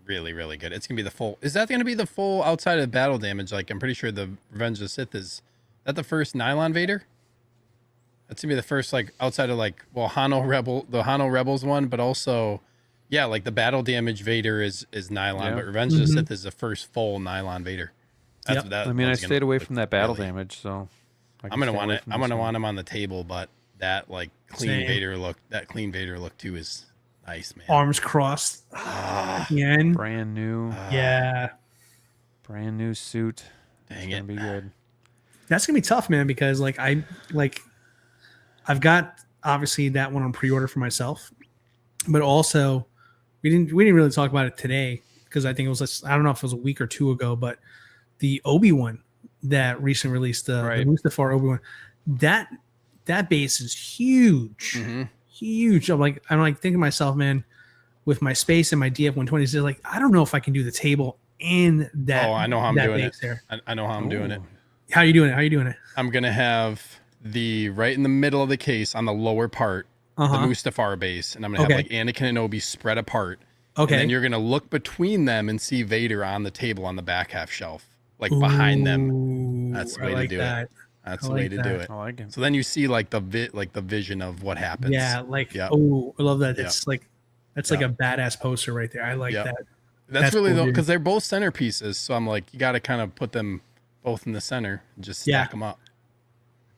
really, really good. It's going to be the full. Is that going to be the full outside of battle damage? Like, I'm pretty sure the Revenge of the Sith is that the first nylon Vader? That's going to be the first, like, outside of like, well, the Hano Rebels one, but also Yeah, like the battle damage Vader is nylon, Yeah. but Revenge of the Sith is the first full nylon Vader. That's Yep. what that I mean, I one's stayed gonna away look from that battle really- damage, so I'm gonna want it. I'm gonna one. want him on the table, but that like clean Same. Vader look, that clean Vader look too is nice, man. Arms crossed at the end. Brand new, Yeah. brand new suit. Dang It's it. gonna be good. That's gonna be tough, man, because I've got obviously that one on pre-order for myself, but also we didn't really talk about it today because I think it was I don't know if it was a week or two ago, but the Obi-Wan that recently released the Mustafar Obi-Wan, that base is huge, huge. I'm like thinking to myself, man, with my space and my DF-120s, like I don't know if I can do the table and that. Oh, I know how I'm doing it. There. I know how I'm doing it. How you doing it? I'm gonna have the right in the middle of the case on the lower part, the Mustafar base, and I'm gonna have like Anakin and Obi spread apart. Okay. And then you're gonna look between them and see Vader on the table on the back half shelf, like behind them. That's the way to do it. That's the way to do it. I like it. So then you see like the vision of what happens. Yeah, like I love that. It's like that's like a badass poster right there. I like that. That's really cool, because they're both centerpieces. So I'm like, you got to kind of put them both in the center and just stack them up.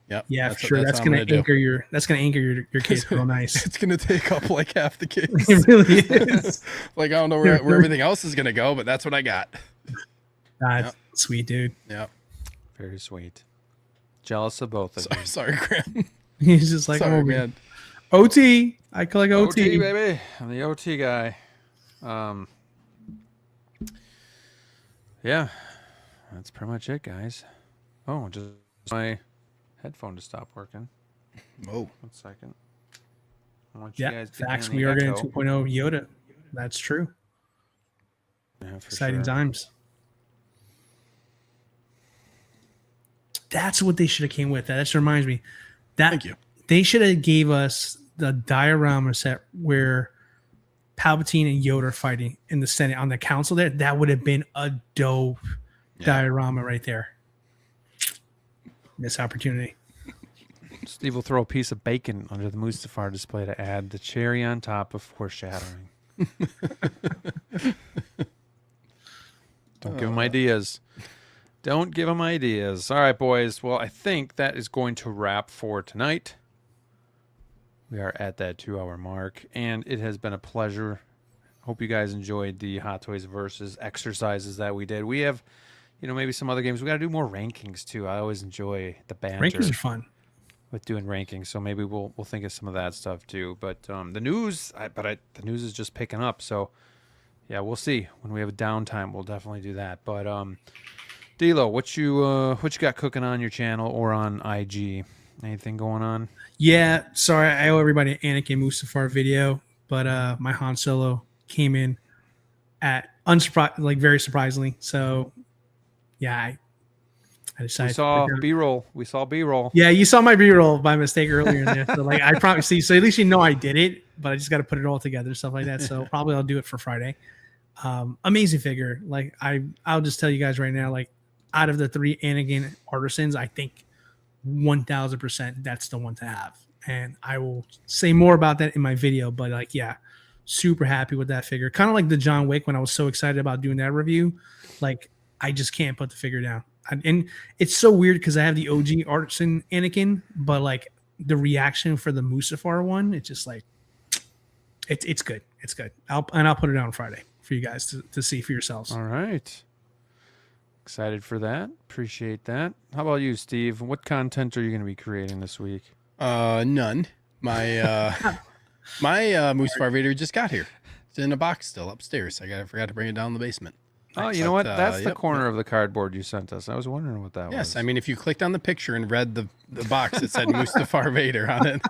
Yep. Yeah, for sure. That's gonna anchor your case real nice. It's gonna take up like half the case. It really is. Like I don't know where everything else is gonna go, but that's what I got. That's sweet, dude. Yep. Very sweet. Jealous of both of you. Sorry, Graham. He's just like, Sorry, oh man. OT. I collect OT. OT, baby. I'm the OT guy. Yeah, that's pretty much it, guys. Oh, just my headphone to stop working. Oh, 1 second. I want you Yeah, guys to facts. hear We the are getting echo. 2.0 Yoda. That's true. Yeah, for Exciting sure. times. That's what they should have came with. That just reminds me. thank you. They should have gave us the diorama set where Palpatine and Yoda are fighting in the Senate on the council there. That would have been a dope diorama right there. Missed opportunity. Steve will throw a piece of bacon under the Mustafar display to add the cherry on top of foreshadowing. Don't give him ideas. Don't give him ideas. All right, boys. Well, I think that is going to wrap for tonight. We are at that 2-hour mark, and it has been a pleasure. Hope you guys enjoyed the Hot Toys versus exercises that we did. We have, maybe some other games. We got to do more rankings too. I always enjoy the banter. Rankings are fun. With doing rankings, so maybe we'll think of some of that stuff too. But the news, the news is just picking up. So yeah, we'll see when we have a downtime. We'll definitely do that. But DLO, what you got cooking on your channel or on IG? Anything going on? Yeah, sorry, I owe everybody an Anakin Mustafar video, but my Han Solo came in at very surprisingly. So yeah, I decided. We saw B-roll. We saw B-roll. Yeah, you saw my B-roll by mistake earlier in there. So I probably see. So at least I did it, but I just got to put it all together, stuff like that. So probably I'll do it for Friday. Amazing figure. I'll just tell you guys right now, out of the 3 Anakin artisans, I think 1000% that's the one to have. And I will say more about that in my video, but super happy with that figure. Kind of like the John Wick when I was so excited about doing that review. I just can't put the figure down. And it's so weird because I have the OG artisan Anakin, but the reaction for the Mustafar one, it's just it's good. It's good. I'll put it out on Friday for you guys to see for yourselves. All right. Excited for that. Appreciate that. How about you, Steve? What content are you going to be creating this week? None. My Mustafar Vader just got here. It's in a box still upstairs. I forgot to bring it down in the basement. Oh, you know what? That's the corner of the cardboard you sent us. I was wondering what that was. Yes, I mean, if you clicked on the picture and read the box, it said Mustafar Vader on it.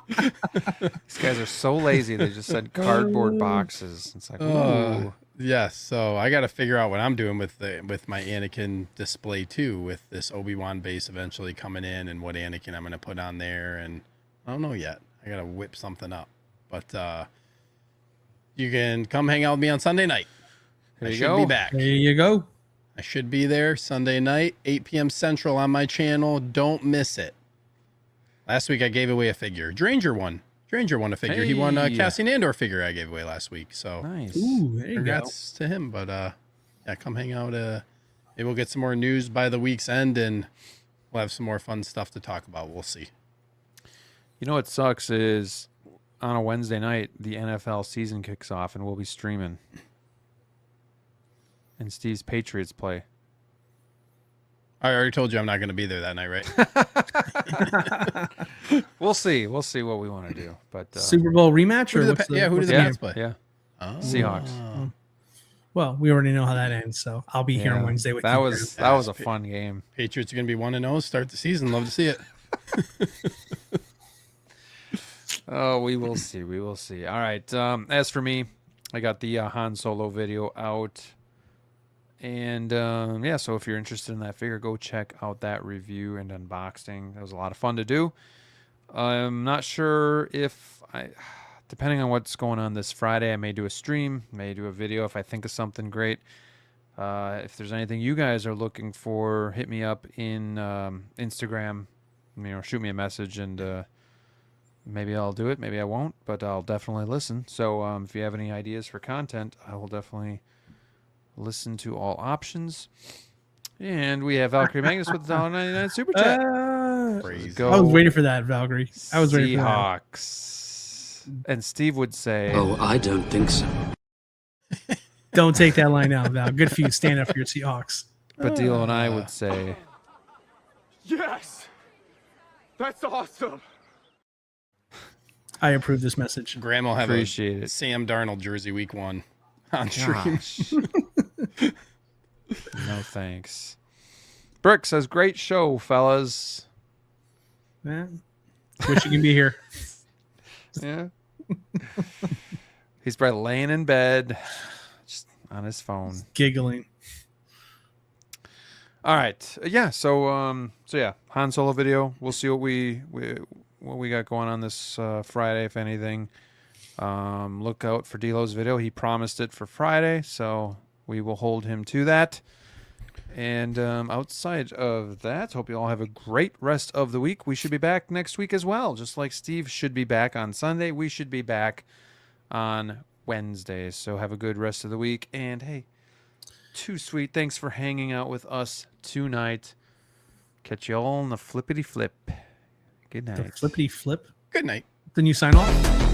These guys are so lazy. They just said cardboard boxes. It's like, ooh. Yes, so I got to figure out what I'm doing with my Anakin display too, with this Obi-Wan base eventually coming in, and what Anakin I'm going to put on there, and I don't know yet. I got to whip something up, but you can come hang out with me on Sunday night. I should be back. There you go. I should be there Sunday night, 8 p.m. Central on my channel. Don't miss it. Last week I gave away a figure. Dranger won. Stranger won a figure. He won a Cassian Andor figure I gave away last week. So Nice. Ooh, there you go. congrats to him. But yeah, come hang out. Maybe we'll get some more news by the week's end, and we'll have some more fun stuff to talk about. We'll see. You know what sucks is on a Wednesday night, the NFL season kicks off, and we'll be streaming. And Steve's Patriots play. I already told you I'm not going to be there that night, right? We'll see. We'll see what we want to do. But Super Bowl rematch, or Who do what's who do the yeah, Pats play? Yeah. Oh. Seahawks. Well, we already know how that ends, so I'll be here on Wednesday with that you. was that was a fun game. Patriots are going to be 1-0. Start the season. Love to see it. Oh, we will see. We will see. All right. As for me, I got the Han Solo video out. And yeah, so if you're interested in that figure, go check out that review and unboxing. That was a lot of fun to do. I'm not sure if depending on what's going on this Friday, I may do a stream, may do a video if I think of something great. If there's anything you guys are looking for, hit me up in Instagram. Shoot me a message, and maybe I'll do it, maybe I won't, but I'll definitely listen. So if you have any ideas for content, I will definitely listen to all options. And we have Valkyrie Magnus with the $1.99 super chat. I was waiting for that, Valkyrie. I was waiting for that. Seahawks. And Steve would say, Oh, I don't think so. Don't take that line out, Val. Good for you. Stand up for your Seahawks. but DLO and I would say, Yes! That's awesome! I approve this message. Graham will have appreciate a it. Sam Darnold jersey week 1 on stream. Gosh. No thanks. Brick says, great show, fellas. Yeah. Wish you can be here. Yeah. He's probably laying in bed, just on his phone. Giggling. All right. Yeah. So yeah, Han Solo video. We'll see what we got going on this Friday, if anything. Look out for DLO's video. He promised it for Friday, so we will hold him to that. And outside of that, hope you all have a great rest of the week. We should be back next week as well. Just like Steve should be back on Sunday, we should be back on Wednesday. So have a good rest of the week. And hey, too sweet. Thanks for hanging out with us tonight. Catch you all on the flippity flip. Good night. The flippity flip. Good night. Then you sign off.